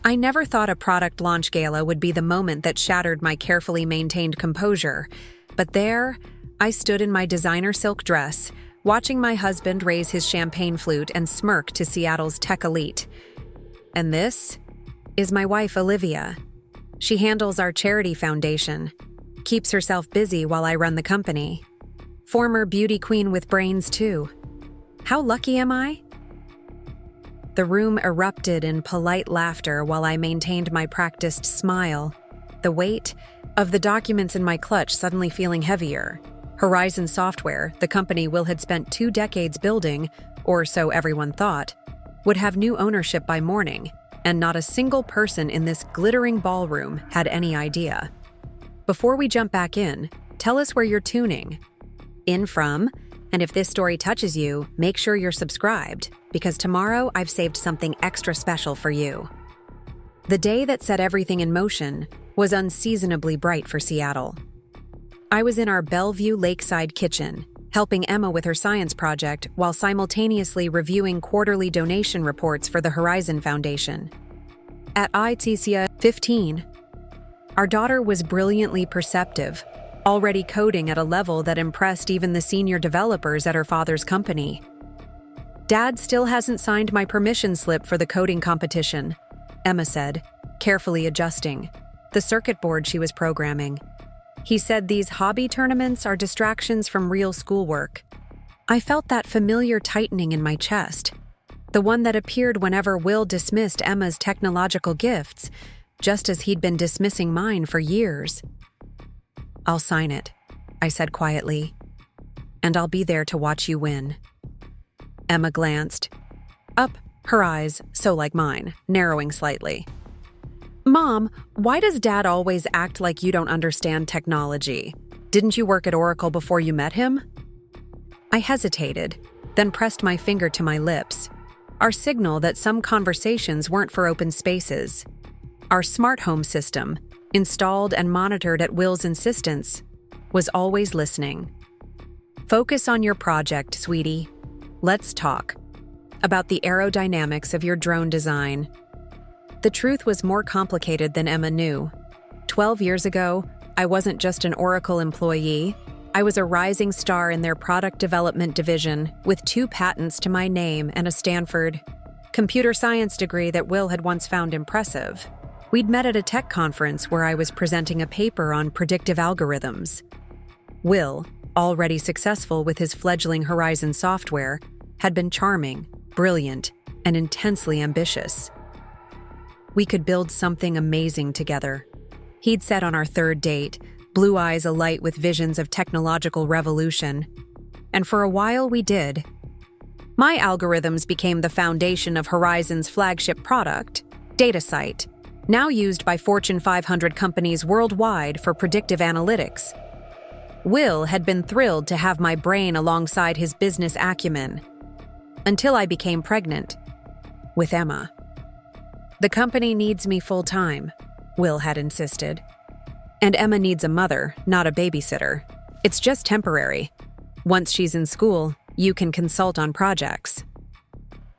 I never thought a product launch gala would be the moment that shattered my carefully maintained composure, but there, I stood in my designer silk dress, watching my husband raise his champagne flute and smirk to Seattle's tech elite. And this is my wife, Olivia. She handles our charity foundation, keeps herself busy while I run the company. Former beauty queen with brains, too. How lucky am I? The room erupted in polite laughter while I maintained my practiced smile, the weight of the documents in my clutch suddenly feeling heavier. Horizon Software, the company Will had spent 2 decades building, or so everyone thought, would have new ownership by morning, and not a single person in this glittering ballroom had any idea. Before we jump back in, tell us where you're tuning in from, and if this story touches you, make sure you're subscribed, because tomorrow I've saved something extra special for you. The day that set everything in motion was unseasonably bright for Seattle. I was in our Bellevue Lakeside kitchen, helping Emma with her science project while simultaneously reviewing quarterly donation reports for the Horizon Foundation. At ITCA 15, our daughter was brilliantly perceptive, already coding at a level that impressed even the senior developers at her father's company. Dad still hasn't signed my permission slip for the coding competition, Emma said, carefully adjusting the circuit board she was programming. He said these hobby tournaments are distractions from real schoolwork. I felt that familiar tightening in my chest, the one that appeared whenever Will dismissed Emma's technological gifts, just as he'd been dismissing mine for years. I'll sign it, I said quietly, and I'll be there to watch you win. Emma glanced up, her eyes, so like mine, narrowing slightly. Mom, why does Dad always act like you don't understand technology? Didn't you work at Oracle before you met him? I hesitated, then pressed my finger to my lips, our signal that some conversations weren't for open spaces. Our smart home system, installed and monitored at Will's insistence, was always listening. Focus on your project, sweetie. Let's talk about the aerodynamics of your drone design. The truth was more complicated than Emma knew. 12 years ago, I wasn't just an Oracle employee. I was a rising star in their product development division with 2 patents to my name and a Stanford computer science degree that Will had once found impressive. We'd met at a tech conference where I was presenting a paper on predictive algorithms. Will, already successful with his fledgling Horizon Software, had been charming, brilliant, and intensely ambitious. We could build something amazing together. He'd said on our 3rd date, blue eyes alight with visions of technological revolution. And for a while we did. My algorithms became the foundation of Horizon's flagship product, DataSite, now used by Fortune 500 companies worldwide for predictive analytics. Will had been thrilled to have my brain alongside his business acumen. Until I became pregnant with Emma. The company needs me full-time, Will had insisted. And Emma needs a mother, not a babysitter. It's just temporary. Once she's in school, you can consult on projects.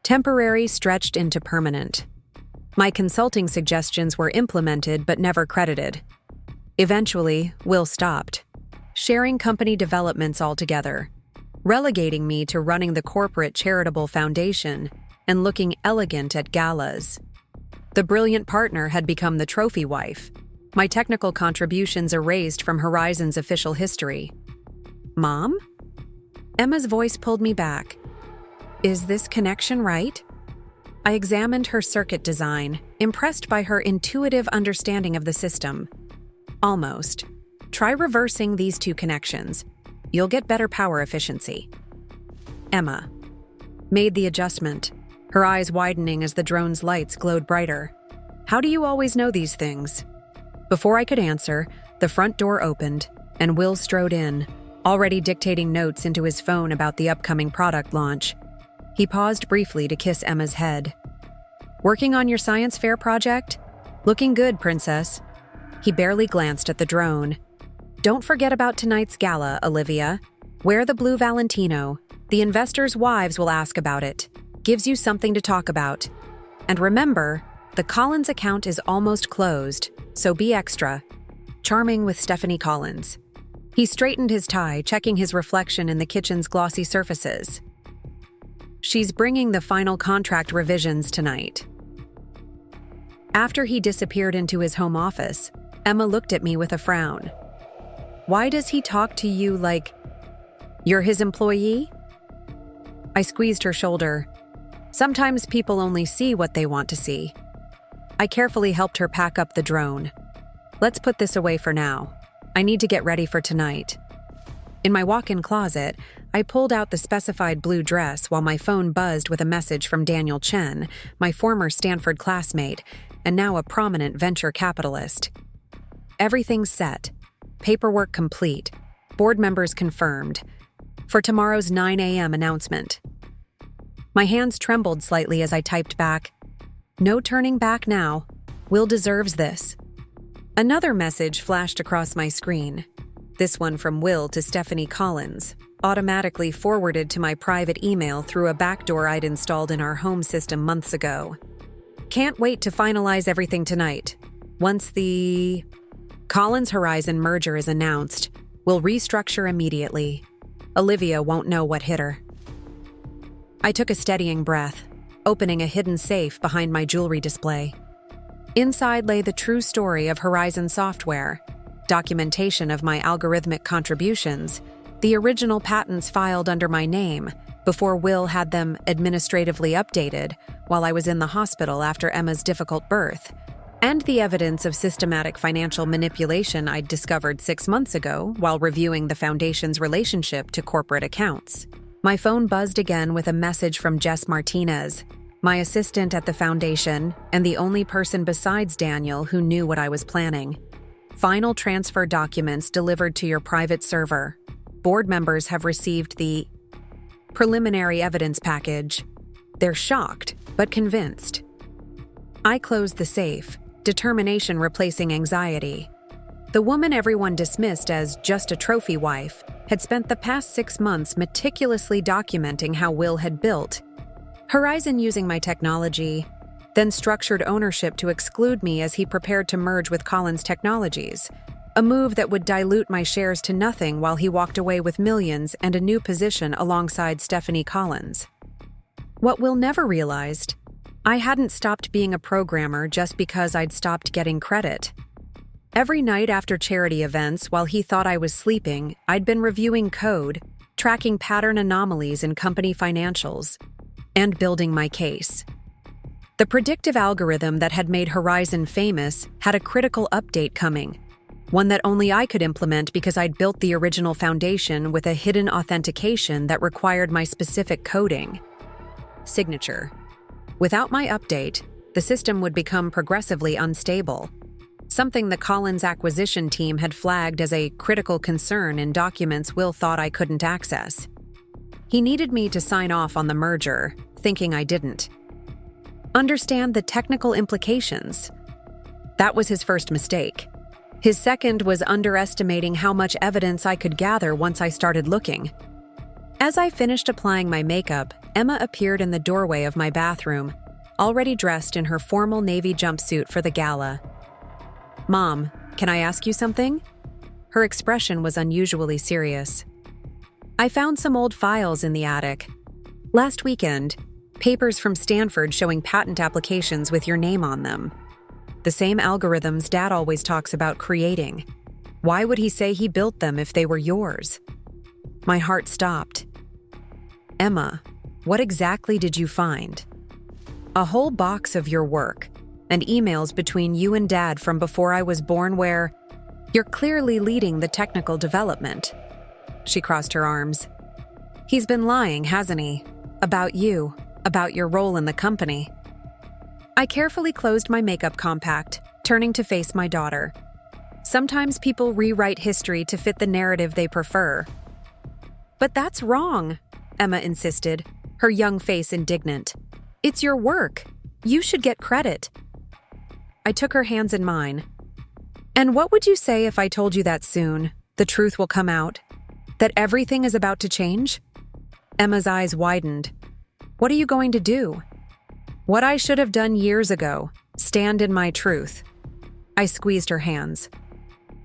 Temporary stretched into permanent. My consulting suggestions were implemented but never credited. Eventually, Will stopped, sharing company developments altogether, relegating me to running the corporate charitable foundation and looking elegant at galas. The brilliant partner had become the trophy wife, my technical contributions erased from Horizon's official history. Mom? Emma's voice pulled me back. Is this connection right? I examined her circuit design, impressed by her intuitive understanding of the system. Almost. Try reversing these 2 connections. You'll get better power efficiency. Emma made the adjustment, her eyes widening as the drone's lights glowed brighter. How do you always know these things? Before I could answer, the front door opened, and Will strode in, already dictating notes into his phone about the upcoming product launch. He paused briefly to kiss Emma's head. Working on your science fair project? Looking good, princess. He barely glanced at the drone. Don't forget about tonight's gala, Olivia. Wear the blue Valentino. The investors' wives will ask about it. Gives you something to talk about. And remember, The Collins account is almost closed, so be extra. Charming with Stephanie Collins. He straightened his tie, checking his reflection in the kitchen's glossy surfaces. She's bringing the final contract revisions tonight. After he disappeared into his home office, Emma looked at me with a frown. Why does he talk to you like you're his employee? I squeezed her shoulder. Sometimes people only see what they want to see. I carefully helped her pack up the drone. Let's put this away for now. I need to get ready for tonight. In my walk-in closet, I pulled out the specified blue dress while my phone buzzed with a message from Daniel Chen, my former Stanford classmate, and now a prominent venture capitalist. Everything's set. Paperwork complete. Board members confirmed. For tomorrow's 9 a.m. announcement. My hands trembled slightly as I typed back, "No turning back now. Will deserves this." Another message flashed across my screen. This one from Will to Stephanie Collins, automatically forwarded to my private email through a backdoor I'd installed in our home system months ago. Can't wait to finalize everything tonight. Once the Collins Horizon merger is announced, we'll restructure immediately. Olivia won't know what hit her. I took a steadying breath, opening a hidden safe behind my jewelry display. Inside lay the true story of Horizon Software, documentation of my algorithmic contributions, the original patents filed under my name before Will had them administratively updated while I was in the hospital after Emma's difficult birth, and the evidence of systematic financial manipulation I'd discovered 6 months ago while reviewing the Foundation's relationship to corporate accounts. My phone buzzed again with a message from Jess Martinez, my assistant at the Foundation and the only person besides Daniel who knew what I was planning. Final transfer documents delivered to your private server. Board members have received the preliminary evidence package. They're shocked, but convinced. I closed the safe, determination replacing anxiety. The woman everyone dismissed as just a trophy wife had spent the past 6 months meticulously documenting how Will had built Horizon using my technology, then structured ownership to exclude me as he prepared to merge with Collins Technologies, a move that would dilute my shares to nothing while he walked away with millions and a new position alongside Stephanie Collins. What Will never realized, I hadn't stopped being a programmer just because I'd stopped getting credit. Every night after charity events, while he thought I was sleeping, I'd been reviewing code, tracking pattern anomalies in company financials, and building my case. The predictive algorithm that had made Horizon famous had a critical update coming, one that only I could implement because I'd built the original foundation with a hidden authentication that required my specific coding. Signature. Without my update, the system would become progressively unstable, something the Collins acquisition team had flagged as a critical concern in documents Will thought I couldn't access. He needed me to sign off on the merger, thinking I didn't. Understand the technical implications. That was his first mistake. His second was underestimating how much evidence I could gather once I started looking. As I finished applying my makeup, Emma appeared in the doorway of my bathroom, already dressed in her formal navy jumpsuit for the gala. "Mom, can I ask you something?" Her expression was unusually serious. "I found some old files in the attic. Last weekend, papers from Stanford showing patent applications with your name on them. The same algorithms Dad always talks about creating. Why would he say he built them if they were yours?" My heart stopped. "Emma, what exactly did you find?" "A whole box of your work, and emails between you and Dad from before I was born where you're clearly leading the technical development." She crossed her arms. "He's been lying, hasn't he? About you, about your role in the company." I carefully closed my makeup compact, turning to face my daughter. Sometimes people rewrite history to fit the narrative they prefer. "But that's wrong," Emma insisted, her young face indignant. "It's your work. You should get credit." I took her hands in mine. "And what would you say if I told you that soon, the truth will come out? That everything is about to change?" Emma's eyes widened. "What are you going to do?" "What I should have done years ago. Stand in my truth. I squeezed her hands.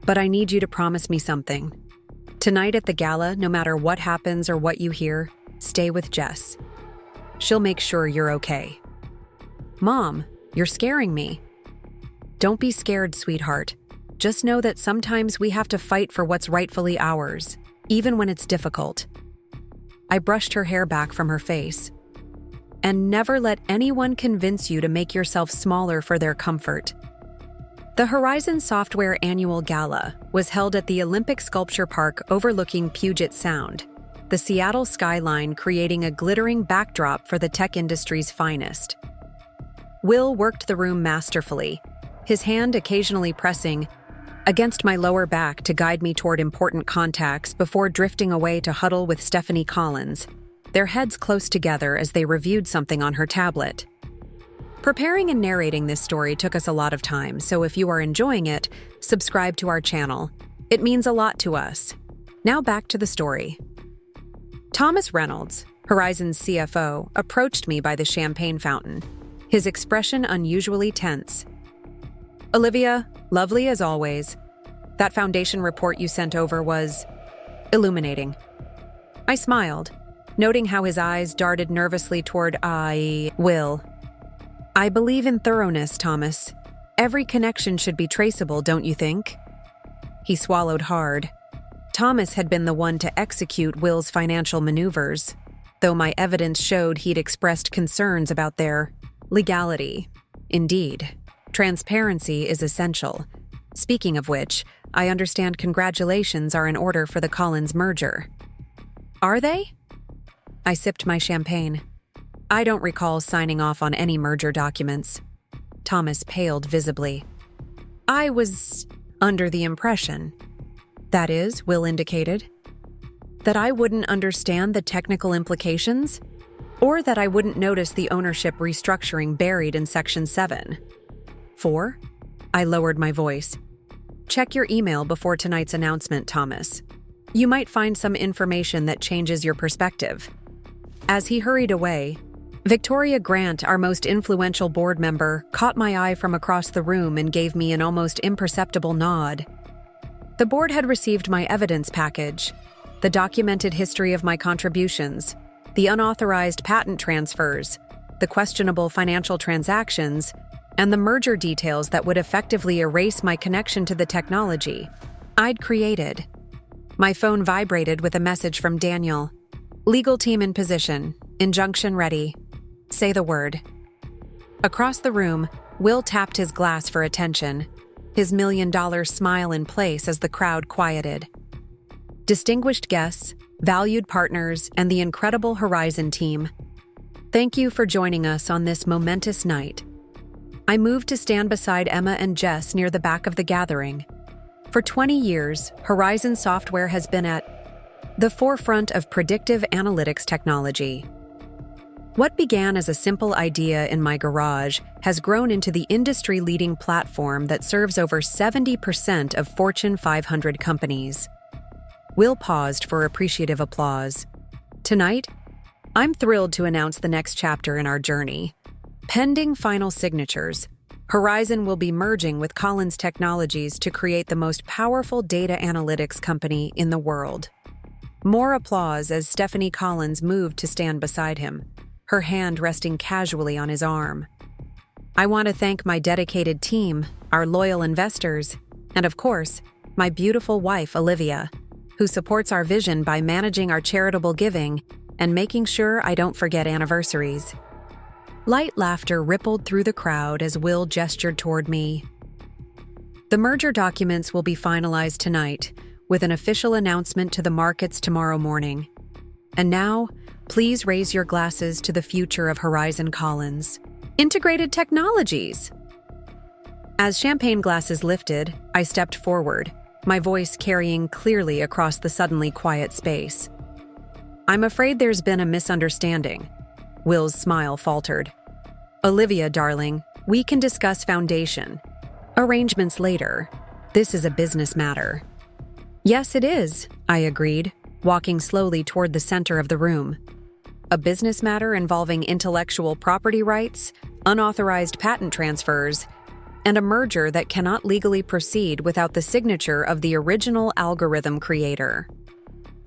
But I need you to promise me something. Tonight at the gala, no matter what happens or what you hear, stay with Jess. She'll make sure you're okay. Mom, you're scaring me. Don't be scared, sweetheart. Just know that sometimes we have to fight for what's rightfully ours, even when it's difficult. I brushed her hair back from her face. And never let anyone convince you to make yourself smaller for their comfort. The Horizon Software Annual Gala was held at the Olympic Sculpture Park overlooking Puget Sound, the Seattle skyline creating a glittering backdrop for the tech industry's finest. Will worked the room masterfully, his hand occasionally pressing against my lower back to guide me toward important contacts before drifting away to huddle with Stephanie Collins, their heads close together as they reviewed something on her tablet. Preparing and narrating this story took us a lot of time, so if you are enjoying it, subscribe to our channel. It means a lot to us. Now back to the story. Thomas Reynolds, Horizon's CFO, approached me by the champagne fountain, his expression unusually tense. Olivia, lovely as always. That foundation report you sent over was illuminating. I smiled, noting how his eyes darted nervously toward Will. I believe in thoroughness, Thomas. Every connection should be traceable, don't you think? He swallowed hard. Thomas had been the one to execute Will's financial maneuvers, though my evidence showed he'd expressed concerns about their legality. Indeed, transparency is essential. Speaking of which, I understand congratulations are in order for the Collins merger. Are they? I sipped my champagne. I don't recall signing off on any merger documents. Thomas paled visibly. I was under the impression, that is, Will indicated, that I wouldn't understand the technical implications, or that I wouldn't notice the ownership restructuring buried in Section 7. 4? I lowered my voice. Check your email before tonight's announcement, Thomas. You might find some information that changes your perspective. As he hurried away, Victoria Grant, our most influential board member, caught my eye from across the room and gave me an almost imperceptible nod. The board had received my evidence package, the documented history of my contributions, the unauthorized patent transfers, the questionable financial transactions, and the merger details that would effectively erase my connection to the technology I'd created. My phone vibrated with a message from Daniel. Legal team in position. Injunction ready. Say the word. Across the room, Will tapped his glass for attention, his $1,000,000 smile in place as the crowd quieted. Distinguished guests, valued partners, and the incredible Horizon team, thank you for joining us on this momentous night. I moved to stand beside Emma and Jess near the back of the gathering. For 20 years, Horizon Software has been at the forefront of predictive analytics technology. What began as a simple idea in my garage has grown into the industry-leading platform that serves over 70% of Fortune 500 companies. Will paused for appreciative applause. Tonight, I'm thrilled to announce the next chapter in our journey. Pending final signatures, Horizon will be merging with Collins Technologies to create the most powerful data analytics company in the world. More applause as Stephanie Collins moved to stand beside him, her hand resting casually on his arm. I want to thank my dedicated team, our loyal investors, and of course, my beautiful wife, Olivia, who supports our vision by managing our charitable giving and making sure I don't forget anniversaries. Light laughter rippled through the crowd as Will gestured toward me. The merger documents will be finalized tonight, with an official announcement to the markets tomorrow morning. And now, please raise your glasses to the future of Horizon Collins. Integrated technologies! As champagne glasses lifted, I stepped forward, my voice carrying clearly across the suddenly quiet space. I'm afraid there's been a misunderstanding. Will's smile faltered. Olivia, darling, we can discuss foundation arrangements later. This is a business matter. Yes, it is, I agreed, walking slowly toward the center of the room. A business matter involving intellectual property rights, unauthorized patent transfers, and a merger that cannot legally proceed without the signature of the original algorithm creator.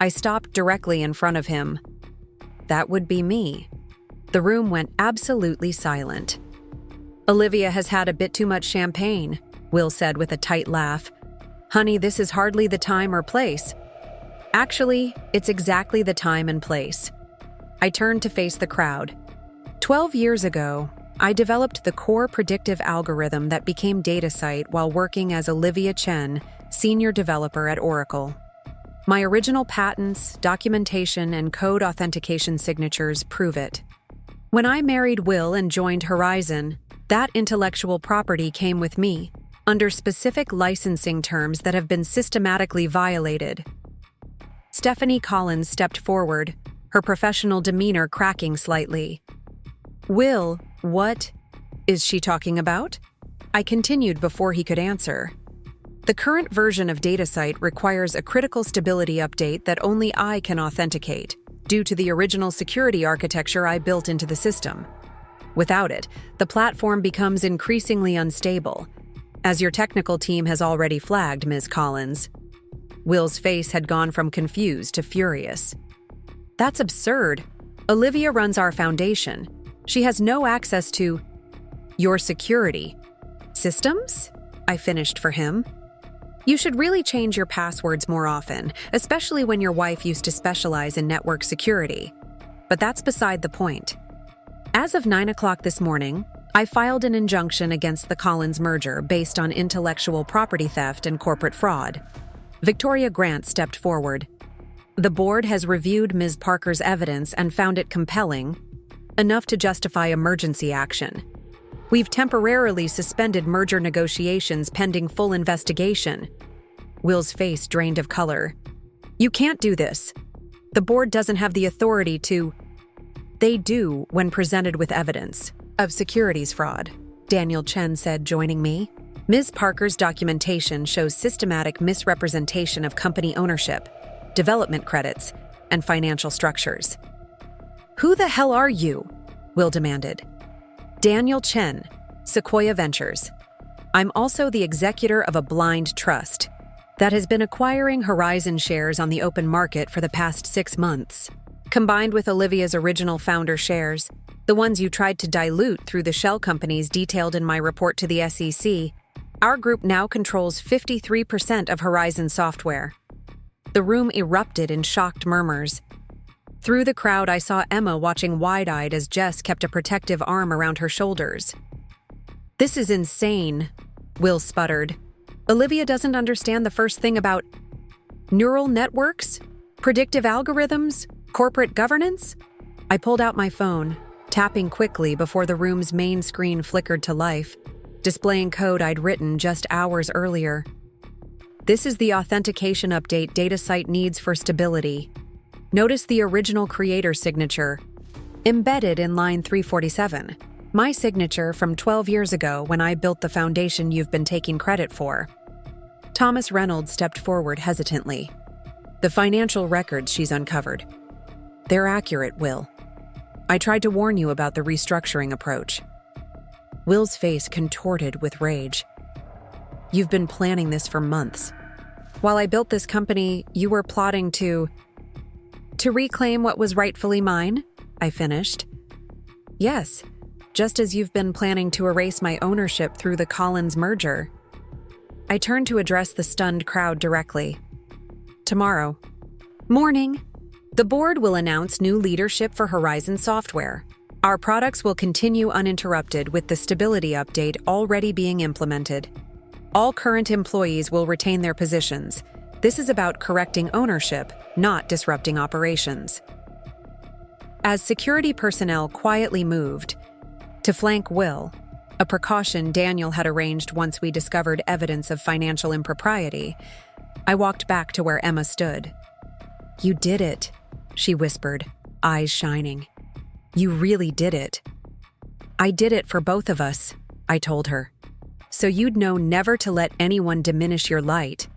I stopped directly in front of him. That would be me. The room went absolutely silent. "Olivia has had a bit too much champagne," Will said with a tight laugh. "Honey, this is hardly the time or place." Actually, it's exactly the time and place. I turned to face the crowd. 12 years ago, I developed the core predictive algorithm that became DataSite while working as Olivia Chen, senior developer at Oracle. My original patents, documentation, and code authentication signatures prove it. When I married Will and joined Horizon, that intellectual property came with me, under specific licensing terms that have been systematically violated. Stephanie Collins stepped forward, her professional demeanor cracking slightly. "Will, what is she talking about?" I continued before he could answer. "The current version of DataSite requires a critical stability update that only I can authenticate, due to the original security architecture I built into the system. Without it, the platform becomes increasingly unstable, as your technical team has already flagged, Ms. Collins." Will's face had gone from confused to furious. "That's absurd. Olivia runs our foundation. She has no access to your security systems?" I finished for him. "You should really change your passwords more often, especially when your wife used to specialize in network security. But that's beside the point. As of 9 o'clock this morning, I filed an injunction against the Collins merger based on intellectual property theft and corporate fraud." Victoria Grant stepped forward. "The board has reviewed Ms. Parker's evidence and found it compelling, enough to justify emergency action. We've temporarily suspended merger negotiations pending full investigation." Will's face drained of color. "You can't do this. The board doesn't have the authority to—" "They do when presented with evidence of securities fraud," Daniel Chen said, joining me. "Ms. Parker's documentation shows systematic misrepresentation of company ownership, development credits, and financial structures." "Who the hell are you?" Will demanded. "Daniel Chen, Sequoia Ventures. I'm also the executor of a blind trust that has been acquiring Horizon shares on the open market for the past 6 months. Combined with Olivia's original founder shares, the ones you tried to dilute through the shell companies detailed in my report to the SEC, our group now controls 53% of Horizon software." The room erupted in shocked murmurs. Through the crowd, I saw Emma watching wide-eyed as Jess kept a protective arm around her shoulders. "This is insane," Will sputtered. "Olivia doesn't understand the first thing about neural networks, predictive algorithms, corporate governance." I pulled out my phone, tapping quickly before the room's main screen flickered to life, displaying code I'd written just hours earlier. "This is the authentication update DataSite needs for stability. Notice the original creator signature, embedded in line 347. My signature from 12 years ago when I built the foundation you've been taking credit for." Thomas Reynolds stepped forward hesitantly. "The financial records she's uncovered. They're accurate, Will. I tried to warn you about the restructuring approach." Will's face contorted with rage. "You've been planning this for months. While I built this company, you were plotting to reclaim what was rightfully mine?" I finished. "Yes, just as you've been planning to erase my ownership through the Collins merger." I turned to address the stunned crowd directly. "Tomorrow morning, the board will announce new leadership for Horizon Software. Our products will continue uninterrupted with the stability update already being implemented. All current employees will retain their positions. This is about correcting ownership, not disrupting operations." As security personnel quietly moved to flank Will, a precaution Daniel had arranged once we discovered evidence of financial impropriety, I walked back to where Emma stood. "You did it," she whispered, eyes shining. "You really did it." "I did it for both of us," I told her. "So you'd know never to let anyone diminish your light."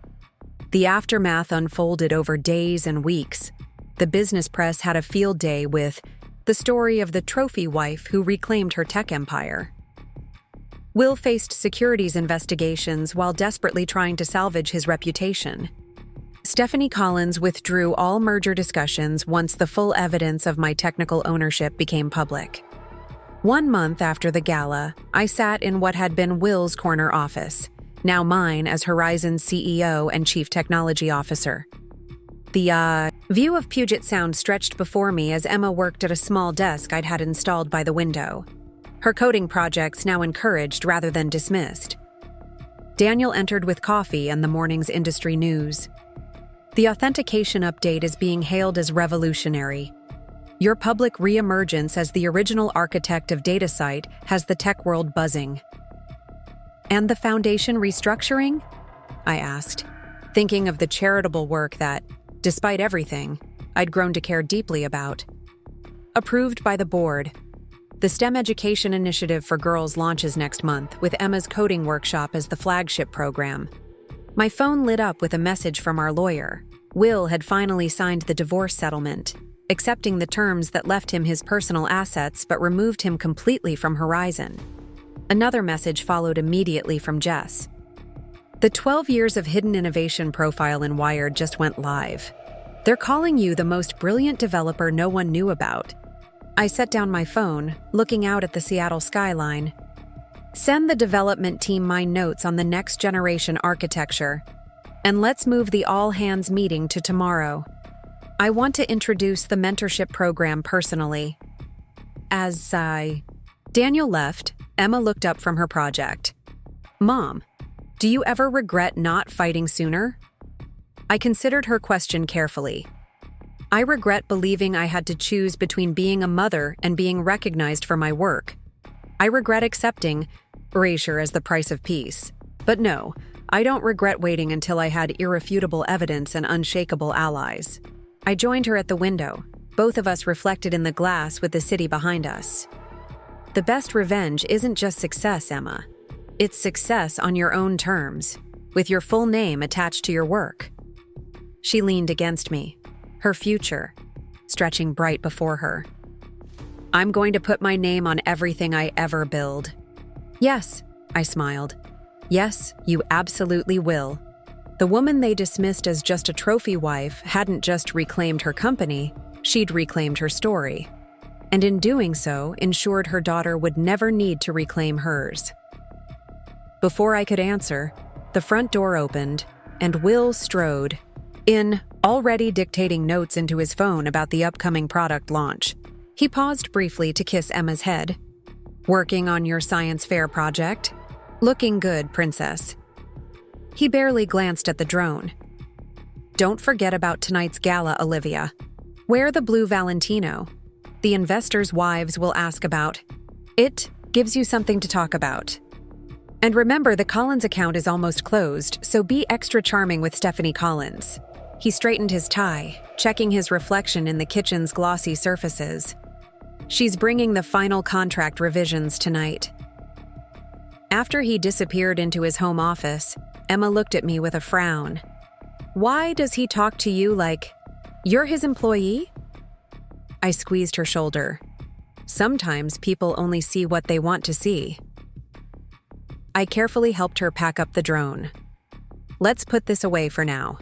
The aftermath unfolded over days and weeks. The business press had a field day with The story of the trophy wife who reclaimed her tech empire. Will faced securities investigations while desperately trying to salvage his reputation. Stephanie Collins withdrew all merger discussions once the full evidence of my technical ownership became public. 1 month after the gala, I sat in what had been Will's corner office, now mine as Horizon's CEO and Chief Technology Officer. The view of Puget Sound stretched before me as Emma worked at a small desk I'd had installed by the window. Her coding projects now encouraged rather than dismissed. Daniel entered with coffee and the morning's industry news. The authentication update is being hailed as revolutionary. Your public re-emergence as the original architect of DataSite has the tech world buzzing. And the foundation restructuring? I asked, thinking of the charitable work that, despite everything, I'd grown to care deeply about. Approved by the board. The STEM Education Initiative for Girls launches next month, with Emma's coding workshop as the flagship program. My phone lit up with a message from our lawyer. Will had finally signed the divorce settlement, accepting the terms that left him his personal assets but removed him completely from Horizon. Another message followed immediately from Jess. The 12 years of hidden innovation profile in Wired just went live. They're calling you the most brilliant developer no one knew about. I set down my phone, looking out at the Seattle skyline. Send the development team my notes on the next generation architecture. And let's move the all-hands meeting to tomorrow. I want to introduce the mentorship program personally. Daniel left, Emma looked up from her project. Mom, do you ever regret not fighting sooner? I considered her question carefully. I regret believing I had to choose between being a mother and being recognized for my work. I regret accepting erasure as the price of peace. But no, I don't regret waiting until I had irrefutable evidence and unshakable allies. I joined her at the window, both of us reflected in the glass with the city behind us. The best revenge isn't just success, Emma. It's success on your own terms, with your full name attached to your work. She leaned against me, her future stretching bright before her. I'm going to put my name on everything I ever build. Yes, I smiled. Yes, you absolutely will. The woman they dismissed as just a trophy wife hadn't just reclaimed her company, she'd reclaimed her story. And in doing so, ensured her daughter would never need to reclaim hers. Before I could answer, the front door opened, and Will strode in, already dictating notes into his phone about the upcoming product launch. He paused briefly to kiss Emma's head. Working on your science fair project? Looking good, princess. He barely glanced at the drone. Don't forget about tonight's gala, Olivia. Wear the blue Valentino. The investors' wives will ask about. It gives you something to talk about. And remember, the Collins account is almost closed, so be extra charming with Stephanie Collins. He straightened his tie, checking his reflection in the kitchen's glossy surfaces. She's bringing the final contract revisions tonight. After he disappeared into his home office, Emma looked at me with a frown. Why does he talk to you like, you're his employee? I squeezed her shoulder. Sometimes people only see what they want to see. I carefully helped her pack up the drone. Let's put this away for now.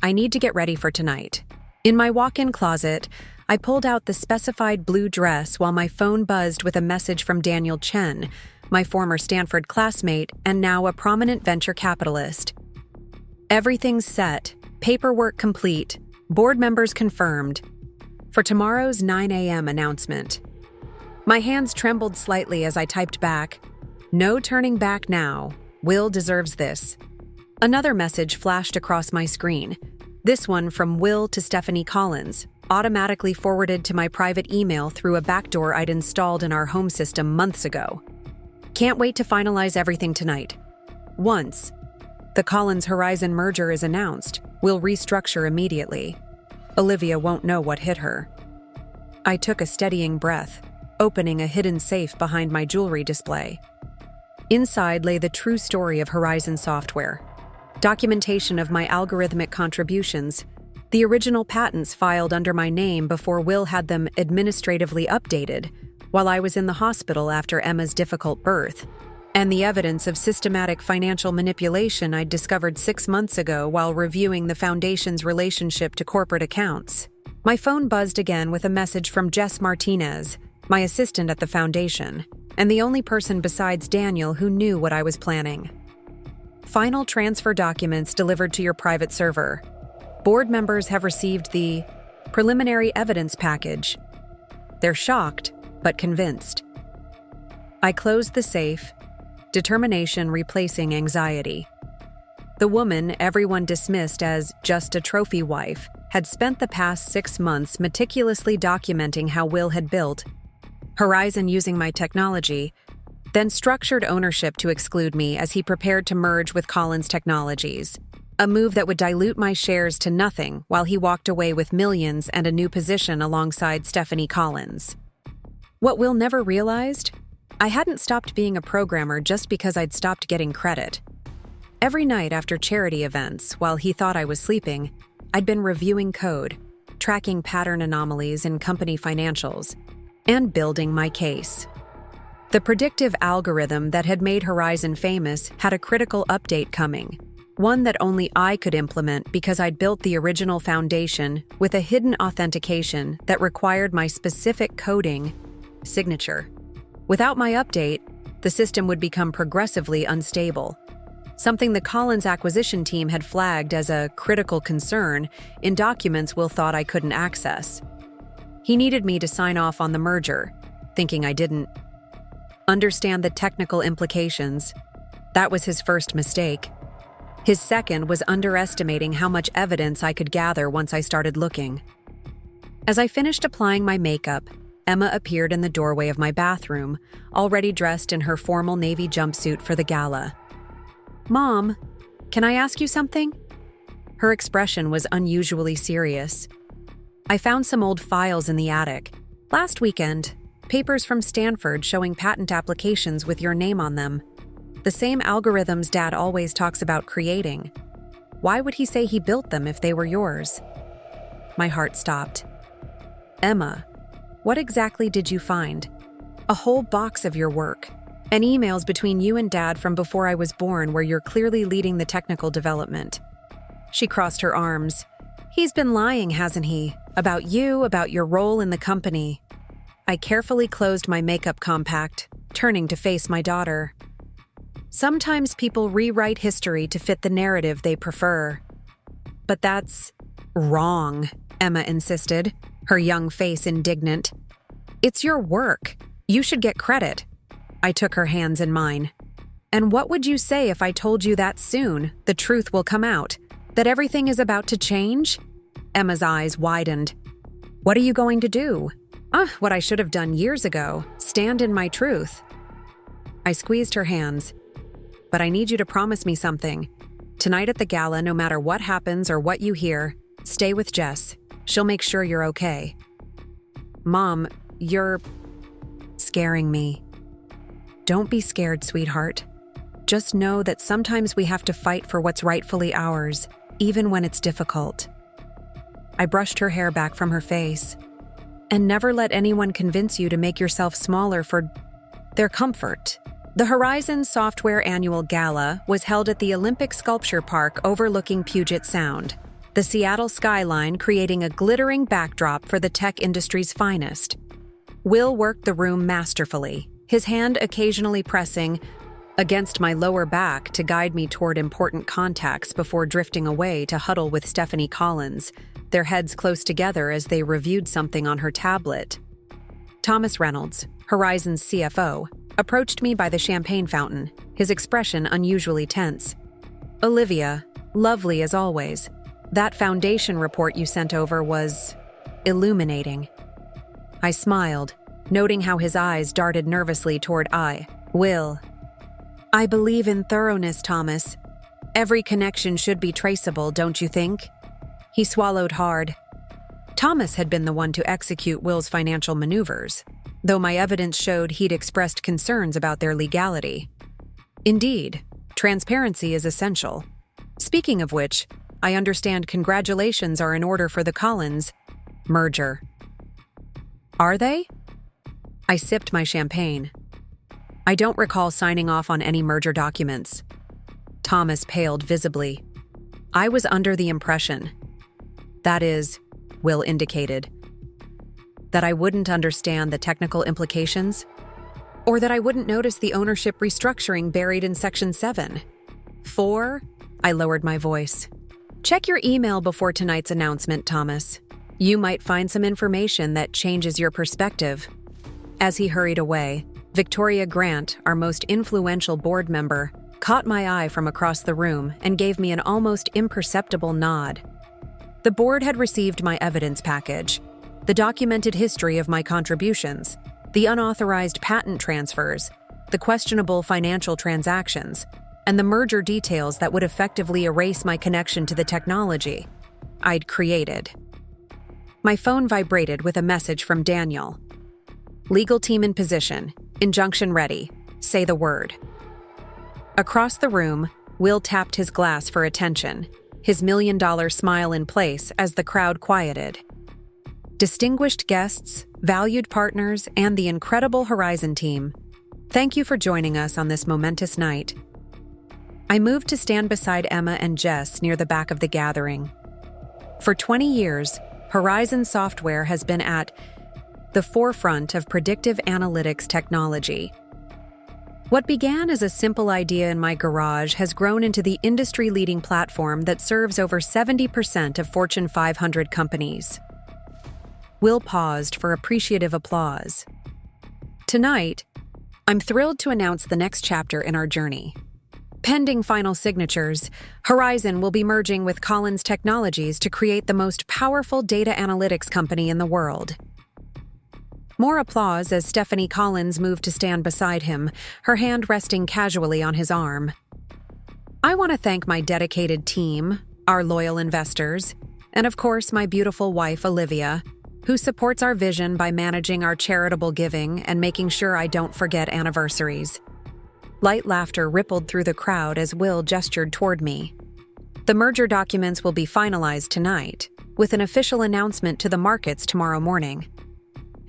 I need to get ready for tonight. In my walk-in closet, I pulled out the specified blue dress while my phone buzzed with a message from Daniel Chen, my former Stanford classmate and now a prominent venture capitalist. Everything's set, paperwork complete, board members confirmed. For tomorrow's 9 a.m. announcement. My hands trembled slightly as I typed back, "No turning back now. Will deserves this." Another message flashed across my screen, this one from Will to Stephanie Collins, automatically forwarded to my private email through a backdoor I'd installed in our home system months ago. Can't wait to finalize everything tonight. Once the Collins Horizon merger is announced, we'll restructure immediately. Olivia won't know what hit her. I took a steadying breath, opening a hidden safe behind my jewelry display. Inside lay the true story of Horizon Software. Documentation of my algorithmic contributions, The original patents filed under my name before Will had them administratively updated while I was in the hospital after Emma's difficult birth, and the evidence of systematic financial manipulation I'd discovered 6 months ago while reviewing the Foundation's relationship to corporate accounts. My phone buzzed again with a message from Jess Martinez, my assistant at the Foundation, and the only person besides Daniel who knew what I was planning. Final transfer documents delivered to your private server. Board members have received the preliminary evidence package. They're shocked, but convinced. I closed the safe, determination replacing anxiety. The woman everyone dismissed as just a trophy wife had spent the past 6 months meticulously documenting how Will had built Horizon using my technology, then structured ownership to exclude me as he prepared to merge with Collins Technologies, a move that would dilute my shares to nothing while he walked away with millions and a new position alongside Stephanie Collins. What Will never realized? I hadn't stopped being a programmer just because I'd stopped getting credit. Every night after charity events, while he thought I was sleeping, I'd been reviewing code, tracking pattern anomalies in company financials, and building my case. The predictive algorithm that had made Horizon famous had a critical update coming, one that only I could implement because I'd built the original foundation with a hidden authentication that required my specific coding signature. Without my update, the system would become progressively unstable, something the Collins acquisition team had flagged as a critical concern in documents Will thought I couldn't access. He needed me to sign off on the merger, thinking I didn't understand the technical implications. That was his first mistake. His second was underestimating how much evidence I could gather once I started looking. As I finished applying my makeup, Emma appeared in the doorway of my bathroom, already dressed in her formal navy jumpsuit for the gala. "Mom, can I ask you something?" Her expression was unusually serious. "I found some old files in the attic. Last weekend, papers from Stanford showing patent applications with your name on them. The same algorithms Dad always talks about creating. Why would he say he built them if they were yours?" My heart stopped. "Emma, what exactly did you find?" "A whole box of your work, and emails between you and Dad from before I was born where you're clearly leading the technical development." She crossed her arms. "He's been lying, hasn't he? About you, about your role in the company." I carefully closed my makeup compact, turning to face my daughter. "Sometimes people rewrite history to fit the narrative they prefer." "But that's wrong," Emma insisted, her young face indignant. "It's your work. You should get credit." I took her hands in mine. "And what would you say if I told you that soon the truth will come out? That everything is about to change?" Emma's eyes widened. "What are you going to do?" What I should have done years ago. Stand in my truth." I squeezed her hands. "But I need you to promise me something. Tonight at the gala, no matter what happens or what you hear, stay with Jess. She'll make sure you're okay." "Mom, you're scaring me." "Don't be scared, sweetheart. Just know that sometimes we have to fight for what's rightfully ours, even when it's difficult." I brushed her hair back from her face. "And never let anyone convince you to make yourself smaller for their comfort." The Horizon Software Annual Gala was held at the Olympic Sculpture Park overlooking Puget Sound, the Seattle skyline creating a glittering backdrop for the tech industry's finest. Will worked the room masterfully, his hand occasionally pressing against my lower back to guide me toward important contacts before drifting away to huddle with Stephanie Collins, their heads close together as they reviewed something on her tablet. Thomas Reynolds, Horizon's CFO, approached me by the champagne fountain, his expression unusually tense. "Olivia, lovely as always. That foundation report you sent over was illuminating." I smiled, noting how his eyes darted nervously toward Will. "I believe in thoroughness, Thomas. Every connection should be traceable, don't you think?" He swallowed hard. Thomas had been the one to execute Will's financial maneuvers, though my evidence showed he'd expressed concerns about their legality. Indeed, transparency is essential. Speaking of which, I understand congratulations are in order for the Collins merger. Are they? I sipped my champagne. I don't recall signing off on any merger documents. Thomas paled visibly. I was under the impression, that is, Will indicated, that I wouldn't understand the technical implications, or that I wouldn't notice the ownership restructuring buried in Section 7. 4, I lowered my voice. Check your email before tonight's announcement, Thomas. You might find some information that changes your perspective. As he hurried away, Victoria Grant, our most influential board member, caught my eye from across the room and gave me an almost imperceptible nod. The board had received my evidence package, the documented history of my contributions, the unauthorized patent transfers, the questionable financial transactions, and the merger details that would effectively erase my connection to the technology I'd created. My phone vibrated with a message from Daniel. Legal team in position. Injunction ready. Say the word. Across the room, Will tapped his glass for attention, his $1,000,000 smile in place as the crowd quieted. Distinguished guests, valued partners, and the incredible Horizon team, thank you for joining us on this momentous night. I moved to stand beside Emma and Jess near the back of the gathering. For 20 years, Horizon Software has been at the forefront of predictive analytics technology. What began as a simple idea in my garage has grown into the industry-leading platform that serves over 70% of Fortune 500 companies. Will paused for appreciative applause. Tonight, I'm thrilled to announce the next chapter in our journey. Pending final signatures, Horizon will be merging with Collins Technologies to create the most powerful data analytics company in the world. More applause as Stephanie Collins moved to stand beside him, her hand resting casually on his arm. I want to thank my dedicated team, our loyal investors, and of course my beautiful wife, Olivia, who supports our vision by managing our charitable giving and making sure I don't forget anniversaries. Light laughter rippled through the crowd as Will gestured toward me. The merger documents will be finalized tonight, with an official announcement to the markets tomorrow morning.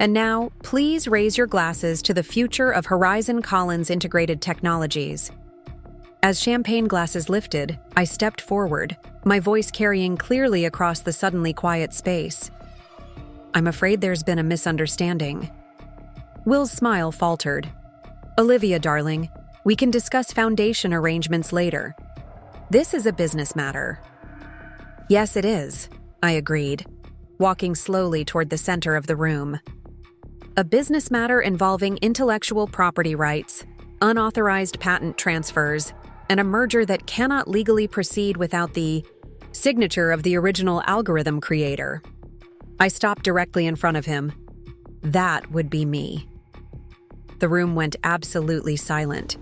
And now, please raise your glasses to the future of Horizon Collins Integrated Technologies. As champagne glasses lifted, I stepped forward, my voice carrying clearly across the suddenly quiet space. I'm afraid there's been a misunderstanding. Will's smile faltered. Olivia, darling, we can discuss foundation arrangements later. This is a business matter. Yes, it is, I agreed, walking slowly toward the center of the room. A business matter involving intellectual property rights, unauthorized patent transfers, and a merger that cannot legally proceed without the signature of the original algorithm creator. I stopped directly in front of him. That would be me. The room went absolutely silent.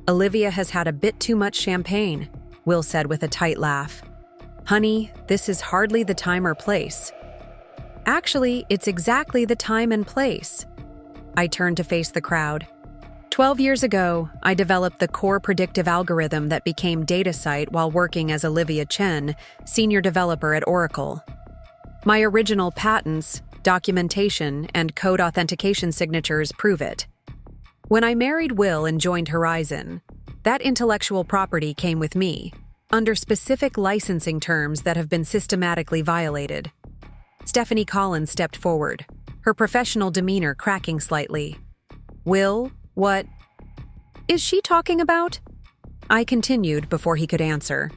Olivia has had a bit too much champagne, Will said with a tight laugh. Honey, this is hardly the time or place. Actually, it's exactly the time and place. I turned to face the crowd. 12 years ago, I developed the core predictive algorithm that became DataSite while working as Olivia Chen, senior developer at Oracle. My original patents, documentation, and code authentication signatures prove it. When I married Will and joined Horizon, that intellectual property came with me, under specific licensing terms that have been systematically violated. Stephanie Collins stepped forward, her professional demeanor cracking slightly. Will, what is she talking about? I continued before he could answer.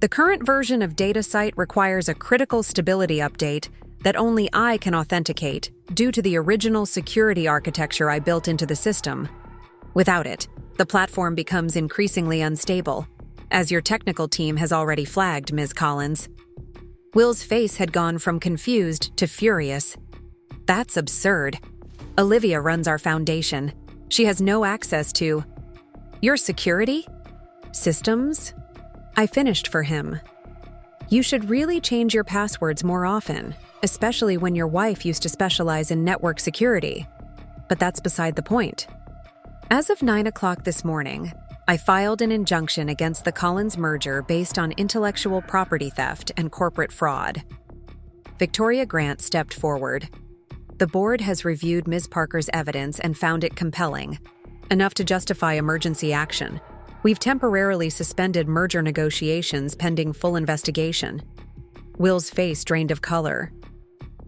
The current version of DataSite requires a critical stability update that only I can authenticate due to the original security architecture I built into the system. Without it, the platform becomes increasingly unstable, as your technical team has already flagged, Ms. Collins. Will's face had gone from confused to furious. That's absurd. Olivia runs our foundation. She has no access to your security? Systems? I finished for him. You should really change your passwords more often, especially when your wife used to specialize in network security. But that's beside the point. As of 9 o'clock this morning, I filed an injunction against the Collins merger based on intellectual property theft and corporate fraud. Victoria Grant stepped forward. The board has reviewed Ms. Parker's evidence and found it compelling, enough to justify emergency action. We've temporarily suspended merger negotiations pending full investigation. Will's face drained of color.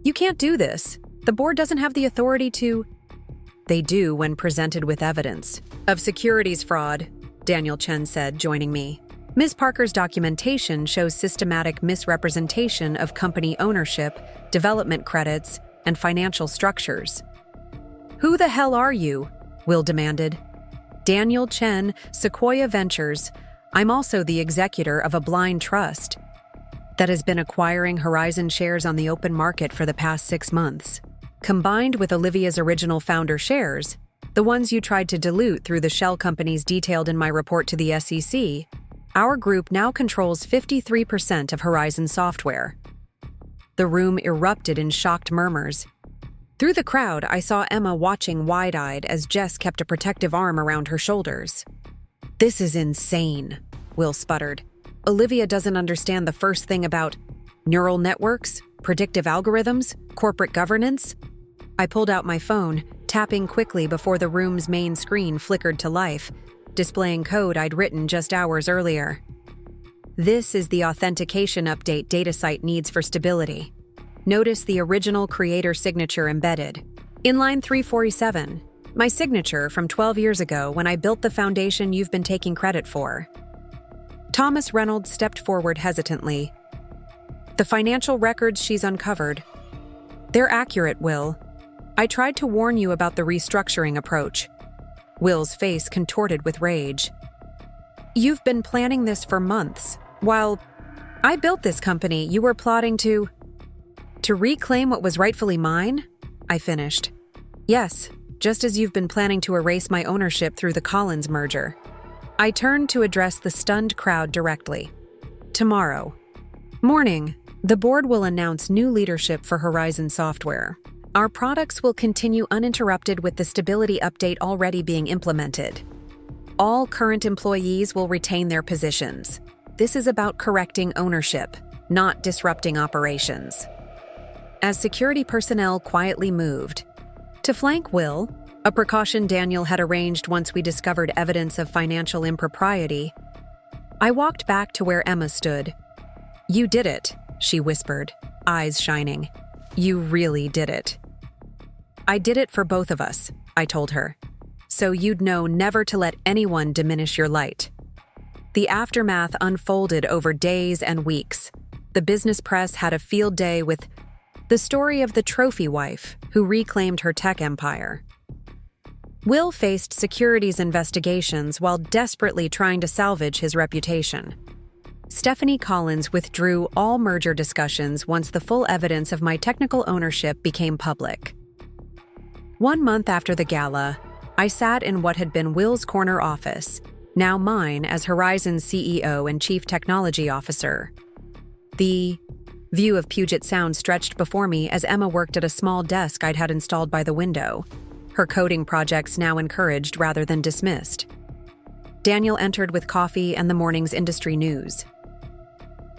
You can't do this. The board doesn't have the authority to... They do when presented with evidence of securities fraud, Daniel Chen said, joining me. Ms. Parker's documentation shows systematic misrepresentation of company ownership, development credits, and financial structures. Who the hell are you? Will demanded. Daniel Chen, Sequoia Ventures. I'm also the executor of a blind trust that has been acquiring Horizon shares on the open market for the past 6 months. Combined with Olivia's original founder shares, the ones you tried to dilute through the shell companies detailed in my report to the SEC, our group now controls 53% of Horizon software. The room erupted in shocked murmurs. Through the crowd, I saw Emma watching wide-eyed as Jess kept a protective arm around her shoulders. This is insane, Will sputtered. Olivia doesn't understand the first thing about neural networks, predictive algorithms, corporate governance. I pulled out my phone, tapping quickly before the room's main screen flickered to life, displaying code I'd written just hours earlier. This is the authentication update DataSite needs for stability. Notice the original creator signature embedded. Inline 347, my signature from 12 years ago when I built the foundation you've been taking credit for. Thomas Reynolds stepped forward hesitantly. The financial records she's uncovered. They're accurate, Will. I tried to warn you about the restructuring approach. Will's face contorted with rage. You've been planning this for months. While I built this company, you were plotting to reclaim what was rightfully mine? I finished. Yes, just as you've been planning to erase my ownership through the Collins merger. I turned to address the stunned crowd directly. Tomorrow morning, the board will announce new leadership for Horizon Software. Our products will continue uninterrupted with the stability update already being implemented. All current employees will retain their positions. This is about correcting ownership, not disrupting operations. As security personnel quietly moved to flank Will, a precaution Daniel had arranged once we discovered evidence of financial impropriety, I walked back to where Emma stood. You did it, she whispered, eyes shining. You really did it. I did it for both of us, I told her. So you'd know never to let anyone diminish your light. The aftermath unfolded over days and weeks. The business press had a field day with the story of the trophy wife who reclaimed her tech empire. Will faced securities investigations while desperately trying to salvage his reputation. Stephanie Collins withdrew all merger discussions once the full evidence of my technical ownership became public. 1 month after the gala, I sat in what had been Will's corner office, now mine as Horizon's CEO and Chief Technology Officer. The view of Puget Sound stretched before me as Emma worked at a small desk I'd had installed by the window, her coding projects now encouraged rather than dismissed. Daniel entered with coffee and the morning's industry news.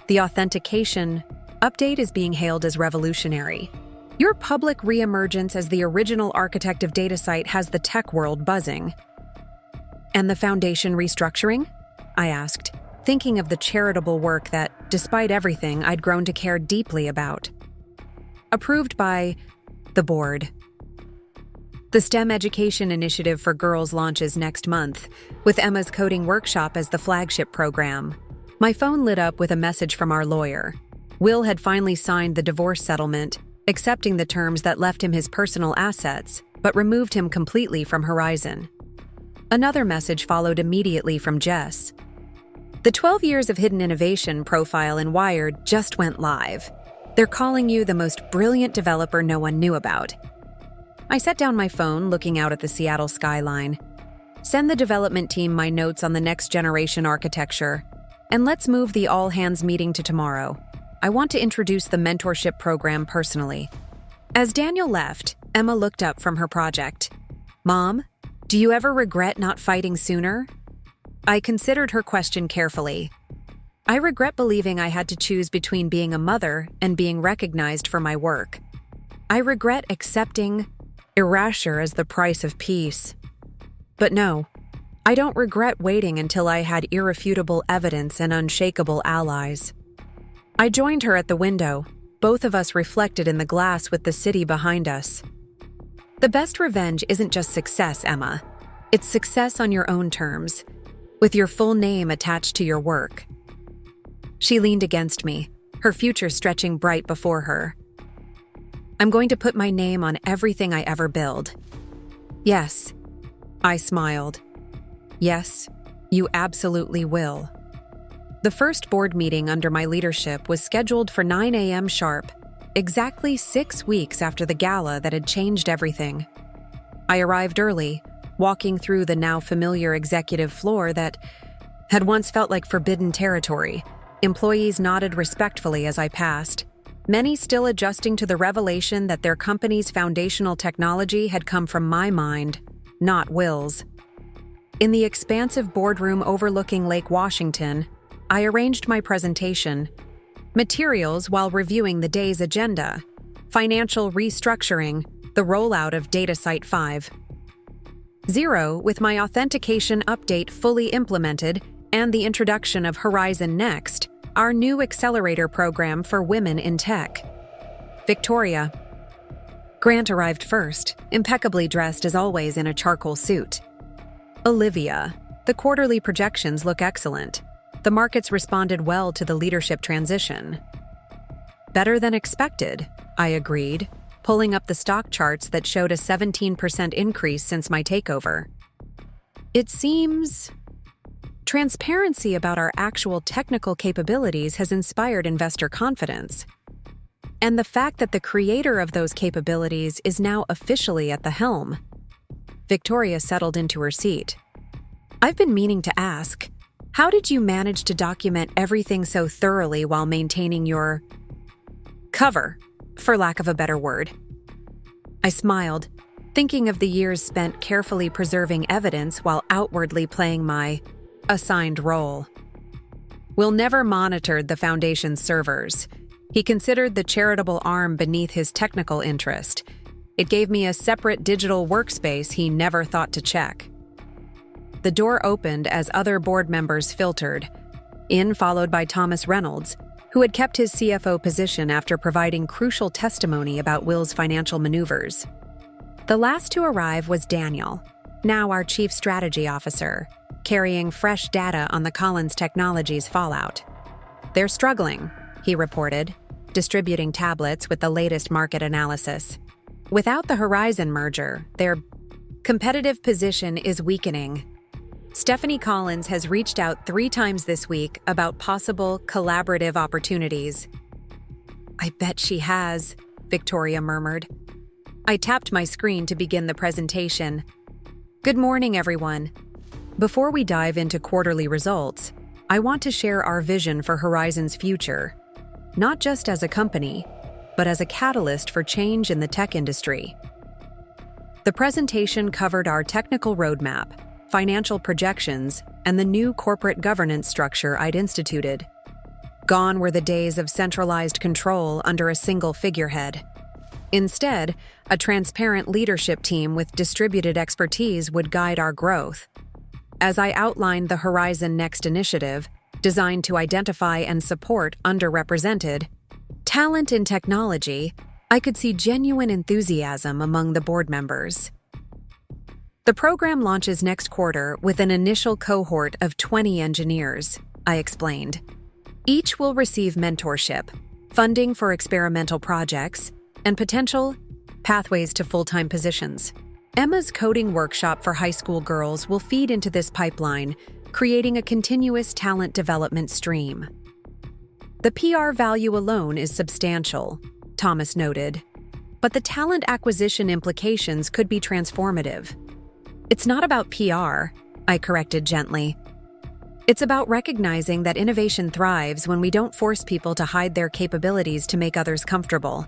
The authentication update is being hailed as revolutionary. Your public reemergence as the original architect of DataSite has the tech world buzzing. And the foundation restructuring? I asked, thinking of the charitable work that, despite everything, I'd grown to care deeply about. Approved by the board. The STEM Education Initiative for Girls launches next month, with Emma's coding workshop as the flagship program. My phone lit up with a message from our lawyer. Will had finally signed the divorce settlement, accepting the terms that left him his personal assets, but removed him completely from Horizon. Another message followed immediately from Jess. The 12 Years of Hidden Innovation profile in Wired just went live. They're calling you the most brilliant developer no one knew about. I set down my phone, looking out at the Seattle skyline. Send the development team my notes on the next generation architecture, and let's move the all-hands meeting to tomorrow. I want to introduce the mentorship program personally. As Daniel left, Emma looked up from her project. Mom, do you ever regret not fighting sooner? I considered her question carefully. I regret believing I had to choose between being a mother and being recognized for my work. I regret accepting erasure as the price of peace. But no, I don't regret waiting until I had irrefutable evidence and unshakable allies. I joined her at the window, both of us reflected in the glass with the city behind us. The best revenge isn't just success, Emma. It's success on your own terms, with your full name attached to your work. She leaned against me, her future stretching bright before her. I'm going to put my name on everything I ever build. Yes, I smiled. Yes, you absolutely will. The first board meeting under my leadership was scheduled for 9 a.m. sharp, exactly 6 weeks after the gala that had changed everything. I arrived early, walking through the now familiar executive floor that had once felt like forbidden territory. Employees nodded respectfully as I passed, many still adjusting to the revelation that their company's foundational technology had come from my mind, not Will's. In the expansive boardroom overlooking Lake Washington, I arranged my presentation, materials while reviewing the day's agenda, financial restructuring, the rollout of Data Site 5.0 with my authentication update fully implemented, and the introduction of Horizon Next, our new accelerator program for women in tech. Victoria. Grant arrived first, impeccably dressed as always in a charcoal suit. Olivia. The quarterly projections look excellent. The markets responded well to the leadership transition. Better than expected, I agreed, pulling up the stock charts that showed a 17% increase since my takeover. It seems transparency about our actual technical capabilities has inspired investor confidence. And the fact that the creator of those capabilities is now officially at the helm. Victoria settled into her seat. I've been meaning to ask, how did you manage to document everything so thoroughly while maintaining your cover, for lack of a better word? I smiled, thinking of the years spent carefully preserving evidence while outwardly playing my assigned role. Will never monitored the Foundation's servers. He considered the charitable arm beneath his technical interest. It gave me a separate digital workspace he never thought to check. The door opened as other board members filtered, in followed by Thomas Reynolds, who had kept his CFO position after providing crucial testimony about Will's financial maneuvers. The last to arrive was Daniel, now our Chief Strategy Officer, carrying fresh data on the Collins Technologies fallout. They're struggling, he reported, distributing tablets with the latest market analysis. Without the Horizon merger, their competitive position is weakening. Stephanie Collins has reached out 3 times this week about possible collaborative opportunities. I bet she has, Victoria murmured. I tapped my screen to begin the presentation. Good morning, everyone. Before we dive into quarterly results, I want to share our vision for Horizon's future, not just as a company, but as a catalyst for change in the tech industry. The presentation covered our technical roadmap, financial projections, and the new corporate governance structure I'd instituted. Gone were the days of centralized control under a single figurehead. Instead, a transparent leadership team with distributed expertise would guide our growth. As I outlined the Horizon Next initiative, designed to identify and support underrepresented talent in technology, I could see genuine enthusiasm among the board members. The program launches next quarter with an initial cohort of 20 engineers, I explained. Each will receive mentorship, funding for experimental projects, and potential pathways to full-time positions. Emma's coding workshop for high school girls will feed into this pipeline, creating a continuous talent development stream. The PR value alone is substantial, Thomas noted, but the talent acquisition implications could be transformative. It's not about PR, I corrected gently. It's about recognizing that innovation thrives when we don't force people to hide their capabilities to make others comfortable.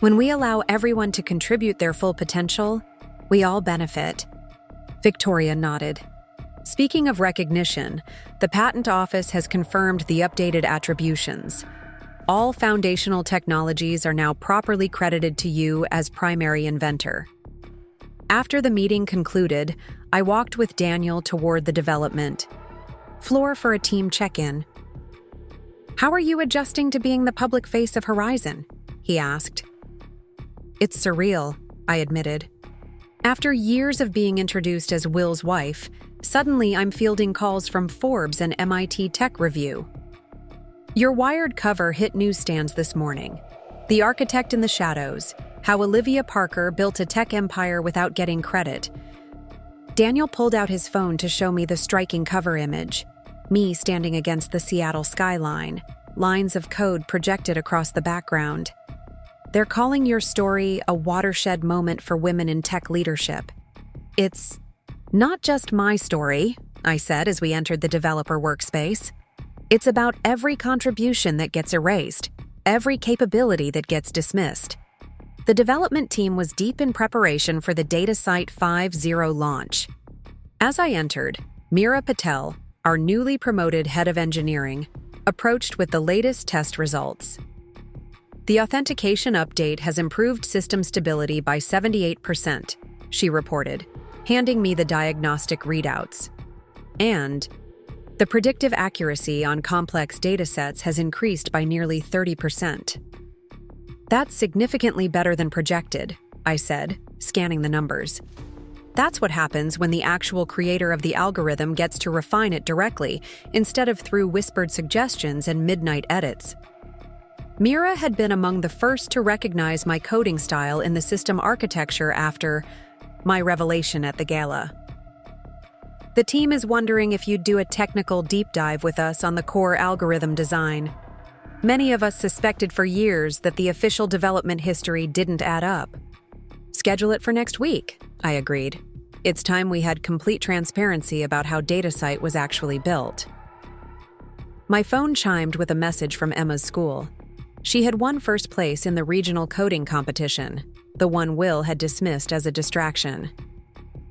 When we allow everyone to contribute their full potential, we all benefit. Victoria nodded. Speaking of recognition, the Patent Office has confirmed the updated attributions. All foundational technologies are now properly credited to you as primary inventor. After the meeting concluded, I walked with Daniel toward the development floor for a team check-in. "How are you adjusting to being the public face of Horizon?" he asked. "It's surreal," I admitted. After years of being introduced as Will's wife, suddenly I'm fielding calls from Forbes and MIT Tech Review. "Your Wired cover hit newsstands this morning. The Architect in the Shadows: How Olivia Parker Built a Tech Empire Without Getting Credit." Daniel pulled out his phone to show me the striking cover image. Me standing against the Seattle skyline, lines of code projected across the background. "They're calling your story a watershed moment for women in tech leadership." "It's not just my story," I said as we entered the developer workspace. "It's about every contribution that gets erased, every capability that gets dismissed." The development team was deep in preparation for the DataSite 5.0 launch. As I entered, Meera Patel, our newly promoted head of engineering, approached with the latest test results. "The authentication update has improved system stability by 78%, she reported, handing me the diagnostic readouts. "And the predictive accuracy on complex datasets has increased by nearly 30%. "That's significantly better than projected," I said, scanning the numbers. "That's what happens when the actual creator of the algorithm gets to refine it directly, instead of through whispered suggestions and midnight edits." Meera had been among the first to recognize my coding style in the system architecture after my revelation at the gala. "The team is wondering if you'd do a technical deep dive with us on the core algorithm design. Many of us suspected for years that the official development history didn't add up." "Schedule it for next week," I agreed. It's time we had complete transparency about how DataSite was actually built. My phone chimed with a message from Emma's school. She had won first place in the regional coding competition, the one Will had dismissed as a distraction.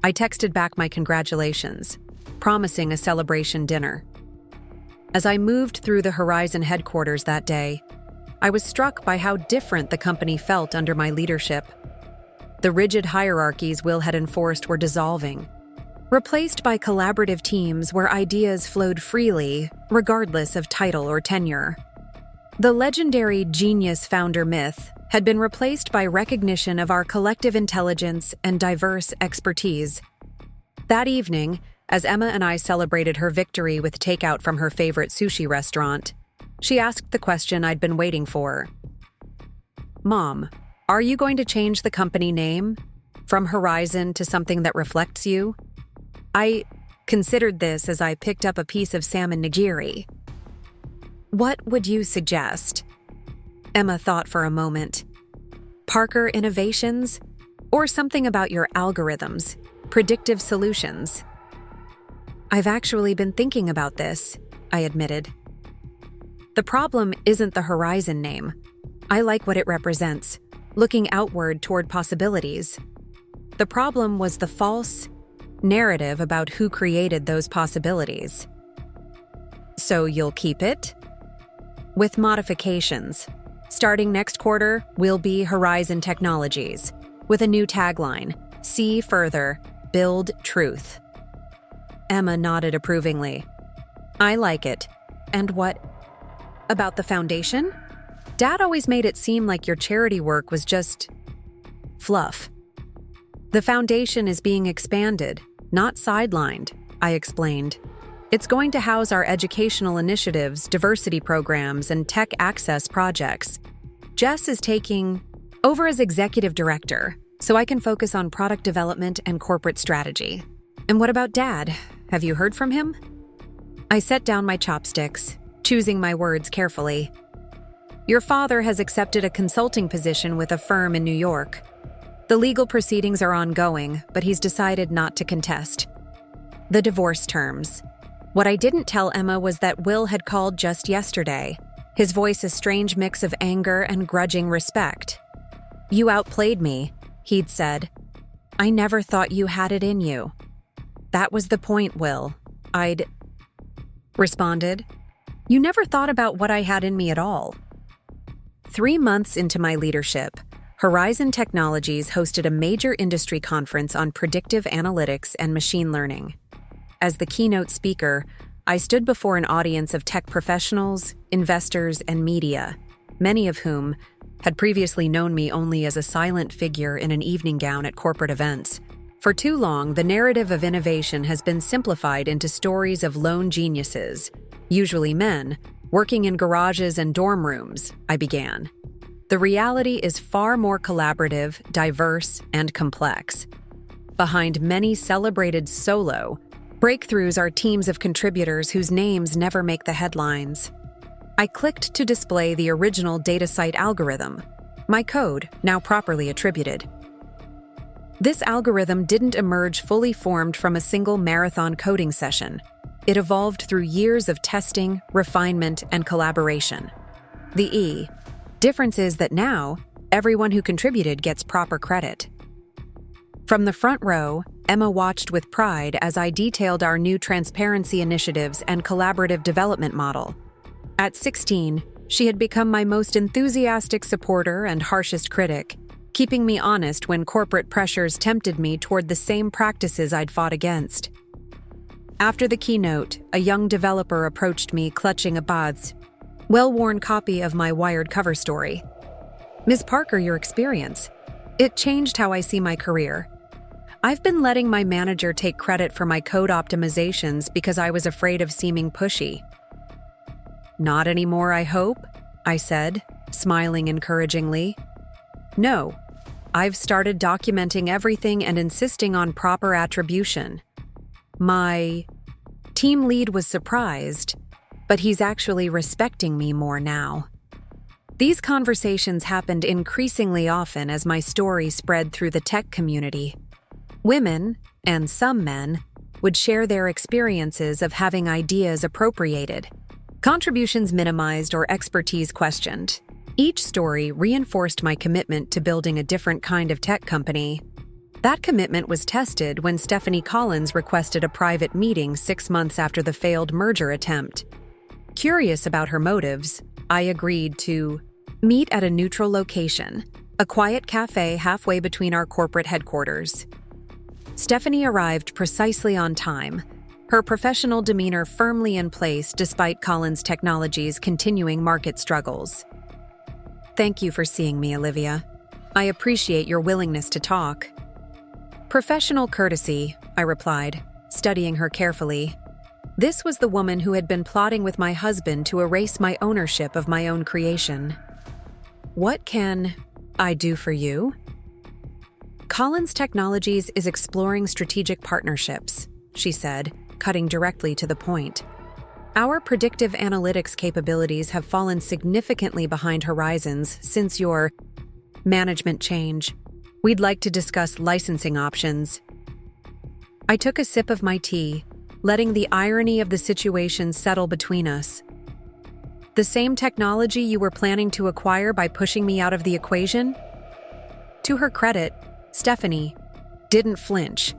I texted back my congratulations, promising a celebration dinner. As I moved through the Horizon headquarters that day, I was struck by how different the company felt under my leadership. The rigid hierarchies Will had enforced were dissolving, replaced by collaborative teams where ideas flowed freely, regardless of title or tenure. The legendary genius founder myth had been replaced by recognition of our collective intelligence and diverse expertise. That evening, as Emma and I celebrated her victory with takeout from her favorite sushi restaurant, she asked the question I'd been waiting for. "Mom, are you going to change the company name from Horizon to something that reflects you?" I considered this as I picked up a piece of salmon nigiri. "What would you suggest?" Emma thought for a moment. "Parker Innovations? Or something about your algorithms, predictive solutions?" "I've actually been thinking about this," I admitted. "The problem isn't the Horizon name. I like what it represents, looking outward toward possibilities. The problem was the false narrative about who created those possibilities." "So you'll keep it?" "With modifications. Starting next quarter, we'll be Horizon Technologies, with a new tagline: See further, build truth." Emma nodded approvingly. "I like it. And what about the foundation? Dad always made it seem like your charity work was just fluff." "The foundation is being expanded, not sidelined," I explained. "It's going to house our educational initiatives, diversity programs, and tech access projects. Jess is taking over as executive director, so I can focus on product development and corporate strategy." "And what about Dad? Have you heard from him?" I set down my chopsticks, choosing my words carefully. "Your father has accepted a consulting position with a firm in New York. The legal proceedings are ongoing, but he's decided not to contest the divorce terms." What I didn't tell Emma was that Will had called just yesterday, his voice a strange mix of anger and grudging respect. "You outplayed me," he'd said. "I never thought you had it in you." "That was the point, Will. I'd responded. You never thought about what I had in me at all. 3 months into my leadership, Horizon Technologies hosted a major industry conference on predictive analytics and machine learning. As the keynote speaker, I stood before an audience of tech professionals, investors, and media, many of whom had previously known me only as a silent figure in an evening gown at corporate events. For too long, the narrative of innovation has been simplified into stories of lone geniuses, usually men, working in garages and dorm rooms, I began. The reality is far more collaborative, diverse, and complex. Behind many celebrated solo breakthroughs are teams of contributors whose names never make the headlines. I clicked to display the original DataCite algorithm, my code now properly attributed. This algorithm didn't emerge fully formed from a single marathon coding session. It evolved through years of testing, refinement, and collaboration. The difference is that now, everyone who contributed gets proper credit. From the front row, Emma watched with pride as I detailed our new transparency initiatives and collaborative development model. At 16, she had become my most enthusiastic supporter and harshest critic, keeping me honest when corporate pressures tempted me toward the same practices I'd fought against. After the keynote, a young developer approached me clutching a Bad's well-worn copy of my Wired cover story. Ms. Parker, your experience. It changed how I see my career. I've been letting my manager take credit for my code optimizations because I was afraid of seeming pushy. Not anymore, I hope, I said, smiling encouragingly. No, I've started documenting everything and insisting on proper attribution. My team lead was surprised, but he's actually respecting me more now. These conversations happened increasingly often as my story spread through the tech community. Women, and some men, would share their experiences of having ideas appropriated, contributions minimized, or expertise questioned. Each story reinforced my commitment to building a different kind of tech company. That commitment was tested when Stephanie Collins requested a private meeting 6 months after the failed merger attempt. Curious about her motives, I agreed to meet at a neutral location, a quiet cafe halfway between our corporate headquarters. Stephanie arrived precisely on time, her professional demeanor firmly in place despite Collins Technologies' continuing market struggles. Thank you for seeing me, Olivia. I appreciate your willingness to talk. Professional courtesy, I replied, studying her carefully. This was the woman who had been plotting with my husband to erase my ownership of my own creation. What can I do for you? Collins Technologies is exploring strategic partnerships, she said, cutting directly to the point. Our predictive analytics capabilities have fallen significantly behind Horizon's since your management change. We'd like to discuss licensing options. I took a sip of my tea, letting the irony of the situation settle between us. The same technology you were planning to acquire by pushing me out of the equation? To her credit, Stephanie didn't flinch.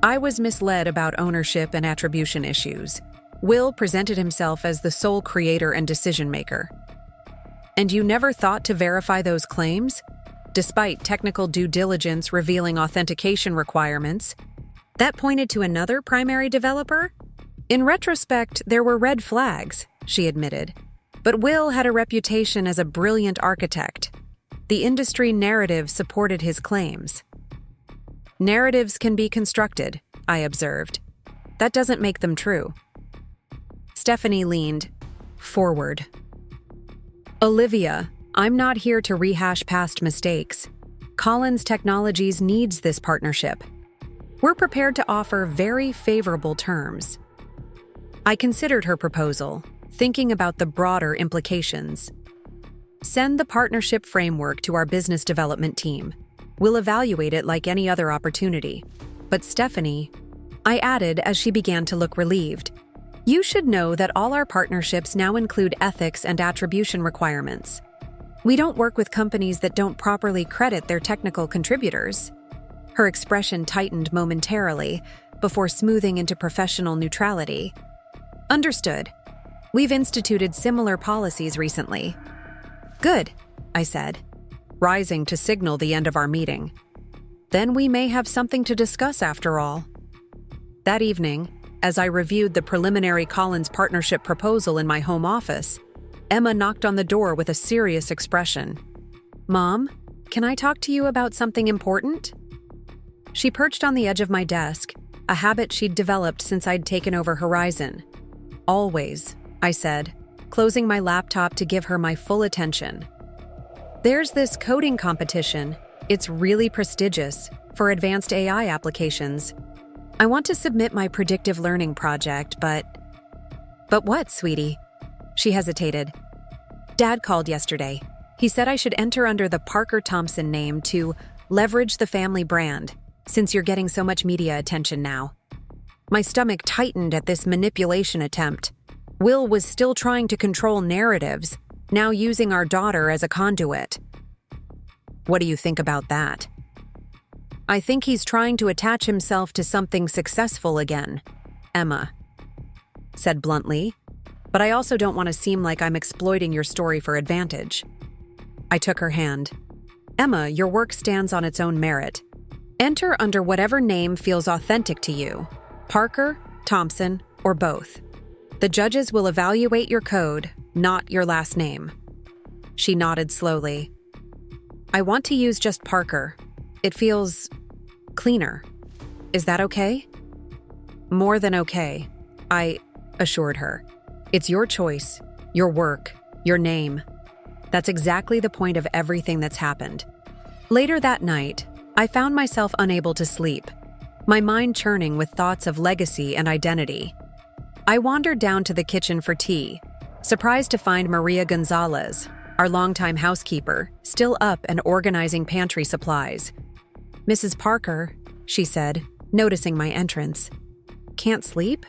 I was misled about ownership and attribution issues. Will presented himself as the sole creator and decision-maker. And you never thought to verify those claims? Despite technical due diligence revealing authentication requirements, that pointed to another primary developer? In retrospect, there were red flags, she admitted. But Will had a reputation as a brilliant architect. The industry narrative supported his claims. Narratives can be constructed, I observed. That doesn't make them true. Stephanie leaned forward. Olivia, I'm not here to rehash past mistakes. Collins Technologies needs this partnership. We're prepared to offer very favorable terms. I considered her proposal, thinking about the broader implications. Send the partnership framework to our business development team. We'll evaluate it like any other opportunity. But Stephanie, I added as she began to look relieved, you should know that all our partnerships now include ethics and attribution requirements. We don't work with companies that don't properly credit their technical contributors. Her expression tightened momentarily, before smoothing into professional neutrality. Understood. We've instituted similar policies recently. Good, I said, rising to signal the end of our meeting. Then we may have something to discuss after all. That evening, as I reviewed the preliminary Collins partnership proposal in my home office, Emma knocked on the door with a serious expression. Mom, can I talk to you about something important? She perched on the edge of my desk, a habit she'd developed since I'd taken over Horizon. Always, I said, closing my laptop to give her my full attention. There's this coding competition. It's really prestigious for advanced AI applications. I want to submit my predictive learning project, but what, sweetie? She hesitated. Dad called yesterday. He said I should enter under the Parker Thompson name to leverage the family brand, since you're getting so much media attention now. My stomach tightened at this manipulation attempt. Will was still trying to control narratives, now using our daughter as a conduit. What do you think about that? I think he's trying to attach himself to something successful again, Emma said bluntly, but I also don't want to seem like I'm exploiting your story for advantage. I took her hand. Emma, your work stands on its own merit. Enter under whatever name feels authentic to you, Parker, Thompson, or both. The judges will evaluate your code, not your last name. She nodded slowly. I want to use just Parker. It feels cleaner. Is that okay? More than okay, I assured her. It's your choice, your work, your name. That's exactly the point of everything that's happened. Later that night, I found myself unable to sleep, my mind churning with thoughts of legacy and identity. I wandered down to the kitchen for tea, surprised to find Maria Gonzalez, our longtime housekeeper, still up and organizing pantry supplies. Mrs. Parker, she said, noticing my entrance. Can't sleep?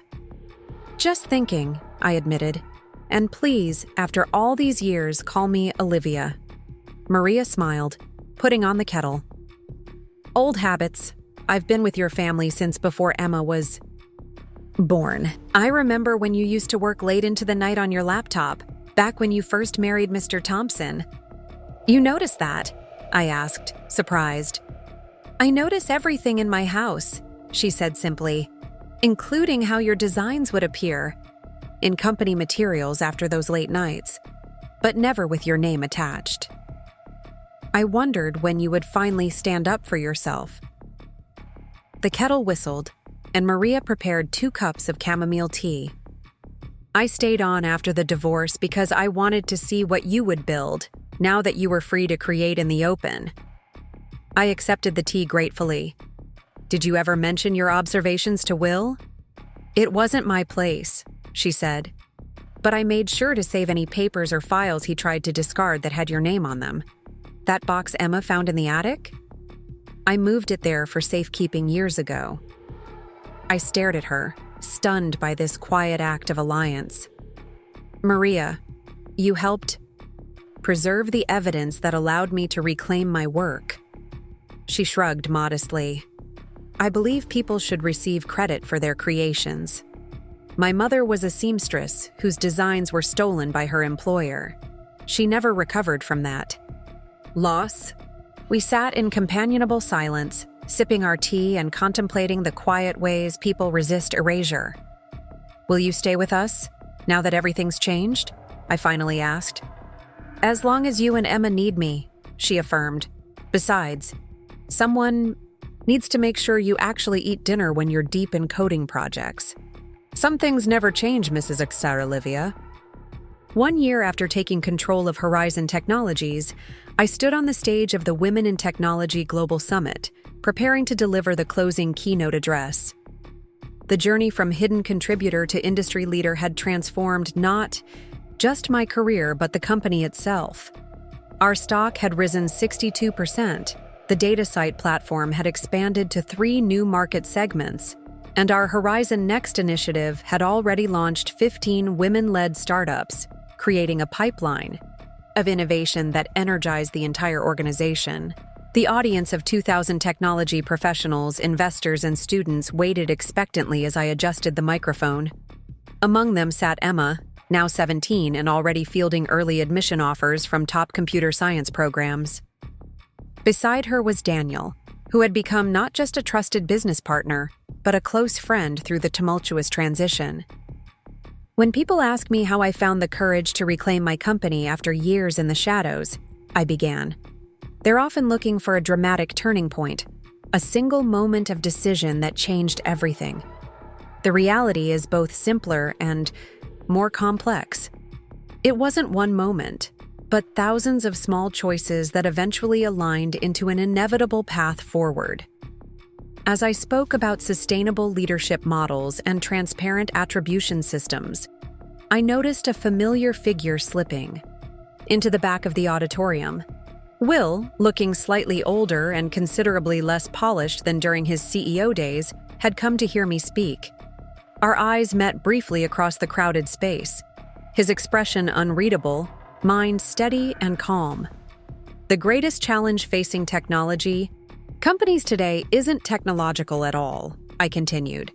Just thinking, I admitted. And please, after all these years, call me Olivia. Maria smiled, putting on the kettle. Old habits. I've been with your family since before Emma was born. I remember when you used to work late into the night on your laptop, back when you first married Mr. Thompson. You noticed that? I asked, surprised. I notice everything in my house, she said simply, including how your designs would appear in company materials after those late nights, but never with your name attached. I wondered when you would finally stand up for yourself. The kettle whistled, and Maria prepared 2 cups of chamomile tea. I stayed on after the divorce because I wanted to see what you would build, now that you were free to create in the open. I accepted the tea gratefully. Did you ever mention your observations to Will? It wasn't my place, she said, but I made sure to save any papers or files he tried to discard that had your name on them. That box Emma found in the attic? I moved it there for safekeeping years ago. I stared at her, stunned by this quiet act of alliance. Maria, you helped preserve the evidence that allowed me to reclaim my work. She shrugged modestly. I believe people should receive credit for their creations. My mother was a seamstress whose designs were stolen by her employer. She never recovered from that. Loss? We sat in companionable silence, sipping our tea and contemplating the quiet ways people resist erasure. Will you stay with us, now that everything's changed? I finally asked. As long as you and Emma need me, she affirmed. Besides, someone needs to make sure you actually eat dinner when you're deep in coding projects. Some things never change, Mrs. Olivia. 1 year after taking control of Horizon Technologies, I stood on the stage of the Women in Technology Global Summit, preparing to deliver the closing keynote address. The journey from hidden contributor to industry leader had transformed not just my career, but the company itself. Our stock had risen 62%, the data site platform had expanded to 3 new market segments, and our Horizon Next initiative had already launched 15 women-led startups, creating a pipeline of innovation that energized the entire organization. The audience of 2,000 technology professionals, investors, and students waited expectantly as I adjusted the microphone. Among them sat Emma, now 17 and already fielding early admission offers from top computer science programs. Beside her was Daniel, who had become not just a trusted business partner, but a close friend through the tumultuous transition. When people ask me how I found the courage to reclaim my company after years in the shadows, I began. They're often looking for a dramatic turning point, a single moment of decision that changed everything. The reality is both simpler and more complex. It wasn't one moment, but thousands of small choices that eventually aligned into an inevitable path forward. As I spoke about sustainable leadership models and transparent attribution systems, I noticed a familiar figure slipping into the back of the auditorium. Will, looking slightly older and considerably less polished than during his CEO days, had come to hear me speak. Our eyes met briefly across the crowded space, his expression unreadable, mine steady and calm. The greatest challenge facing companies today isn't technological at all, I continued.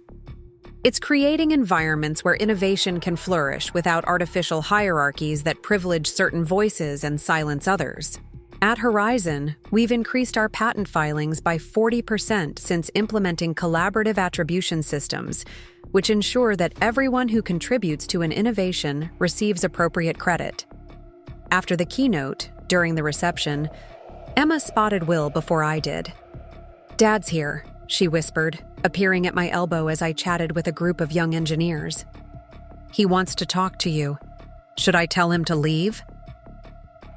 It's creating environments where innovation can flourish without artificial hierarchies that privilege certain voices and silence others. At Horizon, we've increased our patent filings by 40% since implementing collaborative attribution systems, which ensure that everyone who contributes to an innovation receives appropriate credit. After the keynote, during the reception, Emma spotted Will before I did. "Dad's here," she whispered, appearing at my elbow as I chatted with a group of young engineers. "He wants to talk to you. Should I tell him to leave?"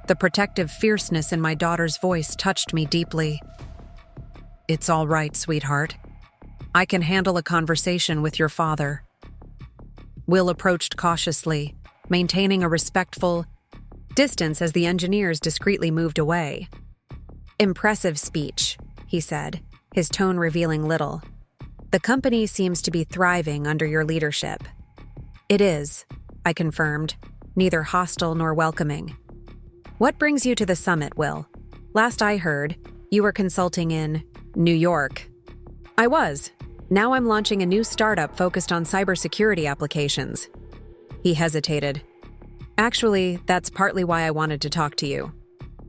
The protective fierceness in my daughter's voice touched me deeply. "It's all right, sweetheart. I can handle a conversation with your father." Will approached cautiously, maintaining a respectful distance as the engineers discreetly moved away. "Impressive speech," he said, his tone revealing little. "The company seems to be thriving under your leadership." "It is," I confirmed, neither hostile nor welcoming. "What brings you to the summit, Will? Last I heard, you were consulting in New York." "I was. Now I'm launching a new startup focused on cybersecurity applications." He hesitated. "Actually, that's partly why I wanted to talk to you.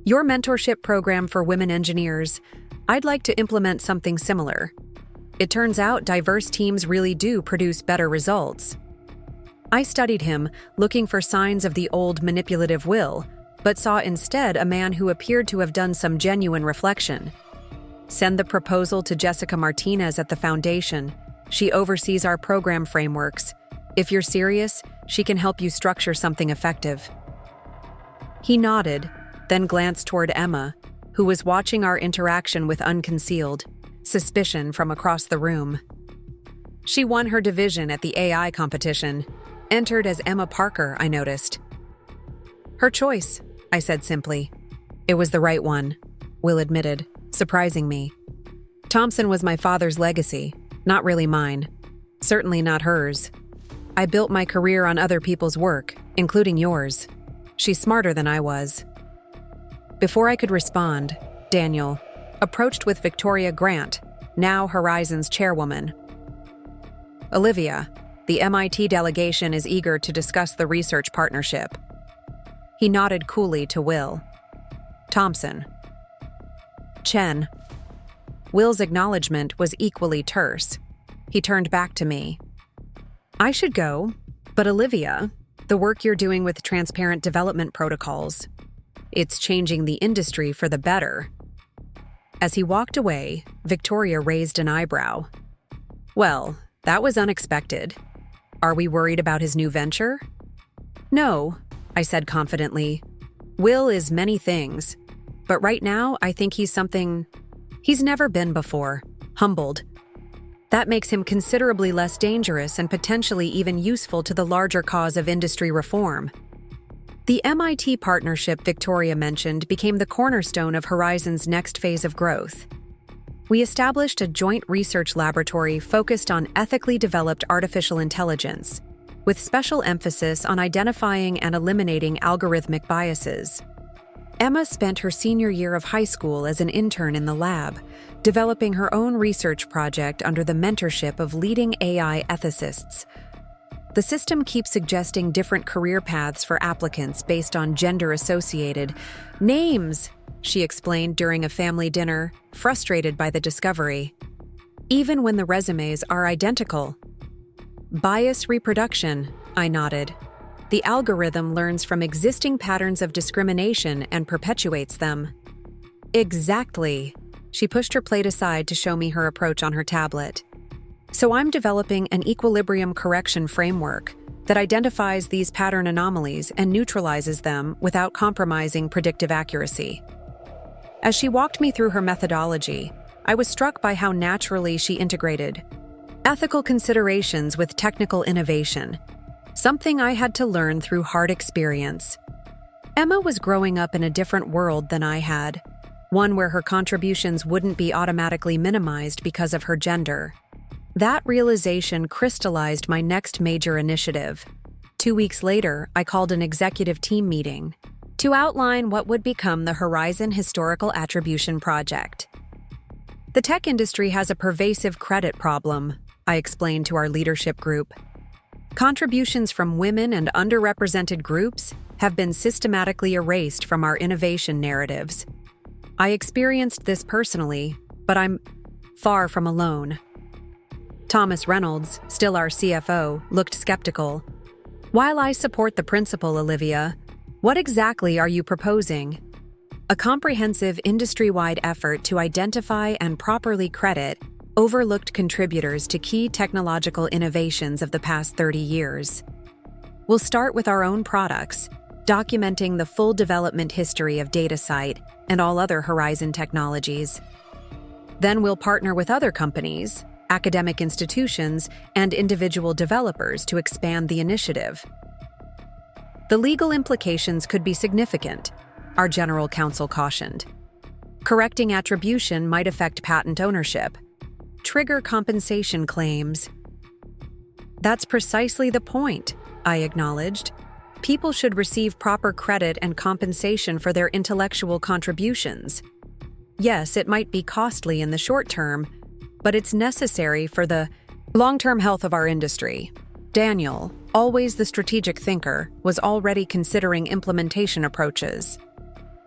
Your mentorship program for women engineers, I'd like to implement something similar. It turns out diverse teams really do produce better results." I studied him, looking for signs of the old manipulative Will, but saw instead a man who appeared to have done some genuine reflection. "Send the proposal to Jessica Martinez at the foundation. She oversees our program frameworks. If you're serious, she can help you structure something effective." He nodded, then glanced toward Emma, who was watching our interaction with unconcealed suspicion from across the room. She won her division at the AI competition, entered as Emma Parker, I noticed. "Her choice," I said simply. "It was the right one," Will admitted, surprising me. "Thompson was my father's legacy, not really mine. Certainly not hers. I built my career on other people's work, including yours. She's smarter than I was." Before I could respond, Daniel approached with Victoria Grant, now Horizon's chairwoman. "Olivia, the MIT delegation is eager to discuss the research partnership." He nodded coolly to Will. "Thompson." "Chen." Will's acknowledgement was equally terse. He turned back to me. "I should go, but Olivia, the work you're doing with transparent development protocols, it's changing the industry for the better." As he walked away, Victoria raised an eyebrow. "Well, that was unexpected. Are we worried about his new venture?" "No," I said confidently. "Will is many things, but right now I think he's something he's never been before, humbled. That makes him considerably less dangerous and potentially even useful to the larger cause of industry reform." The MIT partnership Victoria mentioned became the cornerstone of Horizon's next phase of growth. We established a joint research laboratory focused on ethically developed artificial intelligence, with special emphasis on identifying and eliminating algorithmic biases. Emma spent her senior year of high school as an intern in the lab, developing her own research project under the mentorship of leading AI ethicists. The system keeps suggesting different career paths for applicants based on gender-associated names, she explained during a family dinner, frustrated by the discovery. Even when the resumes are identical. Bias reproduction, I nodded. The algorithm learns from existing patterns of discrimination and perpetuates them. Exactly. She pushed her plate aside to show me her approach on her tablet. So I'm developing an equilibrium correction framework that identifies these pattern anomalies and neutralizes them without compromising predictive accuracy. As she walked me through her methodology, I was struck by how naturally she integrated ethical considerations with technical innovation, something I had to learn through hard experience. Emma was growing up in a different world than I had, one where her contributions wouldn't be automatically minimized because of her gender. That realization crystallized my next major initiative. 2 weeks later, I called an executive team meeting to outline what would become the Horizon Historical Attribution Project. The tech industry has a pervasive credit problem, I explained to our leadership group. Contributions from women and underrepresented groups have been systematically erased from our innovation narratives. I experienced this personally, but I'm far from alone. Thomas Reynolds, still our CFO, looked skeptical. While I support the principle, Olivia, what exactly are you proposing? A comprehensive industry-wide effort to identify and properly credit overlooked contributors to key technological innovations of the past 30 years. We'll start with our own products, documenting the full development history of DataCite and all other Horizon technologies. Then we'll partner with other companies, academic institutions, and individual developers to expand the initiative. The legal implications could be significant, our general counsel cautioned. Correcting attribution might affect patent ownership, trigger compensation claims. That's precisely the point, I acknowledged. People should receive proper credit and compensation for their intellectual contributions. Yes, it might be costly in the short term, but it's necessary for the long-term health of our industry. Daniel, always the strategic thinker, was already considering implementation approaches.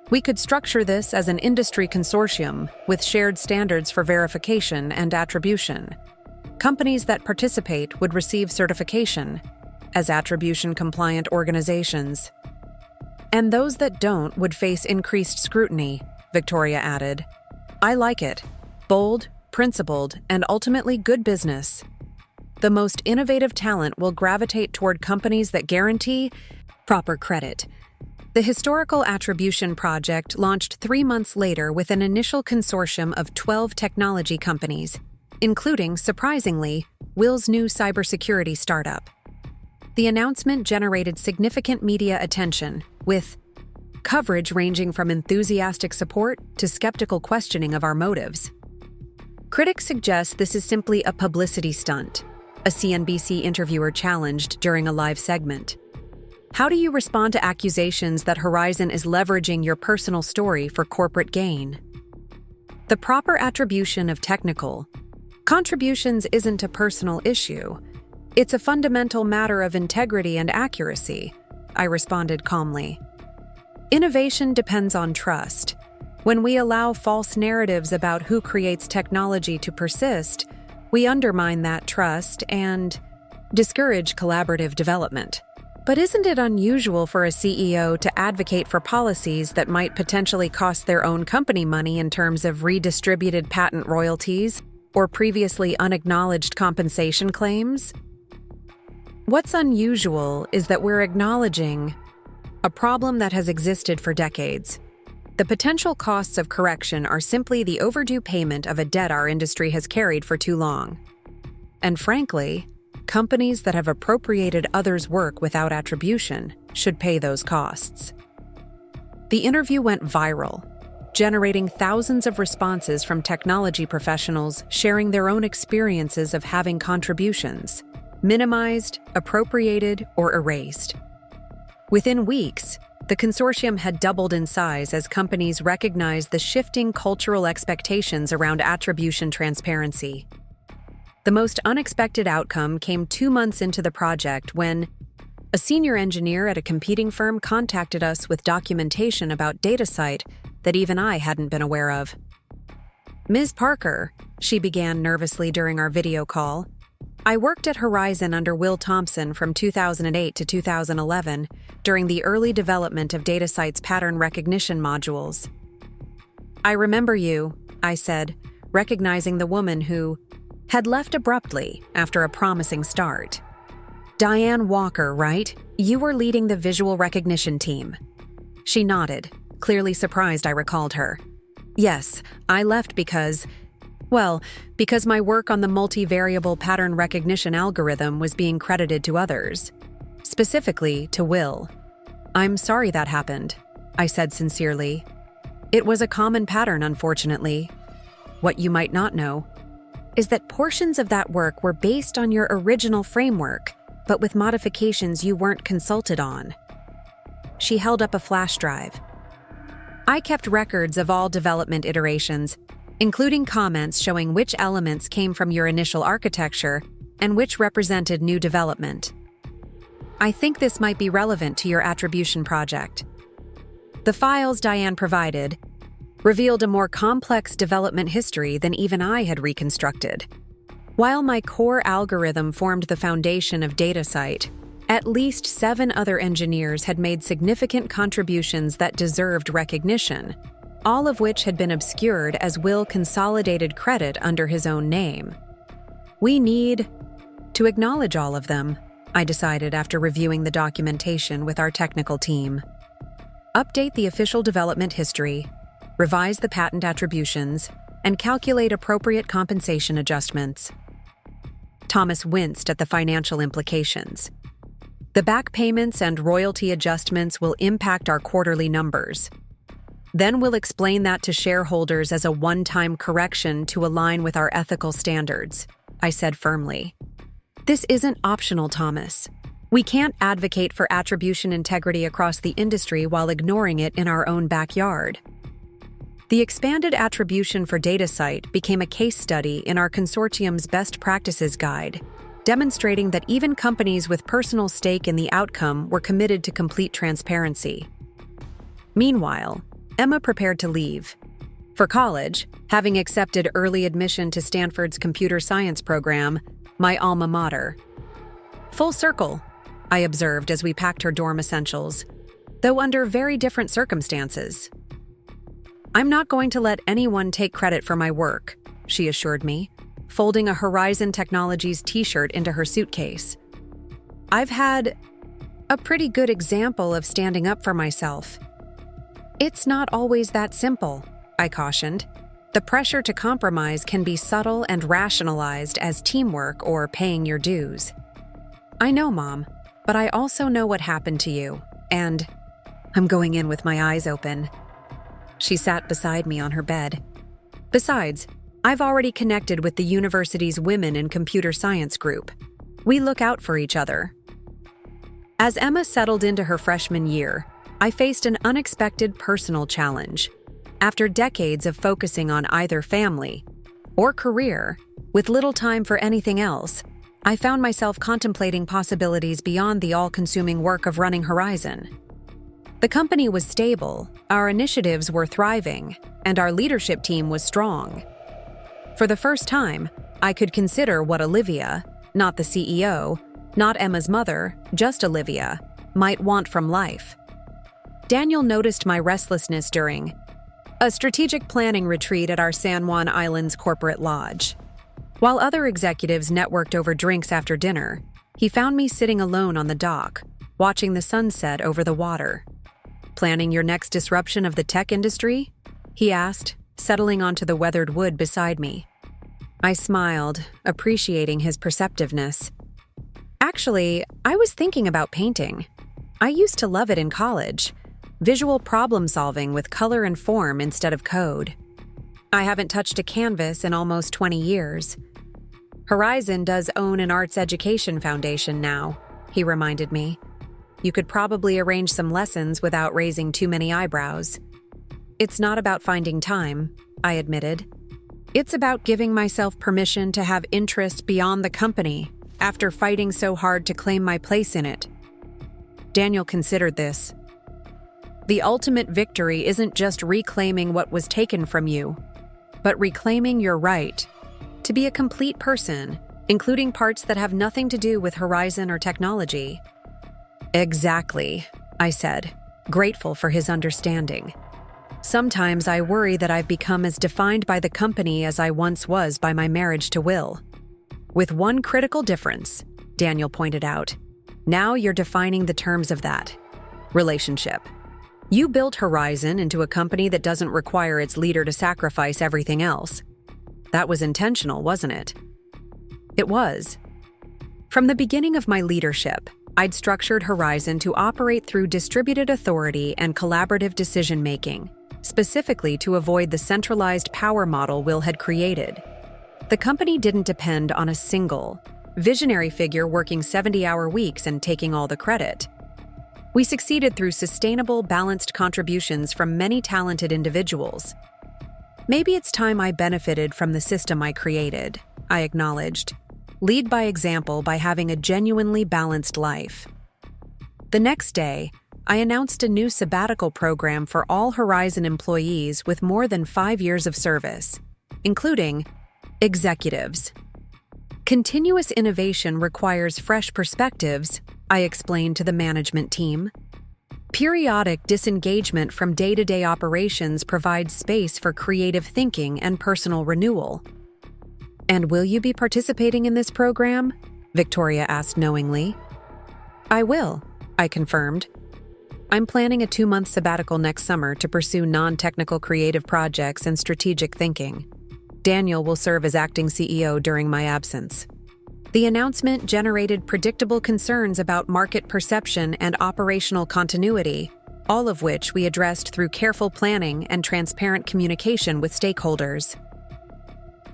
We could structure this as an industry consortium with shared standards for verification and attribution. Companies that participate would receive certification as attribution-compliant organizations. And those that don't would face increased scrutiny, Victoria added. I like it. Bold, principled, and ultimately good business. The most innovative talent will gravitate toward companies that guarantee proper credit. The Historical Attribution Project launched 3 months later with an initial consortium of 12 technology companies, including, surprisingly, Will's new cybersecurity startup. The announcement generated significant media attention, with coverage ranging from enthusiastic support to skeptical questioning of our motives. Critics suggest this is simply a publicity stunt, a CNBC interviewer challenged during a live segment. How do you respond to accusations that Horizon is leveraging your personal story for corporate gain? The proper attribution of technical contributions isn't a personal issue. It's a fundamental matter of integrity and accuracy, I responded calmly. Innovation depends on trust. When we allow false narratives about who creates technology to persist, we undermine that trust and discourage collaborative development. But isn't it unusual for a CEO to advocate for policies that might potentially cost their own company money in terms of redistributed patent royalties or previously unacknowledged compensation claims? What's unusual is that we're acknowledging a problem that has existed for decades. The potential costs of correction are simply the overdue payment of a debt our industry has carried for too long. And frankly, companies that have appropriated others' work without attribution should pay those costs. The interview went viral, generating thousands of responses from technology professionals sharing their own experiences of having contributions minimized, appropriated, or erased. Within weeks, The consortium had doubled in size as companies recognized the shifting cultural expectations around attribution transparency. The most unexpected outcome came 2 months into the project when a senior engineer at a competing firm contacted us with documentation about DataSite that even I hadn't been aware of. "Ms. Parker," she began nervously during our video call, "I worked at Horizon under Will Thompson from 2008 to 2011 during the early development of DataSite's pattern recognition modules." "I remember you," I said, recognizing the woman who had left abruptly after a promising start. "Diane Walker, right? You were leading the visual recognition team." She nodded, clearly surprised I recalled her. "Yes, I left because my work on the multivariable pattern recognition algorithm was being credited to others, specifically to Will. I'm sorry that happened," I said sincerely. "It was a common pattern, unfortunately. What you might not know is that portions of that work were based on your original framework, but with modifications you weren't consulted on." She held up a flash drive. "I kept records of all development iterations, including comments showing which elements came from your initial architecture and which represented new development. I think this might be relevant to your attribution project." The files Diane provided revealed a more complex development history than even I had reconstructed. While my core algorithm formed the foundation of DataSite, at least 7 other engineers had made significant contributions that deserved recognition, all of which had been obscured as Will consolidated credit under his own name. "We need to acknowledge all of them," I decided after reviewing the documentation with our technical team. "Update the official development history, revise the patent attributions, and calculate appropriate compensation adjustments." Thomas winced at the financial implications. "The back payments and royalty adjustments will impact our quarterly numbers. Then we'll explain that to shareholders as a one-time correction to align with our ethical standards," I said firmly. "This isn't optional, Thomas. We can't advocate for attribution integrity across the industry while ignoring it in our own backyard." The expanded attribution for DataSite became a case study in our consortium's best practices guide, demonstrating that even companies with personal stake in the outcome were committed to complete transparency. Meanwhile, Emma prepared to leave. For college, having accepted early admission to Stanford's computer science program, my alma mater. "Full circle," I observed as we packed her dorm essentials, though under very different circumstances. "I'm not going to let anyone take credit for my work," she assured me, folding a Horizon Technologies t-shirt into her suitcase. "I've had a pretty good example of standing up for myself." "It's not always that simple," I cautioned. "The pressure to compromise can be subtle and rationalized as teamwork or paying your dues." "I know, Mom, but I also know what happened to you, and I'm going in with my eyes open." She sat beside me on her bed. "Besides, I've already connected with the university's Women in Computer Science group. We look out for each other." As Emma settled into her freshman year, I faced an unexpected personal challenge. After decades of focusing on either family or career, with little time for anything else, I found myself contemplating possibilities beyond the all-consuming work of running Horizon. The company was stable, our initiatives were thriving, and our leadership team was strong. For the first time, I could consider what Olivia, not the CEO, not Emma's mother, just Olivia, might want from life. Daniel noticed my restlessness during a strategic planning retreat at our San Juan Islands corporate lodge. While other executives networked over drinks after dinner, he found me sitting alone on the dock, watching the sunset over the water. "Planning your next disruption of the tech industry?" he asked, settling onto the weathered wood beside me. I smiled, appreciating his perceptiveness. "Actually, I was thinking about painting. I used to love it in college. Visual problem solving with color and form instead of code. I haven't touched a canvas in almost 20 years. Horizon does own an arts education foundation now," he reminded me. You could probably arrange some lessons without raising too many eyebrows. It's not about finding time, I admitted. It's about giving myself permission to have interest beyond the company after fighting so hard to claim my place in it. Daniel considered this. The ultimate victory isn't just reclaiming what was taken from you, but reclaiming your right to be a complete person, including parts that have nothing to do with Horizon or technology. Exactly, I said, grateful for his understanding. Sometimes I worry that I've become as defined by the company as I once was by my marriage to Will. With one critical difference, Daniel pointed out. Now you're defining the terms of that relationship. You built Horizon into a company that doesn't require its leader to sacrifice everything else. That was intentional, wasn't it? It was. From the beginning of my leadership, I'd structured Horizon to operate through distributed authority and collaborative decision-making, specifically to avoid the centralized power model Will had created. The company didn't depend on a single, visionary figure working 70-hour weeks and taking all the credit. We succeeded through sustainable, balanced contributions from many talented individuals. Maybe it's time I benefited from the system I created, I acknowledged. Lead by example by having a genuinely balanced life. The next day, I announced a new sabbatical program for all Horizon employees with more than 5 years of service, including executives. Continuous innovation requires fresh perspectives, I explained to the management team. Periodic disengagement from day-to-day operations provides space for creative thinking and personal renewal. And will you be participating in this program? Victoria asked knowingly. I will, I confirmed. I'm planning a 2-month sabbatical next summer to pursue non-technical creative projects and strategic thinking. Daniel will serve as acting CEO during my absence. The announcement generated predictable concerns about market perception and operational continuity, all of which we addressed through careful planning and transparent communication with stakeholders.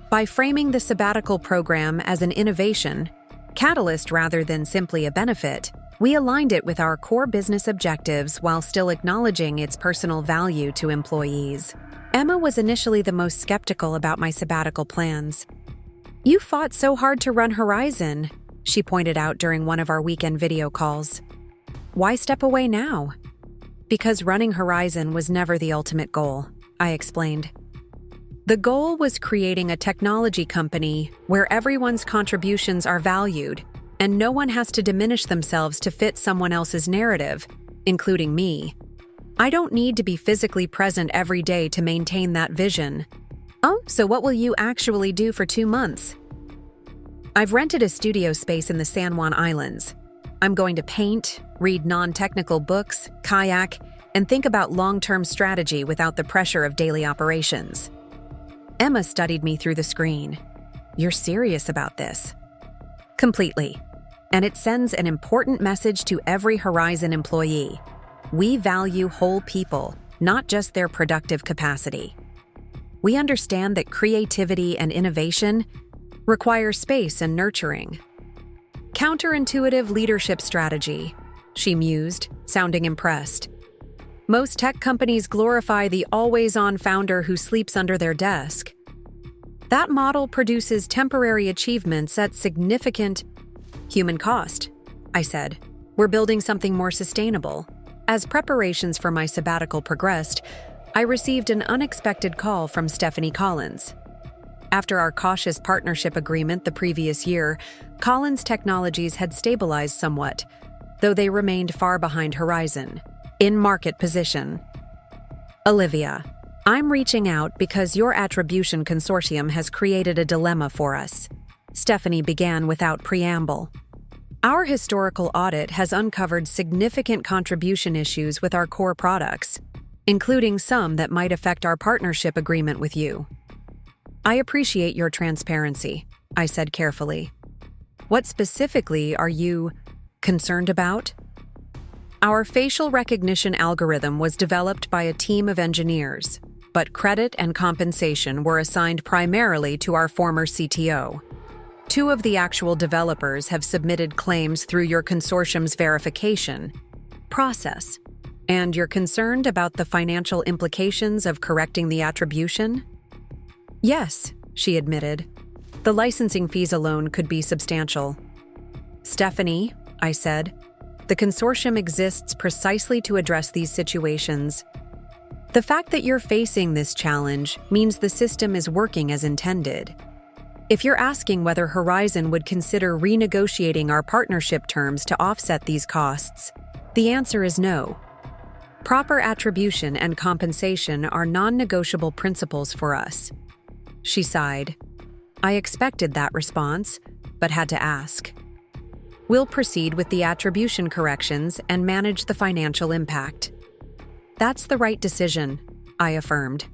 By framing the sabbatical program as an innovation, catalyst rather than simply a benefit, we aligned it with our core business objectives while still acknowledging its personal value to employees. Emma was initially the most skeptical about my sabbatical plans. You fought so hard to run Horizon, she pointed out during one of our weekend video calls. Why step away now? Because running Horizon was never the ultimate goal, I explained. The goal was creating a technology company where everyone's contributions are valued and no one has to diminish themselves to fit someone else's narrative, including me. I don't need to be physically present every day to maintain that vision. Oh, so what will you actually do for 2 months? I've rented a studio space in the San Juan Islands. I'm going to paint, read non-technical books, kayak, and think about long-term strategy without the pressure of daily operations. Emma studied me through the screen. You're serious about this? Completely. And it sends an important message to every Horizon employee. We value whole people, not just their productive capacity. We understand that creativity and innovation require space and nurturing. Counterintuitive leadership strategy, she mused, sounding impressed. Most tech companies glorify the always-on founder who sleeps under their desk. That model produces temporary achievements at significant human cost, I said. We're building something more sustainable. As preparations for my sabbatical progressed, I received an unexpected call from Stephanie Collins. After our cautious partnership agreement the previous year, Collins Technologies had stabilized somewhat, though they remained far behind Horizon, in market position. Olivia, I'm reaching out because your attribution consortium has created a dilemma for us. Stephanie began without preamble. Our historical audit has uncovered significant contribution issues with our core products, including some that might affect our partnership agreement with you. I appreciate your transparency, I said carefully. What specifically are you concerned about? Our facial recognition algorithm was developed by a team of engineers, but credit and compensation were assigned primarily to our former CTO. 2 of the actual developers have submitted claims through your consortium's verification, process. And you're concerned about the financial implications of correcting the attribution? Yes, she admitted. The licensing fees alone could be substantial. Stephanie, I said, the consortium exists precisely to address these situations. The fact that you're facing this challenge means the system is working as intended. If you're asking whether Horizon would consider renegotiating our partnership terms to offset these costs, the answer is no. Proper attribution and compensation are non-negotiable principles for us. She sighed. I expected that response, but had to ask. We'll proceed with the attribution corrections and manage the financial impact. That's the right decision, I affirmed.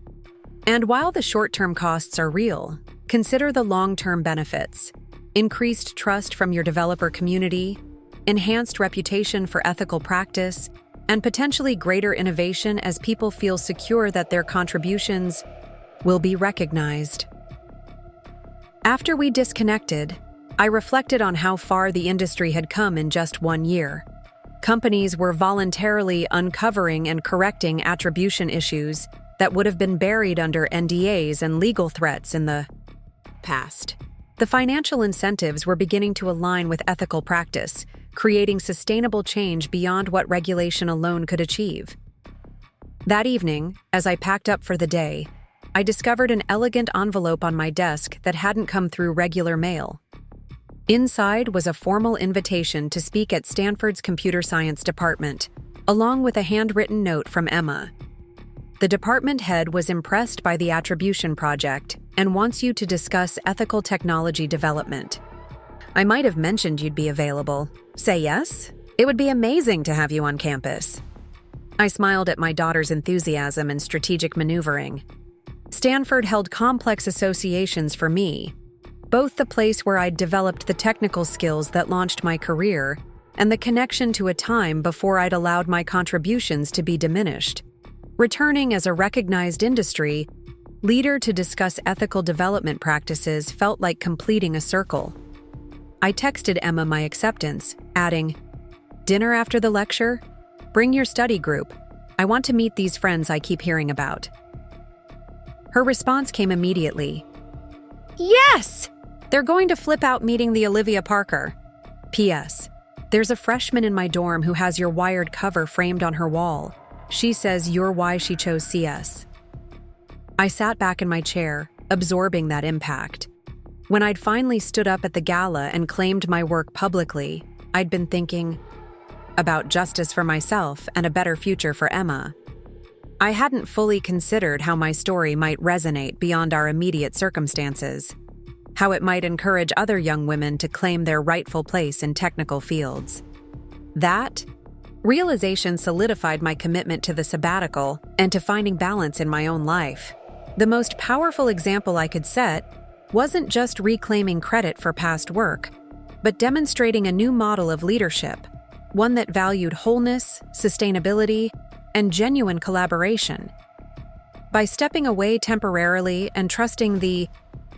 And while the short-term costs are real, consider the long-term benefits. Increased trust from your developer community, enhanced reputation for ethical practice, and potentially greater innovation as people feel secure that their contributions will be recognized. After we disconnected, I reflected on how far the industry had come in just 1 year. Companies were voluntarily uncovering and correcting attribution issues that would have been buried under NDAs and legal threats in the past. The financial incentives were beginning to align with ethical practice, creating sustainable change beyond what regulation alone could achieve. That evening, as I packed up for the day, I discovered an elegant envelope on my desk that hadn't come through regular mail. Inside was a formal invitation to speak at Stanford's computer science department, along with a handwritten note from Emma. The department head was impressed by the attribution project and wants you to discuss ethical technology development. I might have mentioned you'd be available. Say yes? It would be amazing to have you on campus. I smiled at my daughter's enthusiasm and strategic maneuvering. Stanford held complex associations for me, both the place where I'd developed the technical skills that launched my career and the connection to a time before I'd allowed my contributions to be diminished. Returning as a recognized industry leader to discuss ethical development practices felt like completing a circle. I texted Emma my acceptance, adding, "Dinner after the lecture? Bring your study group. I want to meet these friends I keep hearing about." Her response came immediately. "Yes! They're going to flip out meeting the Olivia Parker. P.S. There's a freshman in my dorm who has your Wired cover framed on her wall. She says you're why she chose CS." I sat back in my chair, absorbing that impact. When I'd finally stood up at the gala and claimed my work publicly, I'd been thinking about justice for myself and a better future for Emma. I hadn't fully considered how my story might resonate beyond our immediate circumstances, how it might encourage other young women to claim their rightful place in technical fields. That realization solidified my commitment to the sabbatical and to finding balance in my own life. The most powerful example I could set wasn't just reclaiming credit for past work, but demonstrating a new model of leadership, one that valued wholeness, sustainability, and genuine collaboration. By stepping away temporarily and trusting the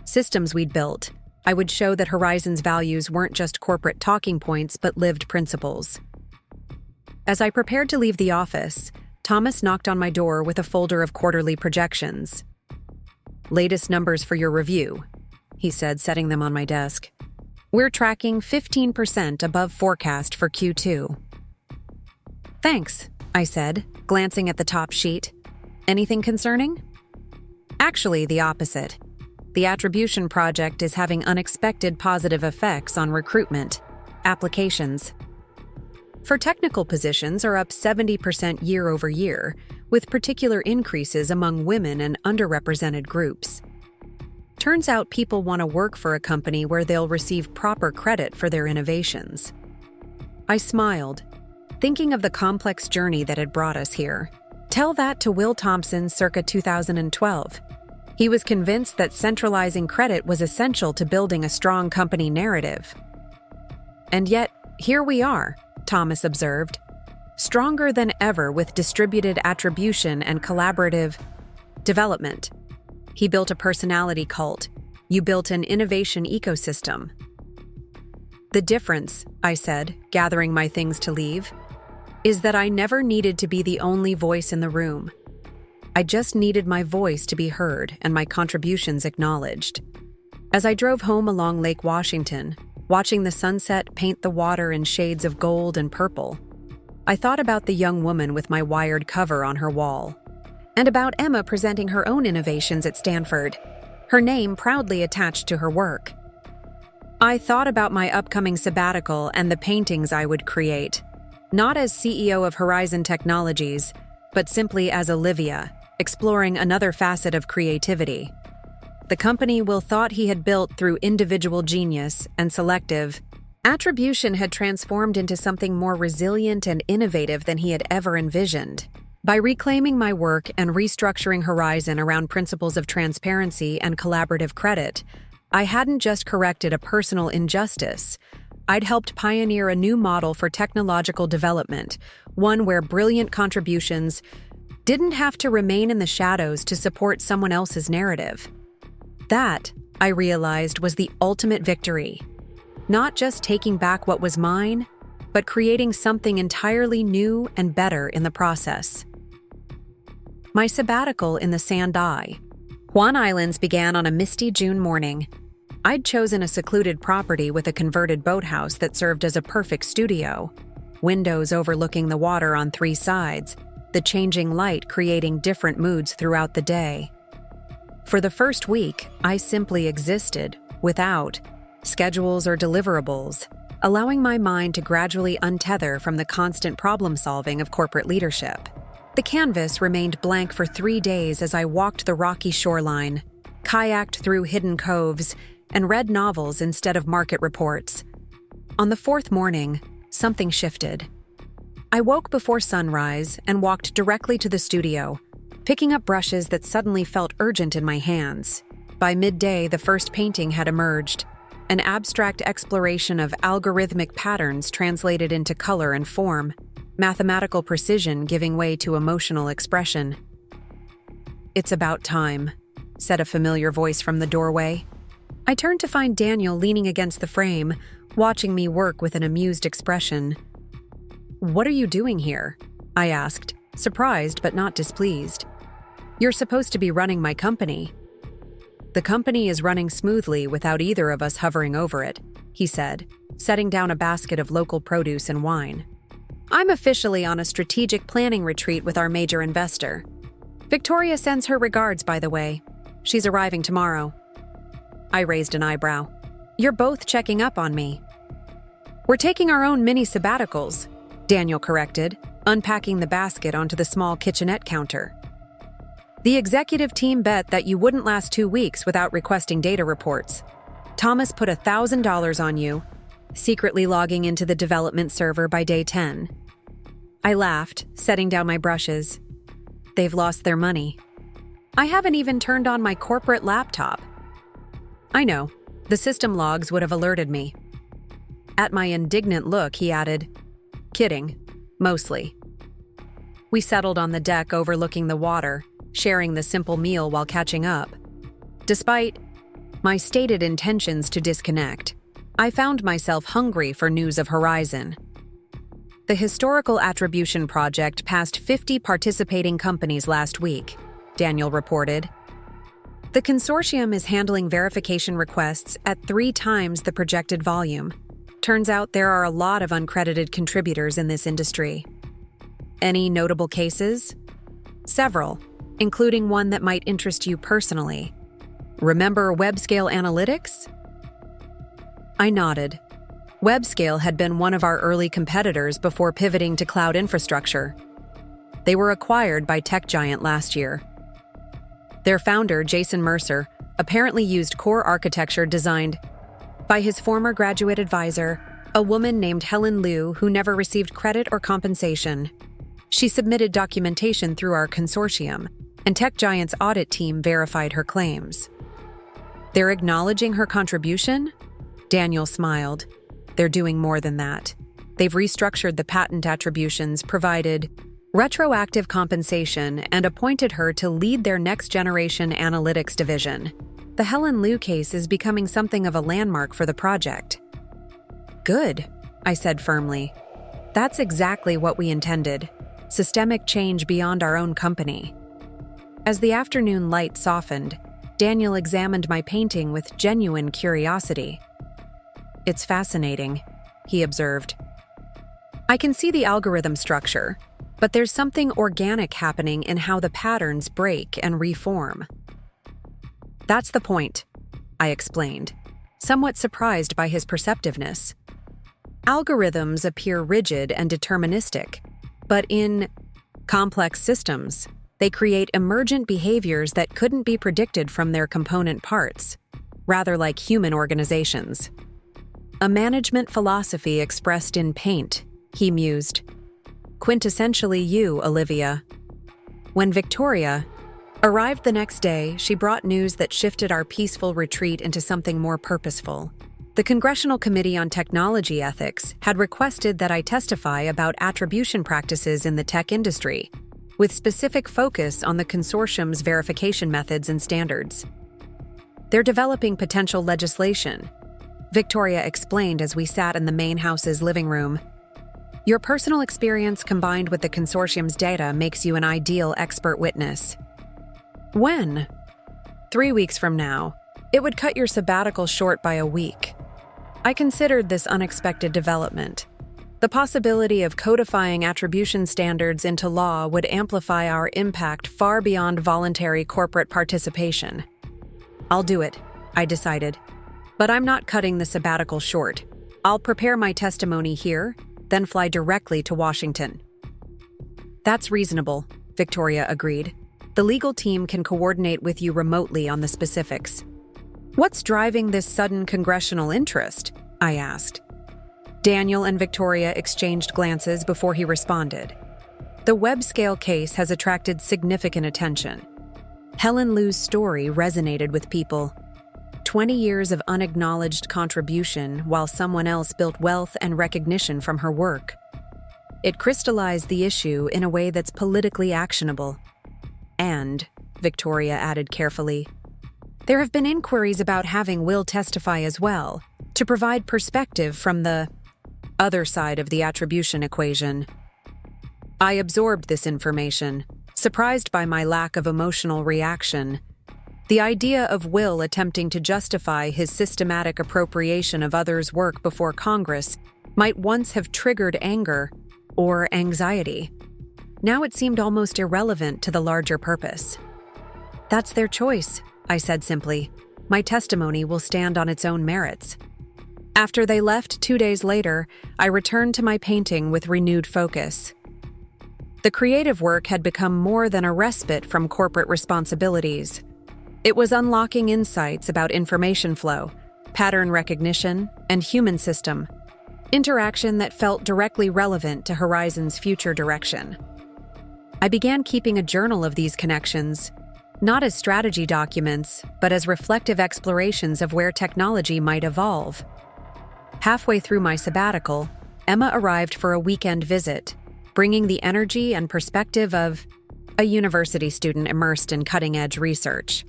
systems we'd built, I would show that Horizon's values weren't just corporate talking points but lived principles. As I prepared to leave the office, Thomas knocked on my door with a folder of quarterly projections. "Latest numbers for your review," he said, setting them on my desk. "We're tracking 15% above forecast for Q2. "Thanks," I said, glancing at the top sheet. "Anything concerning?" "Actually, the opposite. The attribution project is having unexpected positive effects on recruitment. Applications for technical positions are up 70% year over year, with particular increases among women and underrepresented groups. Turns out people want to work for a company where they'll receive proper credit for their innovations." I smiled, thinking of the complex journey that had brought us here. Tell that to Will Thompson circa 2012. He was convinced that centralizing credit was essential to building a strong company narrative. And yet, here we are, Thomas observed, stronger than ever with distributed attribution and collaborative development. He built a personality cult. You built an innovation ecosystem. "The difference," I said, gathering my things to leave, is that I never needed to be the only voice in the room. I just needed my voice to be heard and my contributions acknowledged. As I drove home along Lake Washington, watching the sunset paint the water in shades of gold and purple, I thought about the young woman with my wired cover on her wall, and about Emma presenting her own innovations at Stanford, her name proudly attached to her work. I thought about my upcoming sabbatical and the paintings I would create, not as CEO of Horizon Technologies, but simply as Olivia, exploring another facet of creativity. The company Will thought he had built through individual genius and selective attribution had transformed into something more resilient and innovative than he had ever envisioned. By reclaiming my work and restructuring Horizon around principles of transparency and collaborative credit, I hadn't just corrected a personal injustice. I'd helped pioneer a new model for technological development, one where brilliant contributions didn't have to remain in the shadows to support someone else's narrative. That, I realized, was the ultimate victory. Not just taking back what was mine, but creating something entirely new and better in the process. My sabbatical in the Sand Eye. Juan Islands began on a misty June morning. I'd chosen a secluded property with a converted boathouse that served as a perfect studio. Windows overlooking the water on 3 sides, the changing light creating different moods throughout the day. For the first week, I simply existed, without schedules or deliverables, allowing my mind to gradually untether from the constant problem-solving of corporate leadership. The canvas remained blank for 3 days as I walked the rocky shoreline, kayaked through hidden coves, and read novels instead of market reports. On the 4th morning, something shifted. I woke before sunrise and walked directly to the studio, picking up brushes that suddenly felt urgent in my hands. By midday, the first painting had emerged, an abstract exploration of algorithmic patterns translated into color and form, mathematical precision giving way to emotional expression. "It's about time," said a familiar voice from the doorway. I turned to find Daniel leaning against the frame, watching me work with an amused expression. "What are you doing here?" I asked, surprised but not displeased. "You're supposed to be running my company." "The company is running smoothly without either of us hovering over it," he said, setting down a basket of local produce and wine. "I'm officially on a strategic planning retreat with our major investor. Victoria sends her regards, by the way. She's arriving tomorrow." I raised an eyebrow. "You're both checking up on me." "We're taking our own mini sabbaticals," Daniel corrected, unpacking the basket onto the small kitchenette counter. "The executive team bet that you wouldn't last 2 weeks without requesting data reports. Thomas put $1,000 on you, secretly logging into the development server by day 10. I laughed, setting down my brushes. "They've lost their money. I haven't even turned on my corporate laptop." "I know. The system logs would have alerted me." At my indignant look, he added, "Kidding. Mostly." We settled on the deck overlooking the water, sharing the simple meal while catching up. Despite my stated intentions to disconnect, I found myself hungry for news of Horizon. The Historical Attribution Project passed 50 participating companies last week, Daniel reported. The consortium is handling verification requests at 3 times the projected volume. Turns out there are a lot of uncredited contributors in this industry. Any notable cases? Several, including one that might interest you personally. Remember Webscale Analytics? I nodded. Webscale had been one of our early competitors before pivoting to cloud infrastructure. They were acquired by tech giant last year. Their founder, Jason Mercer, apparently used core architecture designed by his former graduate advisor, a woman named Helen Liu, who never received credit or compensation. She submitted documentation through our consortium, and Tech Giant's audit team verified her claims. "They're acknowledging her contribution?" Daniel smiled. "They're doing more than that. They've restructured the patent attributions, provided retroactive compensation, and appointed her to lead their next-generation analytics division. The Helen Liu case is becoming something of a landmark for the project." "Good," I said firmly. That's exactly what we intended. Systemic change beyond our own company. As the afternoon light softened, Daniel examined my painting with genuine curiosity. "It's fascinating," he observed. "I can see the algorithm structure, but there's something organic happening in how the patterns break and reform." "That's the point," I explained, somewhat surprised by his perceptiveness. "Algorithms appear rigid and deterministic, but in complex systems, they create emergent behaviors that couldn't be predicted from their component parts, rather like human organizations. A management philosophy expressed in paint," he mused. "Quintessentially you, Olivia." When Victoria arrived the next day, she brought news that shifted our peaceful retreat into something more purposeful. The Congressional Committee on Technology Ethics had requested that I testify about attribution practices in the tech industry, with specific focus on the consortium's verification methods and standards. "They're developing potential legislation," Victoria explained as we sat in the main house's living room. "Your personal experience combined with the consortium's data makes you an ideal expert witness." "When?" "3 weeks from now. It would cut your sabbatical short by a week." I considered this unexpected development. The possibility of codifying attribution standards into law would amplify our impact far beyond voluntary corporate participation. "I'll do it," I decided. "But I'm not cutting the sabbatical short. I'll prepare my testimony here, then fly directly to Washington." "That's reasonable," Victoria agreed. "The legal team can coordinate with you remotely on the specifics." "What's driving this sudden congressional interest?" I asked. Daniel and Victoria exchanged glances before he responded. "The web-scale case has attracted significant attention. Helen Liu's story resonated with people. 20 years of unacknowledged contribution while someone else built wealth and recognition from her work. It crystallized the issue in a way that's politically actionable. And," Victoria added carefully, "there have been inquiries about having Will testify as well, to provide perspective from the other side of the attribution equation." I absorbed this information, surprised by my lack of emotional reaction. The idea of Will attempting to justify his systematic appropriation of others' work before Congress might once have triggered anger or anxiety. Now it seemed almost irrelevant to the larger purpose. "That's their choice," I said simply. "My testimony will stand on its own merits." After they left 2 days later, I returned to my painting with renewed focus. The creative work had become more than a respite from corporate responsibilities. It was unlocking insights about information flow, pattern recognition, and human system, interaction that felt directly relevant to Horizon's future direction. I began keeping a journal of these connections, not as strategy documents, but as reflective explorations of where technology might evolve. Halfway through my sabbatical, Emma arrived for a weekend visit, bringing the energy and perspective of a university student immersed in cutting-edge research.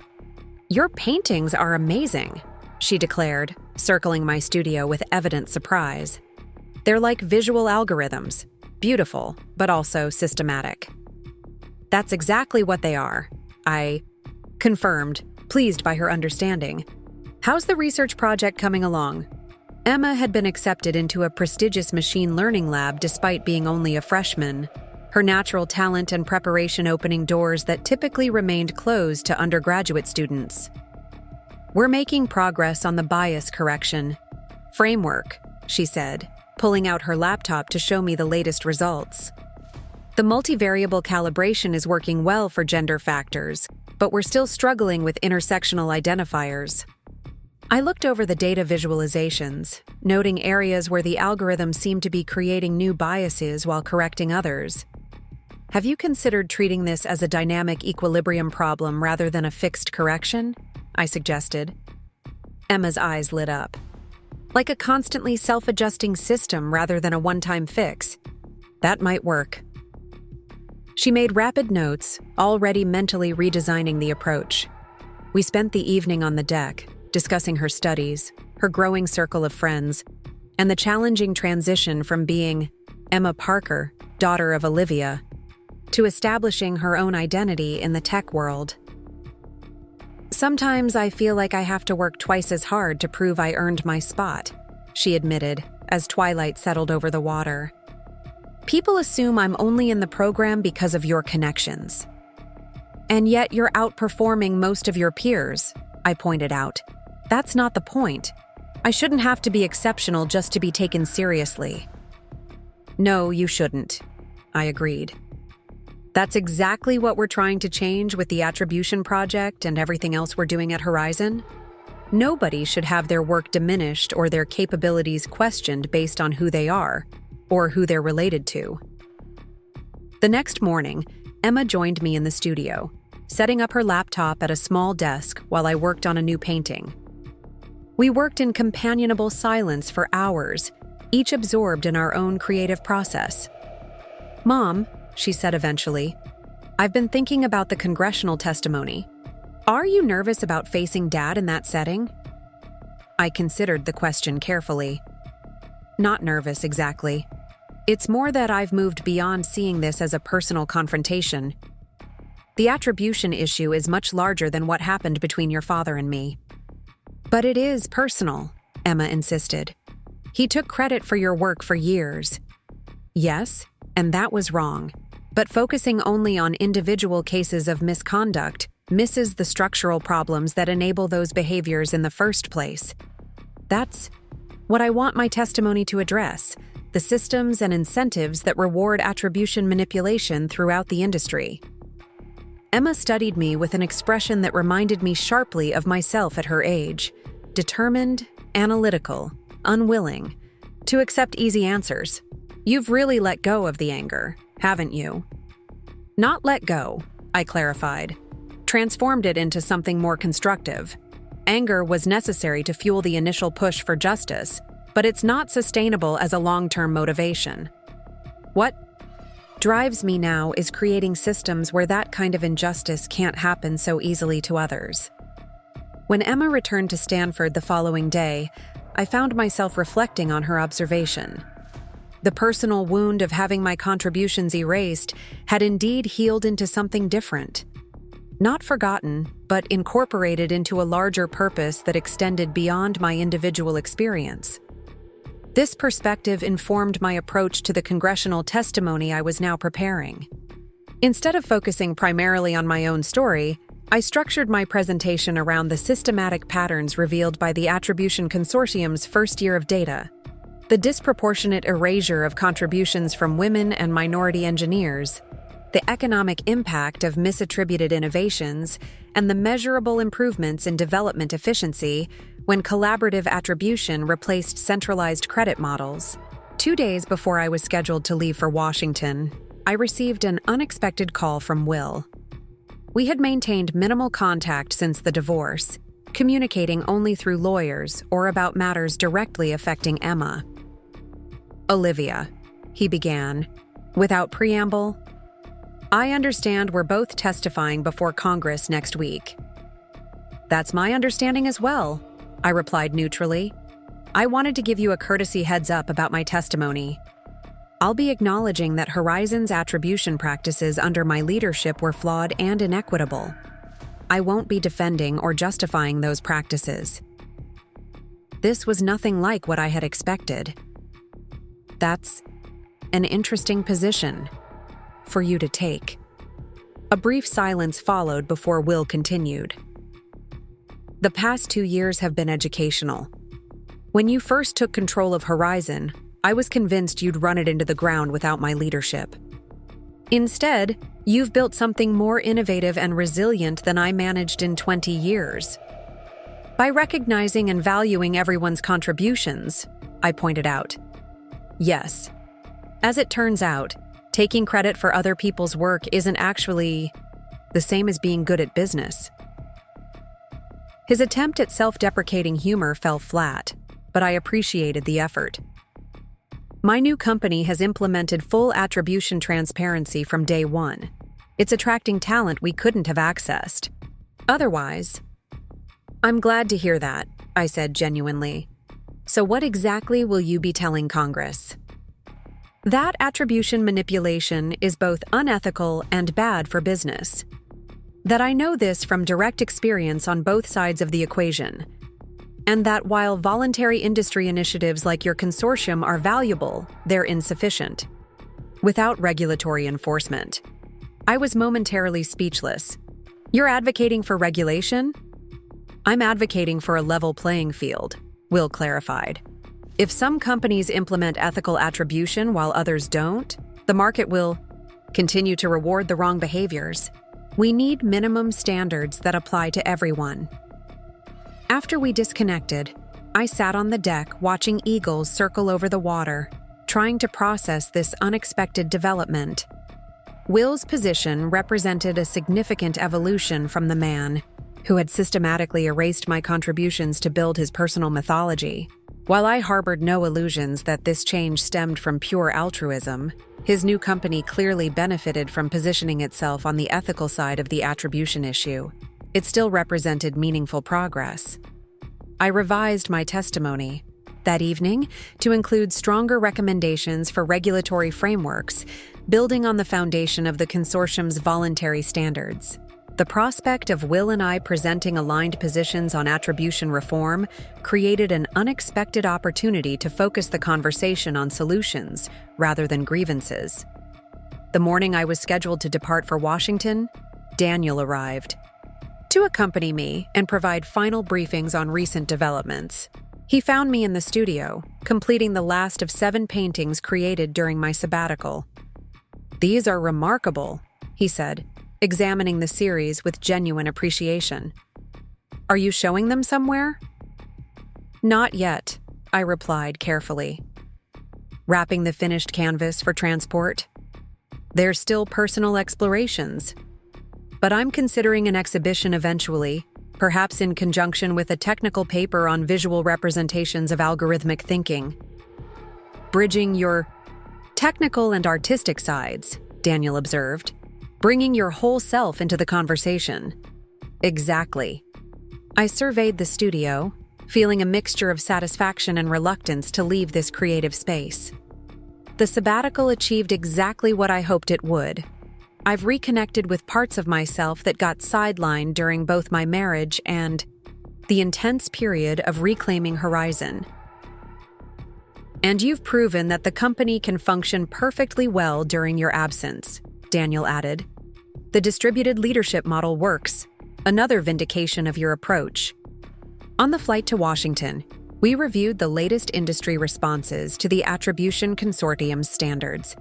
"Your paintings are amazing," she declared, circling my studio with evident surprise. "They're like visual algorithms, beautiful, but also systematic." "That's exactly what they are," I confirmed, pleased by her understanding. "How's the research project coming along?" Emma had been accepted into a prestigious machine learning lab despite being only a freshman, her natural talent and preparation opening doors that typically remained closed to undergraduate students. "We're making progress on the bias correction framework," she said, pulling out her laptop to show me the latest results. "The multivariable calibration is working well for gender factors, but we're still struggling with intersectional identifiers." I looked over the data visualizations, noting areas where the algorithm seemed to be creating new biases while correcting others. "Have you considered treating this as a dynamic equilibrium problem rather than a fixed correction?" I suggested. Emma's eyes lit up. "Like a constantly self-adjusting system rather than a one-time fix. That might work." She made rapid notes, already mentally redesigning the approach. We spent the evening on the deck, discussing her studies, her growing circle of friends, and the challenging transition from being Emma Parker, daughter of Olivia, to establishing her own identity in the tech world. "Sometimes I feel like I have to work twice as hard to prove I earned my spot," she admitted as twilight settled over the water. "People assume I'm only in the program because of your connections. And yet you're outperforming most of your peers," I pointed out. "That's not the point. I shouldn't have to be exceptional just to be taken seriously." "No, you shouldn't," I agreed. "That's exactly what we're trying to change with the Attribution Project and everything else we're doing at Horizon. Nobody should have their work diminished or their capabilities questioned based on who they are or who they're related to." The next morning, Emma joined me in the studio, setting up her laptop at a small desk while I worked on a new painting. We worked in companionable silence for hours, each absorbed in our own creative process. "Mom," she said eventually, "I've been thinking about the congressional testimony. Are you nervous about facing Dad in that setting?" I considered the question carefully. "Not nervous, exactly. It's more that I've moved beyond seeing this as a personal confrontation. The attribution issue is much larger than what happened between your father and me." "But it is personal," Emma insisted. "He took credit for your work for years." "Yes, and that was wrong. But focusing only on individual cases of misconduct misses the structural problems that enable those behaviors in the first place. That's what I want my testimony to address: the systems and incentives that reward attribution manipulation throughout the industry." Emma studied me with an expression that reminded me sharply of myself at her age: determined, analytical, unwilling to accept easy answers. "You've really let go of the anger, haven't you?" "Not let go," I clarified. "Transformed it into something more constructive. Anger was necessary to fuel the initial push for justice, but it's not sustainable as a long-term motivation. What drives me now is creating systems where that kind of injustice can't happen so easily to others." When Emma returned to Stanford the following day, I found myself reflecting on her observation. The personal wound of having my contributions erased had indeed healed into something different. Not forgotten, but incorporated into a larger purpose that extended beyond my individual experience. This perspective informed my approach to the congressional testimony I was now preparing. Instead of focusing primarily on my own story, I structured my presentation around the systematic patterns revealed by the Attribution Consortium's first year of data. The disproportionate erasure of contributions from women and minority engineers, the economic impact of misattributed innovations, and the measurable improvements in development efficiency when collaborative attribution replaced centralized credit models. 2 days before I was scheduled to leave for Washington, I received an unexpected call from Will. We had maintained minimal contact since the divorce, communicating only through lawyers or about matters directly affecting Emma. "Olivia," he began, without preamble, "I understand we're both testifying before Congress next week." "That's my understanding as well," I replied neutrally. "I wanted to give you a courtesy heads up about my testimony. I'll be acknowledging that Horizon's attribution practices under my leadership were flawed and inequitable. I won't be defending or justifying those practices." This was nothing like what I had expected. "That's an interesting position for you to take." A brief silence followed before Will continued. "The past 2 years have been educational. When you first took control of Horizon, I was convinced you'd run it into the ground without my leadership. Instead, you've built something more innovative and resilient than I managed in 20 years. By recognizing and valuing everyone's contributions," I pointed out. "Yes. As it turns out, taking credit for other people's work isn't actually the same as being good at business." His attempt at self-deprecating humor fell flat, but I appreciated the effort. "My new company has implemented full attribution transparency from day one. It's attracting talent we couldn't have accessed otherwise." "I'm glad to hear that," I said genuinely. "So what exactly will you be telling Congress?" That attribution manipulation is both unethical and bad for business. That I know this from direct experience on both sides of the equation. And that while voluntary industry initiatives like your consortium are valuable, they're insufficient. Without regulatory enforcement. I was momentarily speechless. You're advocating for regulation? I'm advocating for a level playing field, Will clarified. If some companies implement ethical attribution while others don't, the market will continue to reward the wrong behaviors. We need minimum standards that apply to everyone. After we disconnected, I sat on the deck watching eagles circle over the water, trying to process this unexpected development. Will's position represented a significant evolution from the man who had systematically erased my contributions to build his personal mythology. While I harbored no illusions that this change stemmed from pure altruism, his new company clearly benefited from positioning itself on the ethical side of the attribution issue. It still represented meaningful progress. I revised my testimony that evening to include stronger recommendations for regulatory frameworks, building on the foundation of the consortium's voluntary standards. The prospect of Will and I presenting aligned positions on attribution reform created an unexpected opportunity to focus the conversation on solutions rather than grievances. The morning I was scheduled to depart for Washington, Daniel arrived to accompany me and provide final briefings on recent developments. He found me in the studio, completing the last of 7 paintings created during my sabbatical. "These are remarkable," he said, examining the series with genuine appreciation. "Are you showing them somewhere?" "Not yet," I replied carefully. "Wrapping the finished canvas for transport?" "They're still personal explorations. But I'm considering an exhibition eventually, perhaps in conjunction with a technical paper on visual representations of algorithmic thinking. Bridging your technical and artistic sides," Daniel observed. "Bringing your whole self into the conversation." "Exactly." I surveyed the studio, feeling a mixture of satisfaction and reluctance to leave this creative space. The sabbatical achieved exactly what I hoped it would. I've reconnected with parts of myself that got sidelined during both my marriage and the intense period of reclaiming Horizon. "And you've proven that the company can function perfectly well during your absence," Daniel added. "The distributed leadership model works, another vindication of your approach." On the flight to Washington, we reviewed the latest industry responses to the Attribution Consortium's standards.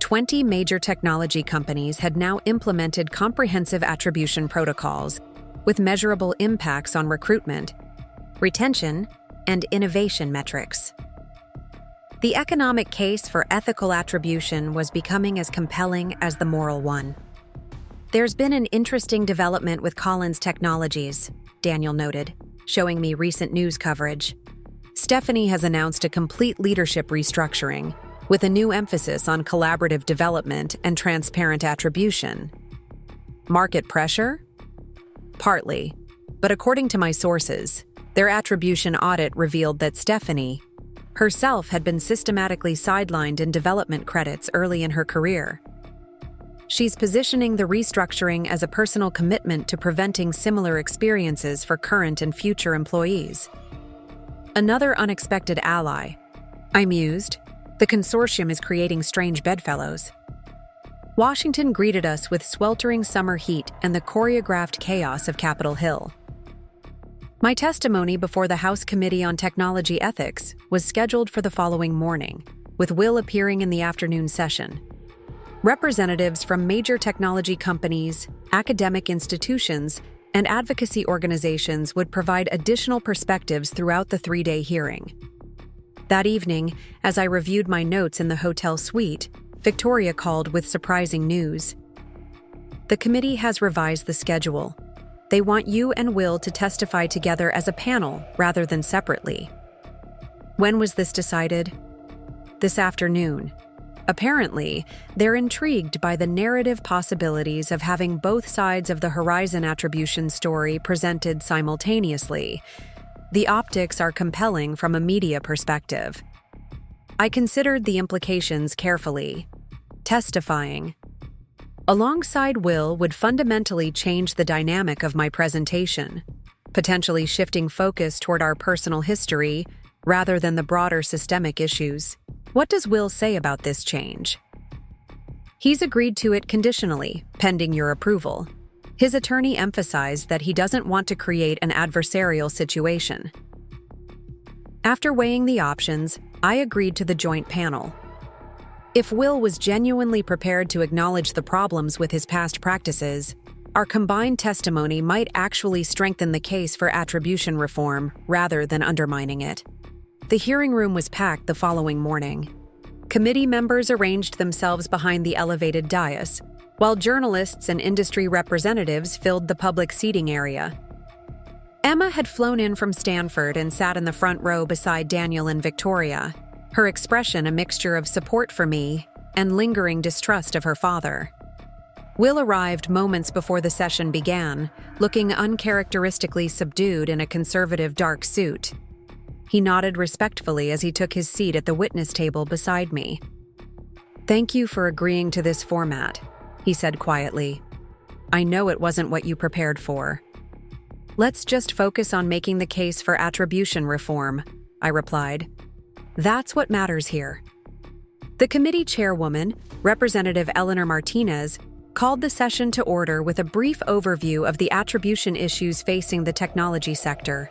20 major technology companies had now implemented comprehensive attribution protocols with measurable impacts on recruitment, retention, and innovation metrics. The economic case for ethical attribution was becoming as compelling as the moral one. "There's been an interesting development with Collins Technologies," Daniel noted, showing me recent news coverage. "Stephanie has announced a complete leadership restructuring, with a new emphasis on collaborative development and transparent attribution." "Market pressure?" "Partly. But according to my sources, their attribution audit revealed that Stephanie herself had been systematically sidelined in development credits early in her career. She's positioning the restructuring as a personal commitment to preventing similar experiences for current and future employees." "Another unexpected ally," I mused. "The consortium is creating strange bedfellows." Washington greeted us with sweltering summer heat and the choreographed chaos of Capitol Hill. My testimony before the House Committee on Technology Ethics was scheduled for the following morning, with Will appearing in the afternoon session. Representatives from major technology companies, academic institutions, and advocacy organizations would provide additional perspectives throughout the 3-day hearing. That evening, as I reviewed my notes in the hotel suite, Victoria called with surprising news. "The committee has revised the schedule. They want you and Will to testify together as a panel rather than separately." "When was this decided?" "This afternoon. Apparently, they're intrigued by the narrative possibilities of having both sides of the Horizon attribution story presented simultaneously. The optics are compelling from a media perspective." I considered the implications carefully. Testifying alongside Will would fundamentally change the dynamic of my presentation, potentially shifting focus toward our personal history rather than the broader systemic issues. What does Will say about this change? He's agreed to it conditionally, pending your approval. His attorney emphasized that he doesn't want to create an adversarial situation. After weighing the options, I agreed to the joint panel. If Will was genuinely prepared to acknowledge the problems with his past practices, our combined testimony might actually strengthen the case for attribution reform rather than undermining it. The hearing room was packed the following morning. Committee members arranged themselves behind the elevated dais, while journalists and industry representatives filled the public seating area. Emma had flown in from Stanford and sat in the front row beside Daniel and Victoria, her expression a mixture of support for me and lingering distrust of her father. Will arrived moments before the session began, looking uncharacteristically subdued in a conservative dark suit. He nodded respectfully as he took his seat at the witness table beside me. "Thank you for agreeing to this format," he said quietly. "I know it wasn't what you prepared for." "Let's just focus on making the case for attribution reform," I replied. "That's what matters here." The committee chairwoman, Representative Eleanor Martinez, called the session to order with a brief overview of the attribution issues facing the technology sector.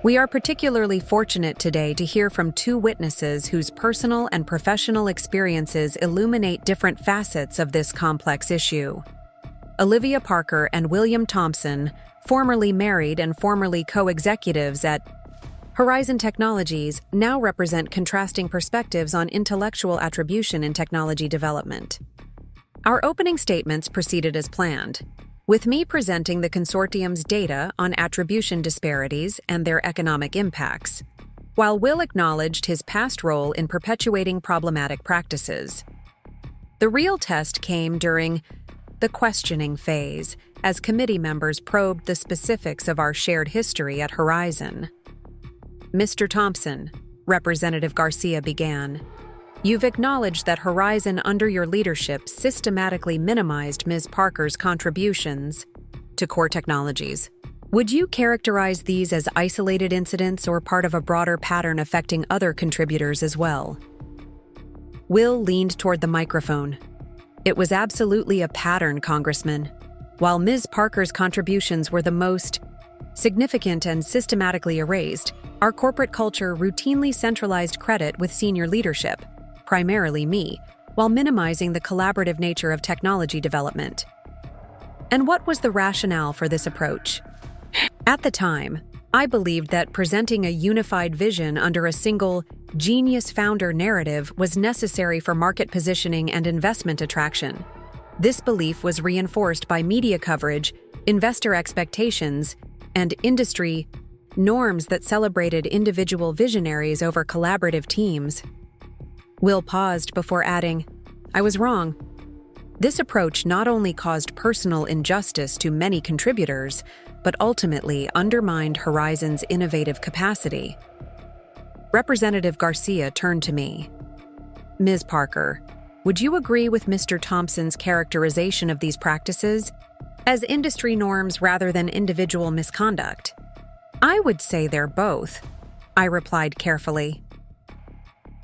We are particularly fortunate today to hear from two witnesses whose personal and professional experiences illuminate different facets of this complex issue. Olivia Parker and William Thompson, formerly married and formerly co-executives at Horizon Technologies, now represent contrasting perspectives on intellectual attribution in technology development. Our opening statements proceeded as planned, with me presenting the consortium's data on attribution disparities and their economic impacts, while Will acknowledged his past role in perpetuating problematic practices. The real test came during the questioning phase, as committee members probed the specifics of our shared history at Horizon. "Mr. Thompson," Representative Garcia began, "you've acknowledged that Horizon under your leadership systematically minimized Ms. Parker's contributions to core technologies. Would you characterize these as isolated incidents or part of a broader pattern affecting other contributors as well?" Will leaned toward the microphone. "It was absolutely a pattern, Congressman. While Ms. Parker's contributions were the most significant and systematically erased, our corporate culture routinely centralized credit with senior leadership, primarily me, while minimizing the collaborative nature of technology development." And what was the rationale for this approach? At the time, I believed that presenting a unified vision under a single genius founder narrative was necessary for market positioning and investment attraction. This belief was reinforced by media coverage, investor expectations, and industry norms that celebrated individual visionaries over collaborative teams. Will paused before adding, "I was wrong. This approach not only caused personal injustice to many contributors, but ultimately undermined Horizon's innovative capacity." Representative Garcia turned to me. "Ms. Parker, would you agree with Mr. Thompson's characterization of these practices as industry norms rather than individual misconduct?" "I would say they're both," I replied carefully.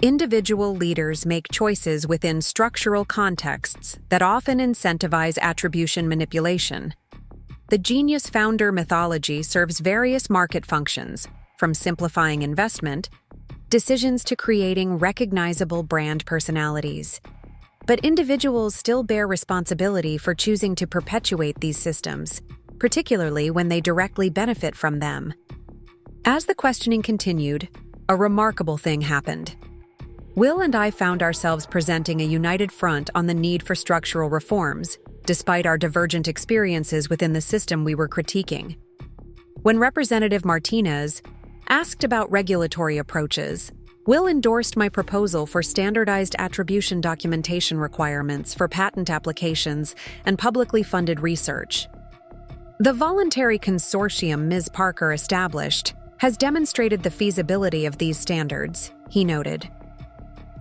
Individual leaders make choices within structural contexts that often incentivize attribution manipulation. The genius founder mythology serves various market functions, from simplifying investment decisions to creating recognizable brand personalities. But individuals still bear responsibility for choosing to perpetuate these systems, particularly when they directly benefit from them. As the questioning continued, a remarkable thing happened. Will and I found ourselves presenting a united front on the need for structural reforms, despite our divergent experiences within the system we were critiquing. When Representative Martinez asked about regulatory approaches, Will endorsed my proposal for standardized attribution documentation requirements for patent applications and publicly funded research. The voluntary consortium Ms. Parker established has demonstrated the feasibility of these standards, he noted.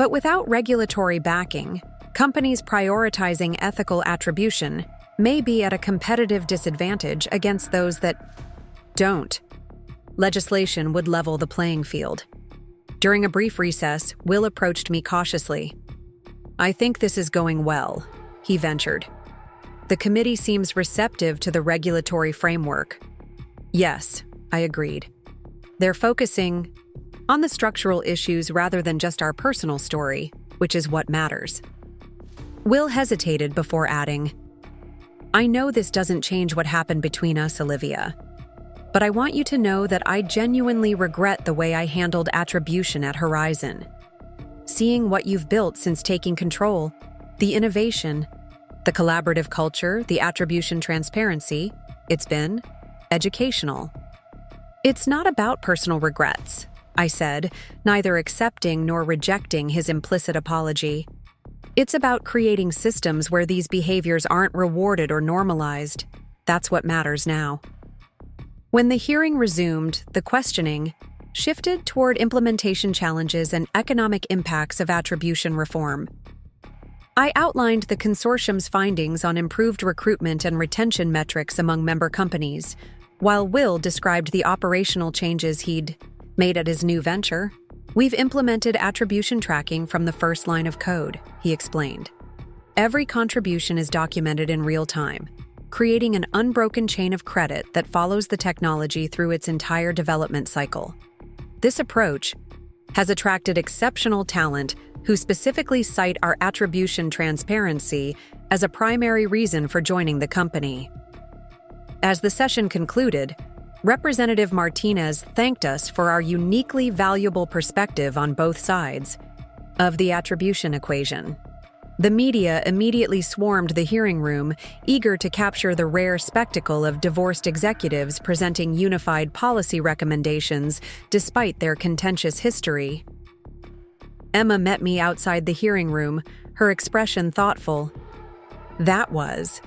But without regulatory backing, companies prioritizing ethical attribution may be at a competitive disadvantage against those that don't. Legislation would level the playing field. During a brief recess, Will approached me cautiously. "I think this is going well," he ventured. "The committee seems receptive to the regulatory framework." "Yes," I agreed. "They're focusing on the structural issues rather than just our personal story, which is what matters." Will hesitated before adding, "I know this doesn't change what happened between us, Olivia, but I want you to know that I genuinely regret the way I handled attribution at Horizon. Seeing what you've built since taking control, the innovation, the collaborative culture, the attribution transparency, it's been educational." "It's not about personal regrets," I said, neither accepting nor rejecting his implicit apology. "It's about creating systems where these behaviors aren't rewarded or normalized. That's what matters now." When the hearing resumed, the questioning shifted toward implementation challenges and economic impacts of attribution reform. I outlined the consortium's findings on improved recruitment and retention metrics among member companies, while Will described the operational changes he'd made at his new venture. "We've implemented attribution tracking from the first line of code," he explained. "Every contribution is documented in real time, creating an unbroken chain of credit that follows the technology through its entire development cycle. This approach has attracted exceptional talent who specifically cite our attribution transparency as a primary reason for joining the company." As the session concluded, Representative Martinez thanked us for our uniquely valuable perspective on both sides of the attribution equation. The media immediately swarmed the hearing room, eager to capture the rare spectacle of divorced executives presenting unified policy recommendations despite their contentious history. Emma met me outside the hearing room, her expression thoughtful. "That was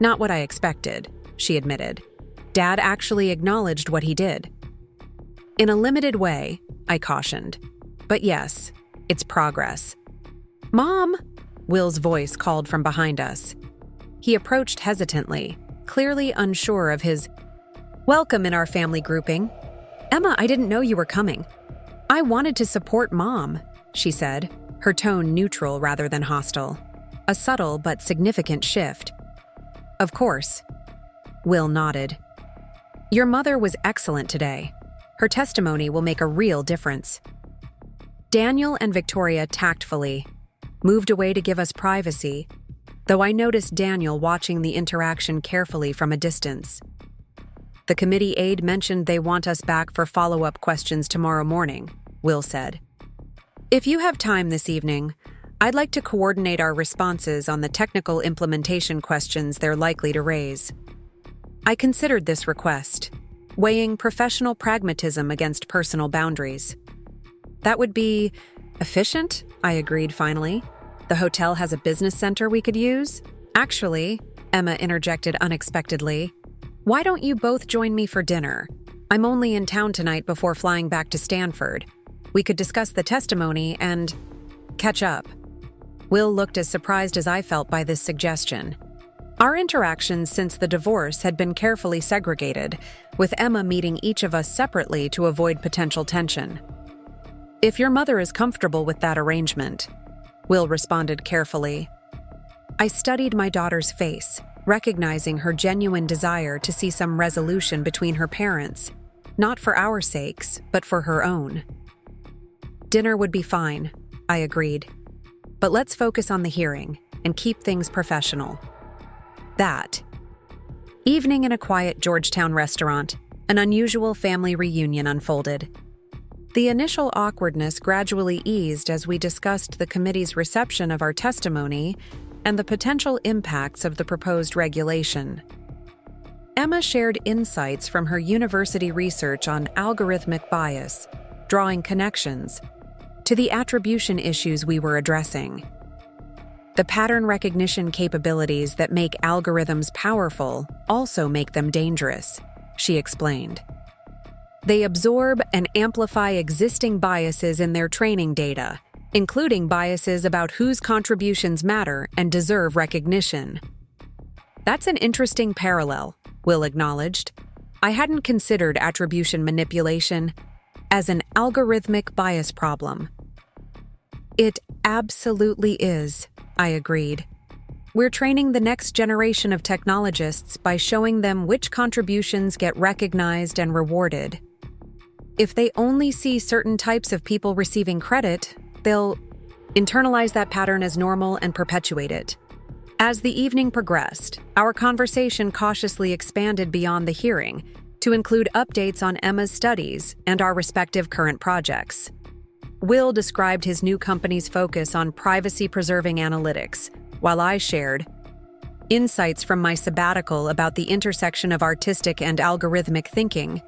not what I expected," she admitted. "Dad actually acknowledged what he did." "In a limited way," I cautioned. "But yes, it's progress." "Mom!" Will's voice called from behind us. He approached hesitantly, clearly unsure of his welcome in our family grouping. "Emma, I didn't know you were coming." "I wanted to support Mom," she said, her tone neutral rather than hostile. A subtle but significant shift. "Of course." Will nodded. "Your mother was excellent today. Her testimony will make a real difference." Daniel and Victoria tactfully moved away to give us privacy, though I noticed Daniel watching the interaction carefully from a distance. "The committee aide mentioned they want us back for follow-up questions tomorrow morning," Will said. "If you have time this evening, I'd like to coordinate our responses on the technical implementation questions they're likely to raise." I considered this request, weighing professional pragmatism against personal boundaries. "That would be efficient," I agreed finally. "The hotel has a business center we could use." "Actually," Emma interjected unexpectedly, "why don't you both join me for dinner? I'm only in town tonight before flying back to Stanford. We could discuss the testimony and catch up." Will looked as surprised as I felt by this suggestion. Our interactions since the divorce had been carefully segregated, with Emma meeting each of us separately to avoid potential tension. "If your mother is comfortable with that arrangement," Will responded carefully. I studied my daughter's face, recognizing her genuine desire to see some resolution between her parents, not for our sakes, but for her own. "Dinner would be fine," I agreed. "But let's focus on the hearing and keep things professional." That evening in a quiet Georgetown restaurant, an unusual family reunion unfolded. The initial awkwardness gradually eased as we discussed the committee's reception of our testimony and the potential impacts of the proposed regulation. Emma shared insights from her university research on algorithmic bias, drawing connections to the attribution issues we were addressing. The pattern recognition capabilities that make algorithms powerful also make them dangerous, she explained. They absorb and amplify existing biases in their training data, including biases about whose contributions matter and deserve recognition. That's an interesting parallel, Will acknowledged. I hadn't considered attribution manipulation as an algorithmic bias problem. It absolutely is, I agreed. We're training the next generation of technologists by showing them which contributions get recognized and rewarded. If they only see certain types of people receiving credit, they'll internalize that pattern as normal and perpetuate it. As the evening progressed, our conversation cautiously expanded beyond the hearing to include updates on Emma's studies and our respective current projects. Will described his new company's focus on privacy-preserving analytics, while I shared insights from my sabbatical about the intersection of artistic and algorithmic thinking.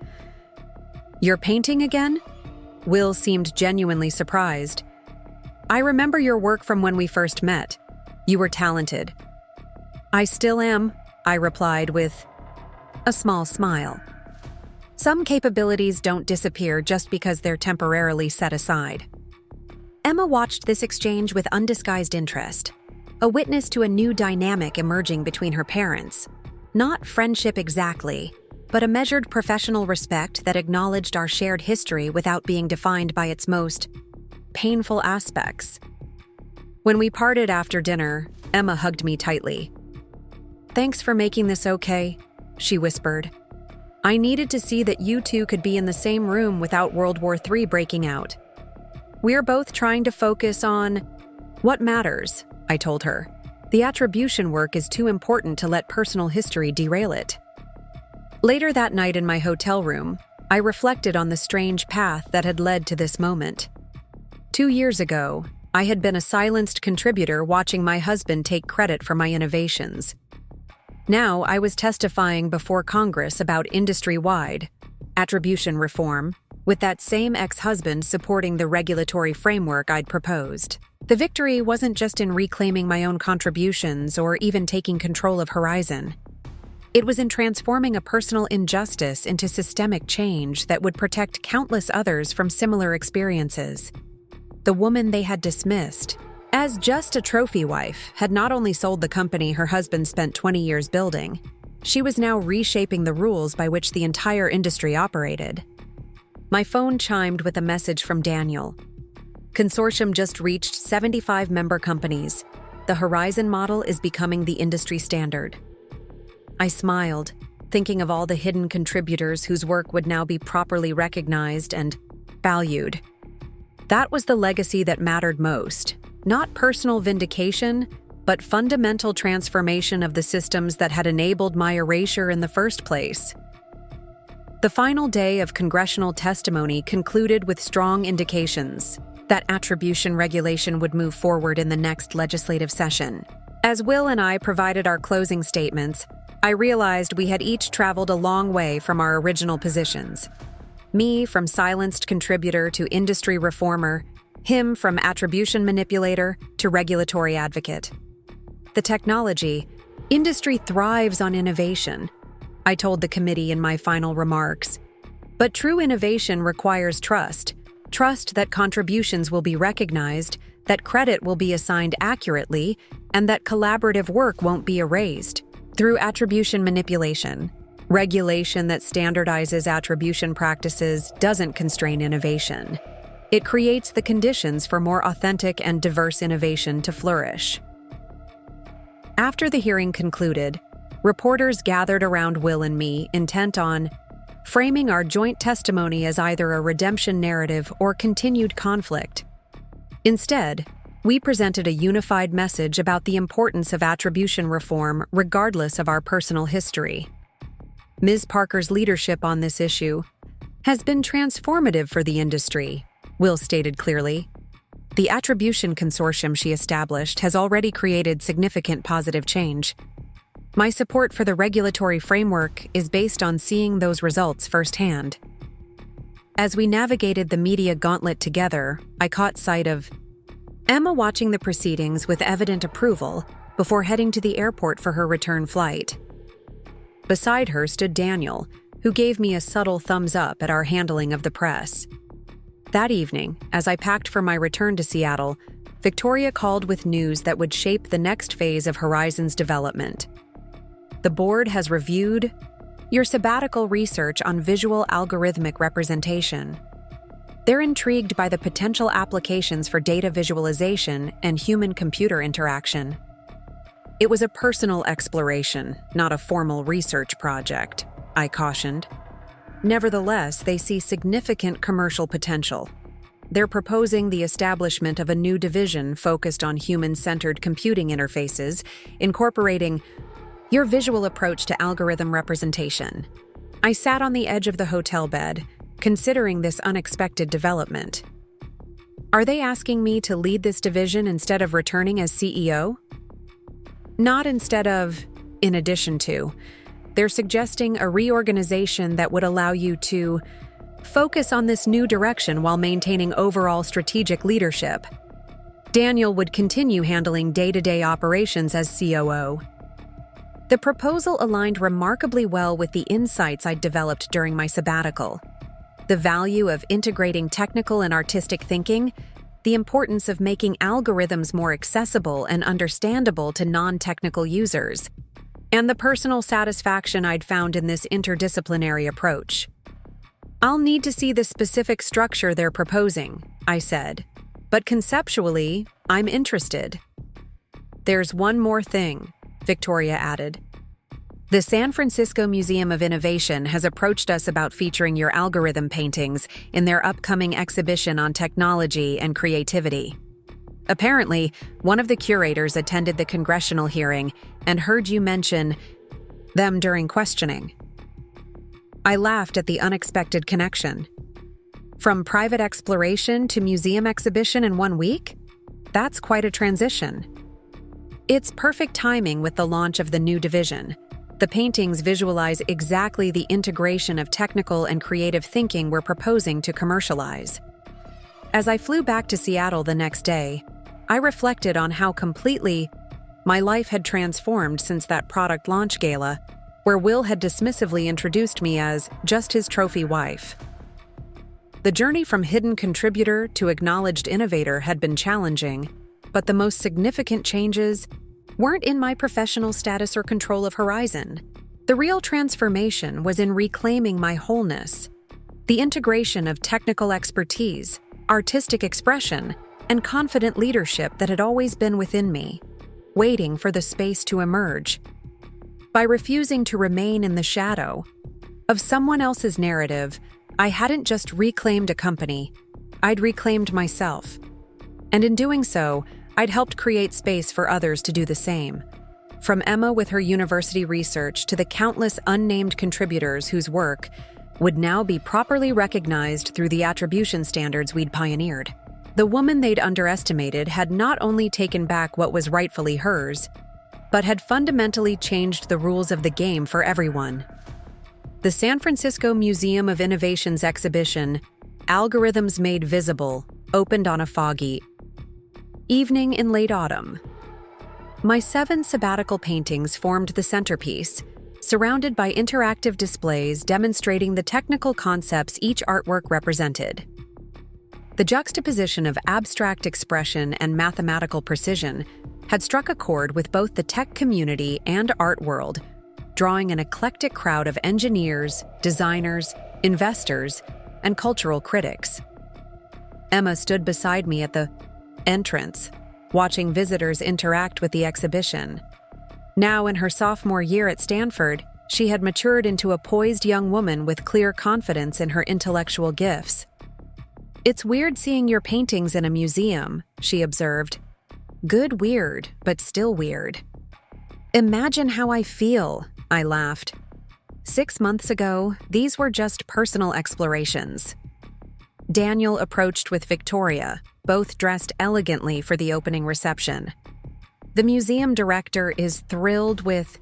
"You're painting again?" Will seemed genuinely surprised. "I remember your work from when we first met. You were talented." "I still am," I replied with a small smile. Some capabilities don't disappear just because they're temporarily set aside. Emma watched this exchange with undisguised interest, a witness to a new dynamic emerging between her parents. Not friendship exactly, but a measured professional respect that acknowledged our shared history without being defined by its most painful aspects. When we parted after dinner, Emma hugged me tightly. "Thanks for making this okay," she whispered. "I needed to see that you two could be in the same room without World War III breaking out. We're both trying to focus on what matters," I told her. "The attribution work is too important to let personal history derail it." Later that night in my hotel room, I reflected on the strange path that had led to this moment. 2 years ago, I had been a silenced contributor watching my husband take credit for my innovations. Now I was testifying before Congress about industry-wide attribution reform, with that same ex-husband supporting the regulatory framework I'd proposed. The victory wasn't just in reclaiming my own contributions or even taking control of Horizon. It was in transforming a personal injustice into systemic change that would protect countless others from similar experiences. The woman they had dismissed as just a trophy wife had not only sold the company her husband spent 20 years building, she was now reshaping the rules by which the entire industry operated. My phone chimed with a message from Daniel. "Consortium just reached 75 member companies. The Horizon model is becoming the industry standard." I smiled, thinking of all the hidden contributors whose work would now be properly recognized and valued. That was the legacy that mattered most. Not personal vindication, but fundamental transformation of the systems that had enabled my erasure in the first place. The final day of congressional testimony concluded with strong indications that attribution regulation would move forward in the next legislative session. As Will and I provided our closing statements, I realized we had each traveled a long way from our original positions. Me from silenced contributor to industry reformer, him from attribution manipulator to regulatory advocate. The technology industry thrives on innovation, I told the committee in my final remarks. But true innovation requires trust. Trust that contributions will be recognized, that credit will be assigned accurately, and that collaborative work won't be erased. Through attribution manipulation, regulation that standardizes attribution practices doesn't constrain innovation. It creates the conditions for more authentic and diverse innovation to flourish. After the hearing concluded, reporters gathered around Will and me, intent on framing our joint testimony as either a redemption narrative or continued conflict. Instead, we presented a unified message about the importance of attribution reform regardless of our personal history. Ms. Parker's leadership on this issue has been transformative for the industry, Will stated clearly. The attribution consortium she established has already created significant positive change. My support for the regulatory framework is based on seeing those results firsthand. As we navigated the media gauntlet together, I caught sight of Emma watching the proceedings with evident approval before heading to the airport for her return flight. Beside her stood Daniel, who gave me a subtle thumbs up at our handling of the press. That evening, as I packed for my return to Seattle, Victoria called with news that would shape the next phase of Horizon's development. The board has reviewed your sabbatical research on visual algorithmic representation. They're intrigued by the potential applications for data visualization and human-computer interaction. It was a personal exploration, not a formal research project, I cautioned. Nevertheless, they see significant commercial potential. They're proposing the establishment of a new division focused on human-centered computing interfaces, incorporating your visual approach to algorithm representation. I sat on the edge of the hotel bed, considering this unexpected development. Are they asking me to lead this division instead of returning as CEO? Not instead of, in addition to. They're suggesting a reorganization that would allow you to focus on this new direction while maintaining overall strategic leadership. Daniel would continue handling day-to-day operations as COO. The proposal aligned remarkably well with the insights I'd developed during my sabbatical. The value of integrating technical and artistic thinking, the importance of making algorithms more accessible and understandable to non-technical users, and the personal satisfaction I'd found in this interdisciplinary approach. I'll need to see the specific structure they're proposing, I said, but conceptually, I'm interested. There's one more thing, Victoria added. The San Francisco Museum of Innovation has approached us about featuring your algorithm paintings in their upcoming exhibition on technology and creativity. Apparently, one of the curators attended the congressional hearing and heard you mention them during questioning. I laughed at the unexpected connection. From private exploration to museum exhibition in 1 week? That's quite a transition. It's perfect timing with the launch of the new division. The paintings visualize exactly the integration of technical and creative thinking we're proposing to commercialize. As I flew back to Seattle the next day, I reflected on how completely my life had transformed since that product launch gala, where Will had dismissively introduced me as just his trophy wife. The journey from hidden contributor to acknowledged innovator had been challenging, but the most significant changes weren't in my professional status or control of Horizon. The real transformation was in reclaiming my wholeness, the integration of technical expertise, artistic expression, and confident leadership that had always been within me, waiting for the space to emerge. By refusing to remain in the shadow of someone else's narrative, I hadn't just reclaimed a company, I'd reclaimed myself. And in doing so, I'd helped create space for others to do the same. From Emma with her university research to the countless unnamed contributors whose work would now be properly recognized through the attribution standards we'd pioneered. The woman they'd underestimated had not only taken back what was rightfully hers, but had fundamentally changed the rules of the game for everyone. The San Francisco Museum of Innovation's exhibition, Algorithms Made Visible, opened on a foggy evening in late autumn. My 7 sabbatical paintings formed the centerpiece, surrounded by interactive displays demonstrating the technical concepts each artwork represented. The juxtaposition of abstract expression and mathematical precision had struck a chord with both the tech community and art world, drawing an eclectic crowd of engineers, designers, investors, and cultural critics. Emma stood beside me at the entrance, watching visitors interact with the exhibition. Now in her sophomore year at Stanford, she had matured into a poised young woman with clear confidence in her intellectual gifts. "It's weird seeing your paintings in a museum," she observed. "Good weird, but still weird." "Imagine how I feel," I laughed. 6 months ago, these were just personal explorations. Daniel approached with Victoria, both dressed elegantly for the opening reception. "The museum director is thrilled with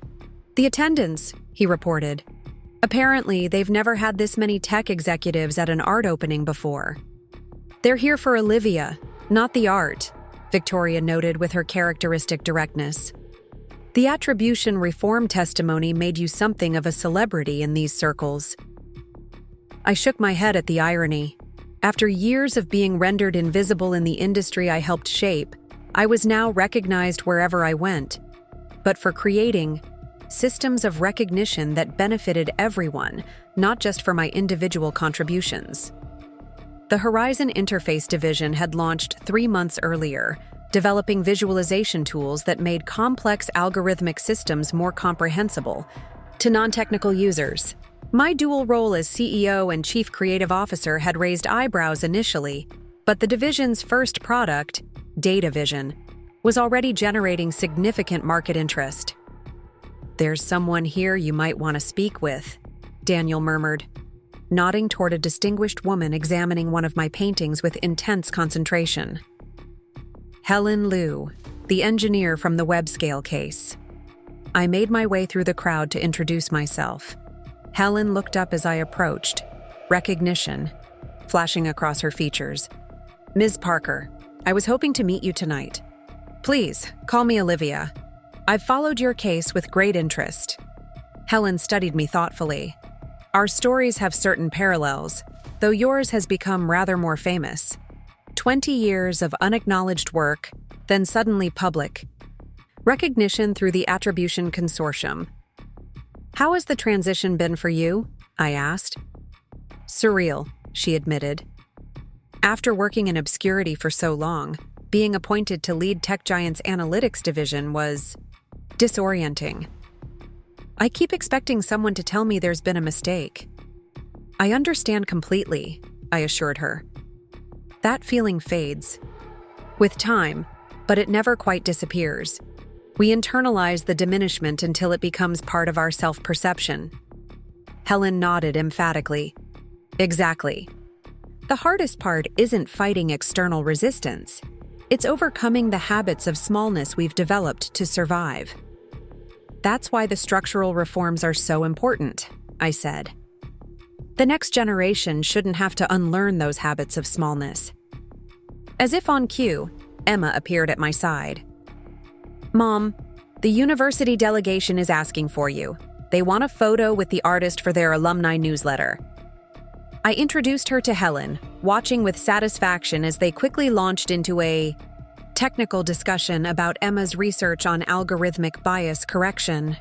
the attendance," he reported. "Apparently, they've never had this many tech executives at an art opening before." "They're here for Olivia, not the art," Victoria noted with her characteristic directness. "The attribution reform testimony made you something of a celebrity in these circles." I shook my head at the irony. After years of being rendered invisible in the industry I helped shape, I was now recognized wherever I went. But for creating systems of recognition that benefited everyone, not just for my individual contributions. The Horizon Interface division had launched 3 months earlier, developing visualization tools that made complex algorithmic systems more comprehensible to non-technical users. My dual role as CEO and Chief Creative Officer had raised eyebrows initially, but the division's first product, Data Vision, was already generating significant market interest. "There's someone here you might want to speak with," Daniel murmured, nodding toward a distinguished woman examining one of my paintings with intense concentration. Helen Liu, the engineer from the web-scale case. I made my way through the crowd to introduce myself. Helen looked up as I approached, recognition flashing across her features. "Ms. Parker, I was hoping to meet you tonight. Please, call me Olivia. I've followed your case with great interest." Helen studied me thoughtfully. "Our stories have certain parallels, though yours has become rather more famous. 20 years of unacknowledged work, then suddenly public. Recognition through the Attribution Consortium. How has the transition been for you?" I asked. "Surreal," she admitted. After working in obscurity for so long, being appointed to lead Tech Giant's analytics division was disorienting. I keep expecting someone to tell me there's been a mistake. "I understand completely," I assured her. That feeling fades with time, but it never quite disappears. We internalize the diminishment until it becomes part of our self-perception. Helen nodded emphatically. "Exactly. The hardest part isn't fighting external resistance. It's overcoming the habits of smallness we've developed to survive. That's why the structural reforms are so important," I said. "The next generation shouldn't have to unlearn those habits of smallness." As if on cue, Emma appeared at my side. "Mom, the university delegation is asking for you. They want a photo with the artist for their alumni newsletter." I introduced her to Helen, watching with satisfaction as they quickly launched into a technical discussion about Emma's research on algorithmic bias correction.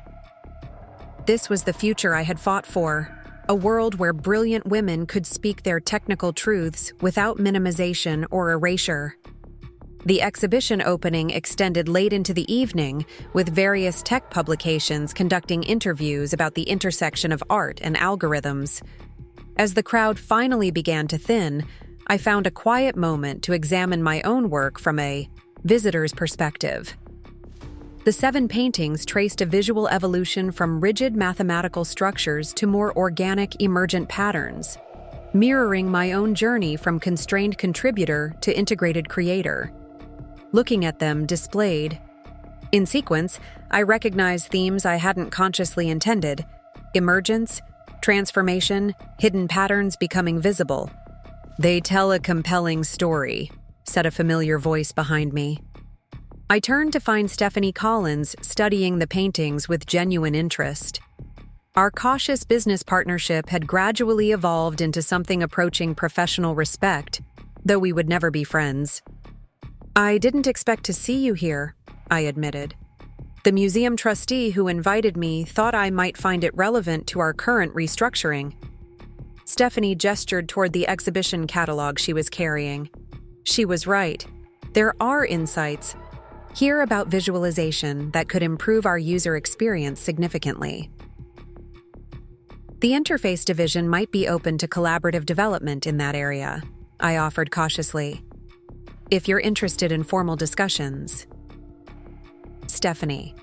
This was the future I had fought for, a world where brilliant women could speak their technical truths without minimization or erasure. The exhibition opening extended late into the evening, with various tech publications conducting interviews about the intersection of art and algorithms. As the crowd finally began to thin, I found a quiet moment to examine my own work from a visitor's perspective. The 7 paintings traced a visual evolution from rigid mathematical structures to more organic, emergent patterns, mirroring my own journey from constrained contributor to integrated creator. Looking at them displayed in sequence, I recognized themes I hadn't consciously intended: emergence, transformation, hidden patterns becoming visible. "They tell a compelling story," said a familiar voice behind me. I turned to find Stephanie Collins studying the paintings with genuine interest. Our cautious business partnership had gradually evolved into something approaching professional respect, though we would never be friends. "I didn't expect to see you here," I admitted. "The museum trustee who invited me thought I might find it relevant to our current restructuring." Stephanie gestured toward the exhibition catalog she was carrying. She was right. There are insights here about visualization that could improve our user experience significantly. The interface division might be open to collaborative development in that area, I offered cautiously. "If you're interested in formal discussions." Stephanie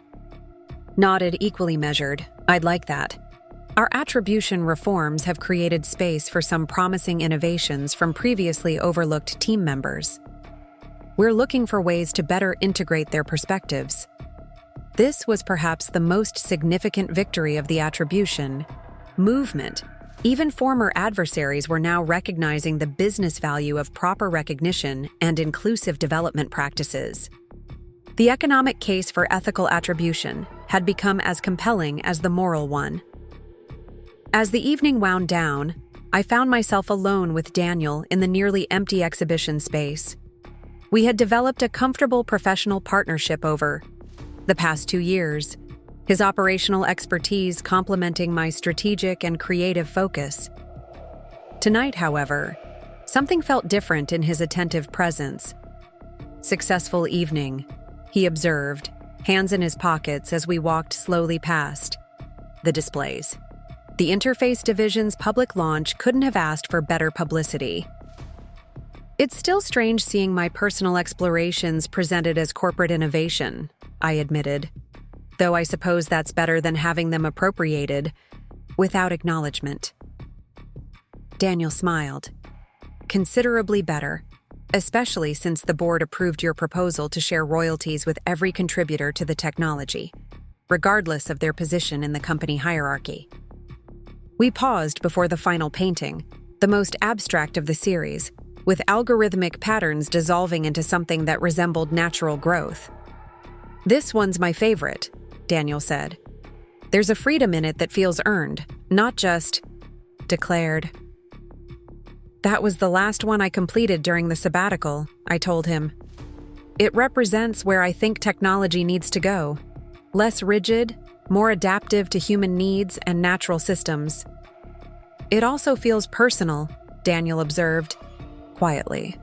nodded, equally measured. "I'd like that. Our attribution reforms have created space for some promising innovations from previously overlooked team members. We're looking for ways to better integrate their perspectives." This was perhaps the most significant victory of the attribution movement. Even former adversaries were now recognizing the business value of proper recognition and inclusive development practices. The economic case for ethical attribution had become as compelling as the moral one. As the evening wound down, I found myself alone with Daniel in the nearly empty exhibition space. We had developed a comfortable professional partnership over the past 2 years, his operational expertise complementing my strategic and creative focus. Tonight, however, something felt different in his attentive presence. "Successful evening," he observed, hands in his pockets as we walked slowly past the displays. The Interface Division's public launch couldn't have asked for better publicity. "It's still strange seeing my personal explorations presented as corporate innovation," I admitted, "though I suppose that's better than having them appropriated without acknowledgement." Daniel smiled. "Considerably better, especially since the board approved your proposal to share royalties with every contributor to the technology, regardless of their position in the company hierarchy." We paused before the final painting, the most abstract of the series, with algorithmic patterns dissolving into something that resembled natural growth. "This one's my favorite," Daniel said. "There's a freedom in it that feels earned, not just declared." "That was the last one I completed during the sabbatical," I told him. "It represents where I think technology needs to go. Less rigid, more adaptive to human needs and natural systems." "It also feels personal," Daniel observed, quietly.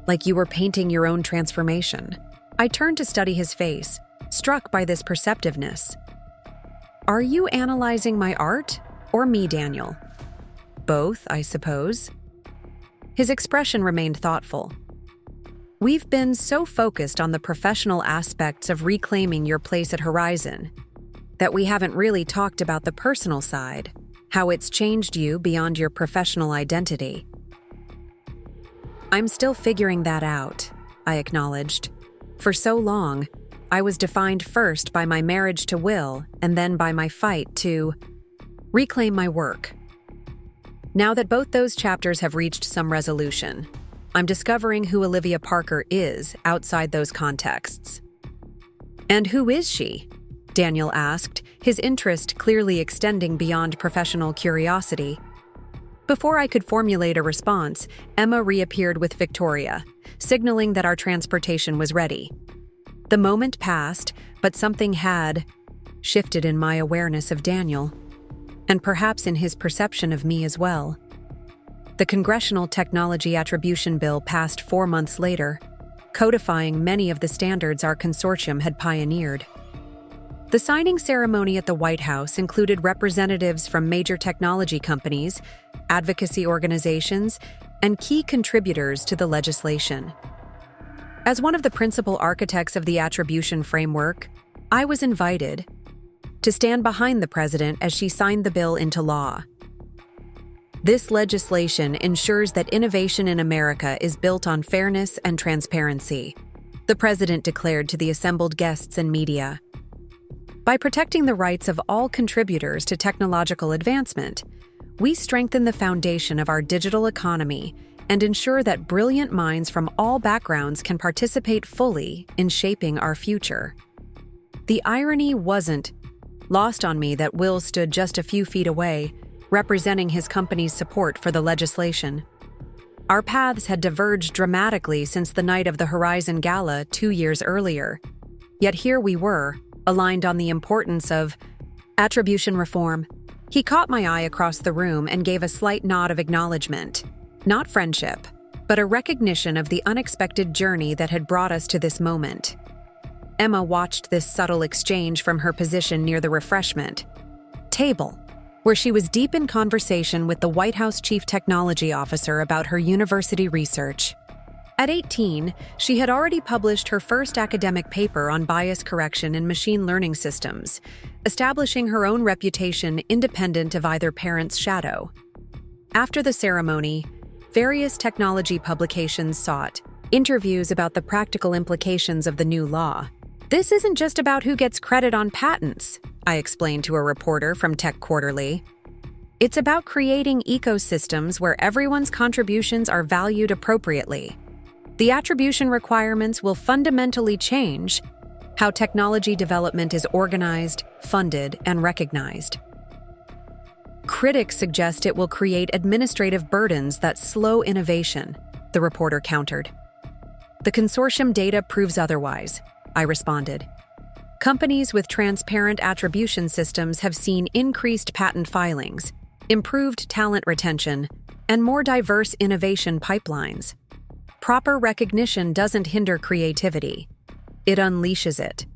"Like you were painting your own transformation." I turned to study his face, struck by this perceptiveness. "Are you analyzing my art, or me, Daniel?" "Both, I suppose." His expression remained thoughtful. "We've been so focused on the professional aspects of reclaiming your place at Horizon that we haven't really talked about the personal side, how it's changed you beyond your professional identity." "I'm still figuring that out," I acknowledged. "For so long, I was defined first by my marriage to Will and then by my fight to reclaim my work. Now that both those chapters have reached some resolution, I'm discovering who Olivia Parker is outside those contexts." "And who is she?" Daniel asked, his interest clearly extending beyond professional curiosity. Before I could formulate a response, Emma reappeared with Victoria, signaling that our transportation was ready. The moment passed, but something had shifted in my awareness of Daniel, and perhaps in his perception of me as well. The Congressional Technology Attribution Bill passed 4 months later, codifying many of the standards our consortium had pioneered. The signing ceremony at the White House included representatives from major technology companies, advocacy organizations, and key contributors to the legislation. As one of the principal architects of the attribution framework, I was invited to stand behind the president as she signed the bill into law. This legislation ensures that innovation in America is built on fairness and transparency, the president declared to the assembled guests and media. By protecting the rights of all contributors to technological advancement, we strengthen the foundation of our digital economy and ensure that brilliant minds from all backgrounds can participate fully in shaping our future. The irony wasn't lost on me that Will stood just a few feet away, representing his company's support for the legislation. Our paths had diverged dramatically since the night of the Horizon Gala 2 years earlier. Yet here we were, aligned on the importance of attribution reform. He caught my eye across the room and gave a slight nod of acknowledgement. Not friendship, but a recognition of the unexpected journey that had brought us to this moment. Emma watched this subtle exchange from her position near the refreshment table, where she was deep in conversation with the White House Chief Technology Officer about her university research. At 18, she had already published her first academic paper on bias correction in machine learning systems, establishing her own reputation independent of either parent's shadow. After the ceremony, various technology publications sought interviews about the practical implications of the new law. "This isn't just about who gets credit on patents," I explained to a reporter from Tech Quarterly. "It's about creating ecosystems where everyone's contributions are valued appropriately. The attribution requirements will fundamentally change how technology development is organized, funded, and recognized." Critics suggest it will create administrative burdens that slow innovation, the reporter countered. The consortium data proves otherwise, I responded. Companies with transparent attribution systems have seen increased patent filings, improved talent retention, and more diverse innovation pipelines. Proper recognition doesn't hinder creativity. It unleashes it.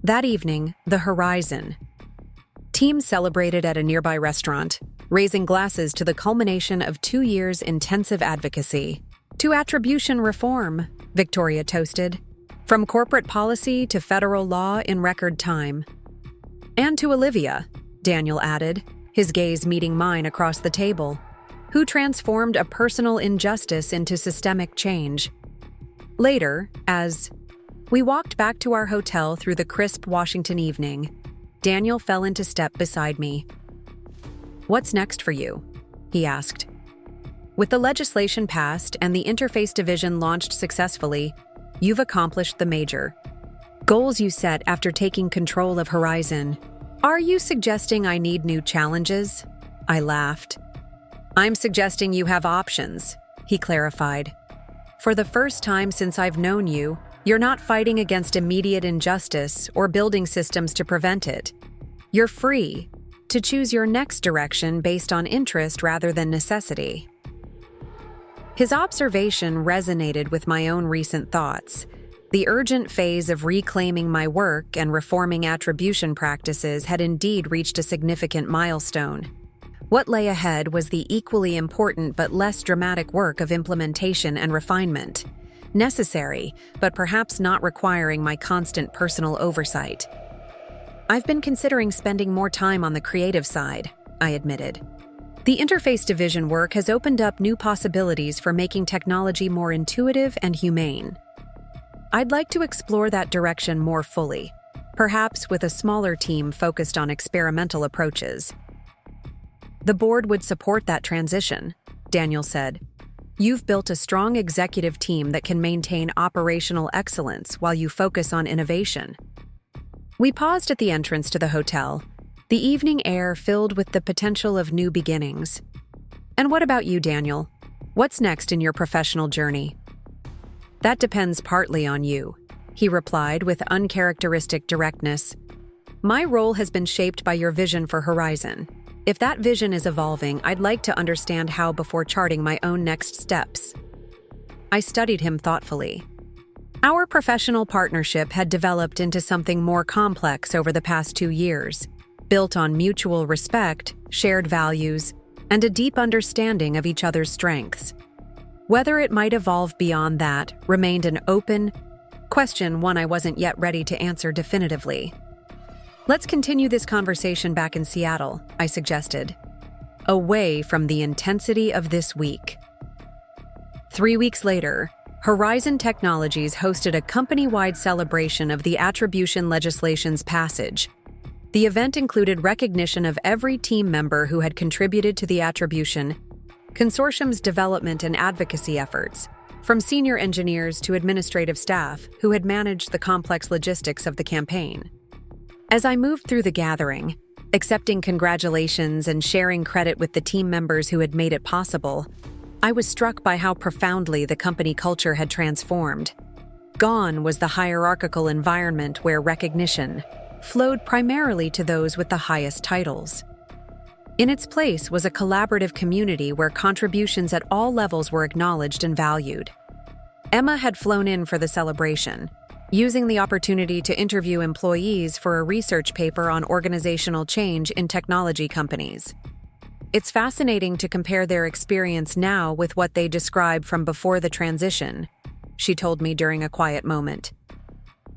That evening, the Horizon team celebrated at a nearby restaurant, raising glasses to the culmination of 2 years' intensive advocacy. To attribution reform, Victoria toasted. From corporate policy to federal law in record time. And to Olivia, Daniel added, his gaze meeting mine across the table, who transformed a personal injustice into systemic change. Later, as we walked back to our hotel through the crisp Washington evening, Daniel fell into step beside me. "What's next for you?" he asked. With the legislation passed and the interface division launched successfully, you've accomplished the major goals you set after taking control of Horizon. Are you suggesting I need new challenges? I laughed. I'm suggesting you have options, he clarified. For the first time since I've known you, you're not fighting against immediate injustice or building systems to prevent it. You're free to choose your next direction based on interest rather than necessity. His observation resonated with my own recent thoughts. The urgent phase of reclaiming my work and reforming attribution practices had indeed reached a significant milestone. What lay ahead was the equally important but less dramatic work of implementation and refinement. Necessary, but perhaps not requiring my constant personal oversight. I've been considering spending more time on the creative side, I admitted. The interface division work has opened up new possibilities for making technology more intuitive and humane. I'd like to explore that direction more fully, perhaps with a smaller team focused on experimental approaches. The board would support that transition, Daniel said. You've built a strong executive team that can maintain operational excellence while you focus on innovation. We paused at the entrance to the hotel, the evening air filled with the potential of new beginnings. And what about you, Daniel? What's next in your professional journey? That depends partly on you, he replied with uncharacteristic directness. My role has been shaped by your vision for Horizon. If that vision is evolving, I'd like to understand how before charting my own next steps. I studied him thoughtfully. Our professional partnership had developed into something more complex over the past 2 years, built on mutual respect, shared values, and a deep understanding of each other's strengths. Whether it might evolve beyond that remained an open question, one I wasn't yet ready to answer definitively. Let's continue this conversation back in Seattle, I suggested, away from the intensity of this week. 3 weeks later, Horizon Technologies hosted a company-wide celebration of the attribution legislation's passage. The event included recognition of every team member who had contributed to the attribution consortium's development and advocacy efforts, from senior engineers to administrative staff who had managed the complex logistics of the campaign. As I moved through the gathering, accepting congratulations and sharing credit with the team members who had made it possible, I was struck by how profoundly the company culture had transformed. Gone was the hierarchical environment where recognition flowed primarily to those with the highest titles. In its place was a collaborative community where contributions at all levels were acknowledged and valued. Emma had flown in for the celebration, using the opportunity to interview employees for a research paper on organizational change in technology companies. It's fascinating to compare their experience now with what they described from before the transition, she told me during a quiet moment.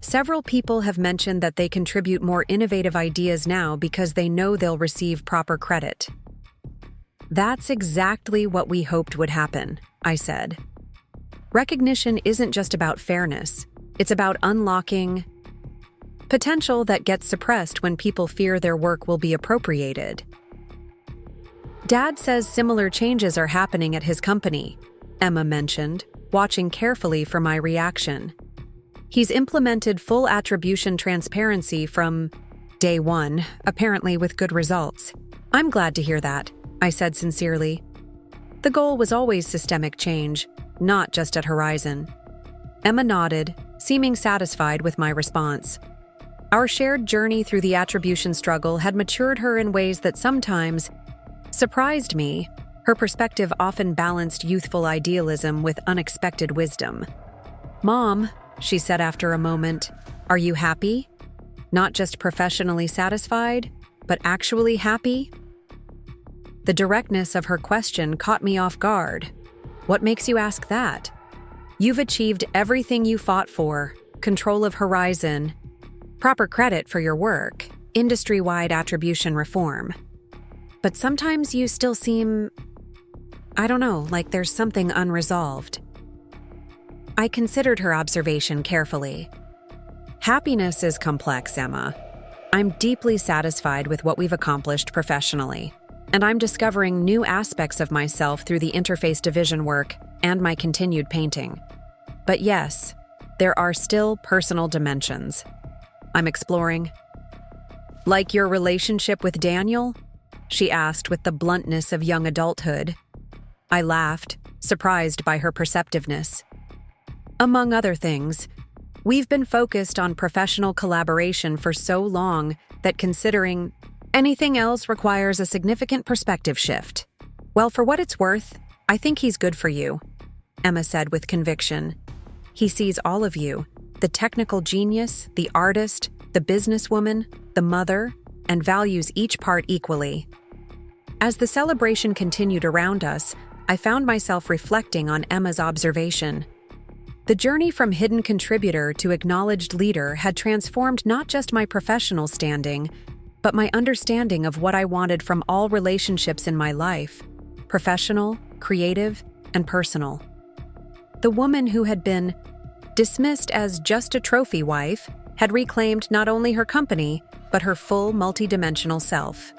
Several people have mentioned that they contribute more innovative ideas now because they know they'll receive proper credit. That's exactly what we hoped would happen, I said. Recognition isn't just about fairness. It's about unlocking potential that gets suppressed when people fear their work will be appropriated. Dad says similar changes are happening at his company, Emma mentioned, watching carefully for my reaction. He's implemented full attribution transparency from day one, apparently with good results. I'm glad to hear that, I said sincerely. The goal was always systemic change, not just at Horizon. Emma nodded, seeming satisfied with my response. Our shared journey through the attribution struggle had matured her in ways that sometimes surprised me. Her perspective often balanced youthful idealism with unexpected wisdom. "Mom," she said after a moment, "are you happy? Not just professionally satisfied, but actually happy?" The directness of her question caught me off guard. "What makes you ask that? You've achieved everything you fought for, control of Horizon, proper credit for your work, industry-wide attribution reform. But sometimes you still seem, I don't know, like there's something unresolved." I considered her observation carefully. Happiness is complex, Emma. I'm deeply satisfied with what we've accomplished professionally, and I'm discovering new aspects of myself through the interface division work and my continued painting. But yes, there are still personal dimensions I'm exploring. "Like your relationship with Daniel?" she asked with the bluntness of young adulthood. I laughed, surprised by her perceptiveness. "Among other things, we've been focused on professional collaboration for so long that considering anything else requires a significant perspective shift. Well, for what it's worth, I think he's good for you," Emma said with conviction. "He sees all of you, the technical genius, the artist, the businesswoman, the mother, and values each part equally." As the celebration continued around us, I found myself reflecting on Emma's observation. The journey from hidden contributor to acknowledged leader had transformed not just my professional standing, but my understanding of what I wanted from all relationships in my life: professional, creative, and personal. The woman who had been dismissed as just a trophy wife had reclaimed not only her company, but her full multidimensional self.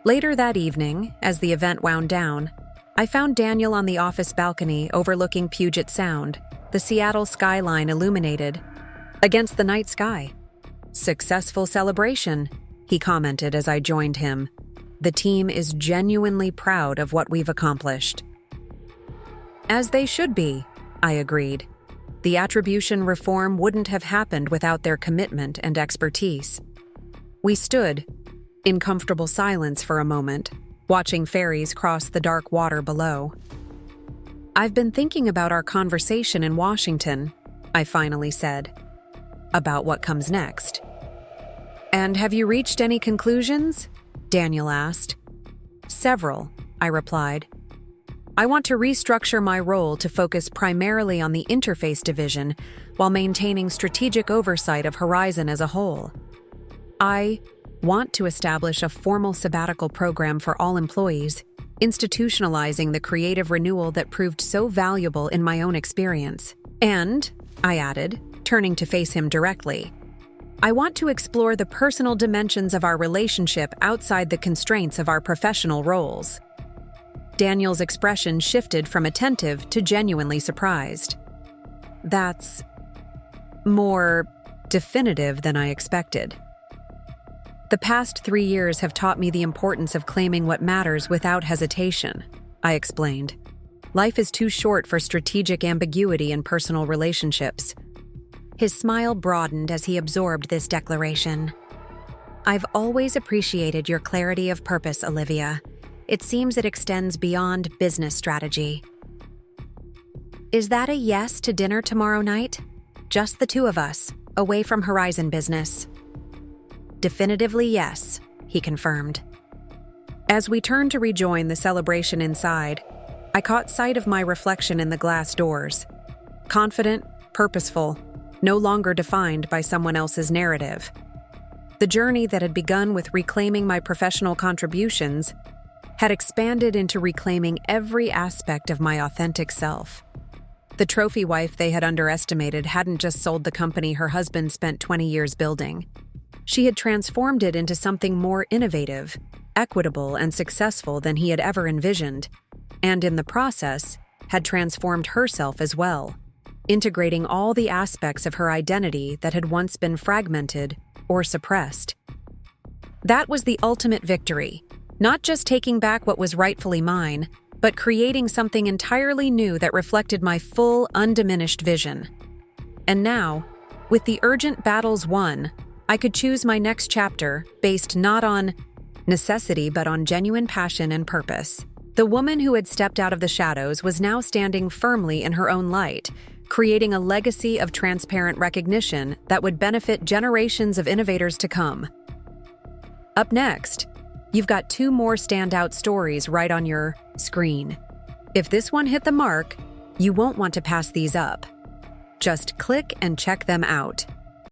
Later that evening, as the event wound down, I found Daniel on the office balcony overlooking Puget Sound, the Seattle skyline illuminated against the night sky. "Successful celebration," he commented as I joined him. "The team is genuinely proud of what we've accomplished." "As they should be," I agreed. The attribution reform wouldn't have happened without their commitment and expertise. We stood in comfortable silence for a moment, watching ferries cross the dark water below. "I've been thinking about our conversation in Washington," I finally said. "About what comes next." "And have you reached any conclusions?" Daniel asked. "Several," I replied. "I want to restructure my role to focus primarily on the interface division while maintaining strategic oversight of Horizon as a whole. I want to establish a formal sabbatical program for all employees, institutionalizing the creative renewal that proved so valuable in my own experience. And," I added, turning to face him directly, "I want to explore the personal dimensions of our relationship outside the constraints of our professional roles." Daniel's expression shifted from attentive to genuinely surprised. "That's more definitive than I expected." "The past 3 years have taught me the importance of claiming what matters without hesitation," I explained. "Life is too short for strategic ambiguity in personal relationships." His smile broadened as he absorbed this declaration. "I've always appreciated your clarity of purpose, Olivia. It seems it extends beyond business strategy." "Is that a yes to dinner tomorrow night? Just the two of us, away from Horizon business?" "Definitively yes," he confirmed. As we turned to rejoin the celebration inside, I caught sight of my reflection in the glass doors. Confident, purposeful, no longer defined by someone else's narrative. The journey that had begun with reclaiming my professional contributions had expanded into reclaiming every aspect of my authentic self. The trophy wife they had underestimated hadn't just sold the company her husband spent 20 years building. She had transformed it into something more innovative, equitable, and successful than he had ever envisioned, and in the process, had transformed herself as well, integrating all the aspects of her identity that had once been fragmented or suppressed. That was the ultimate victory, Not just taking back what was rightfully mine, but creating something entirely new that reflected my full, undiminished vision. And now, with the urgent battles won, I could choose my next chapter based not on necessity but on genuine passion and purpose. The woman who had stepped out of the shadows was now standing firmly in her own light, creating a legacy of transparent recognition that would benefit generations of innovators to come. Up next, you've got 2 more standout stories right on your screen. If this one hit the mark, you won't want to pass these up. Just click and check them out.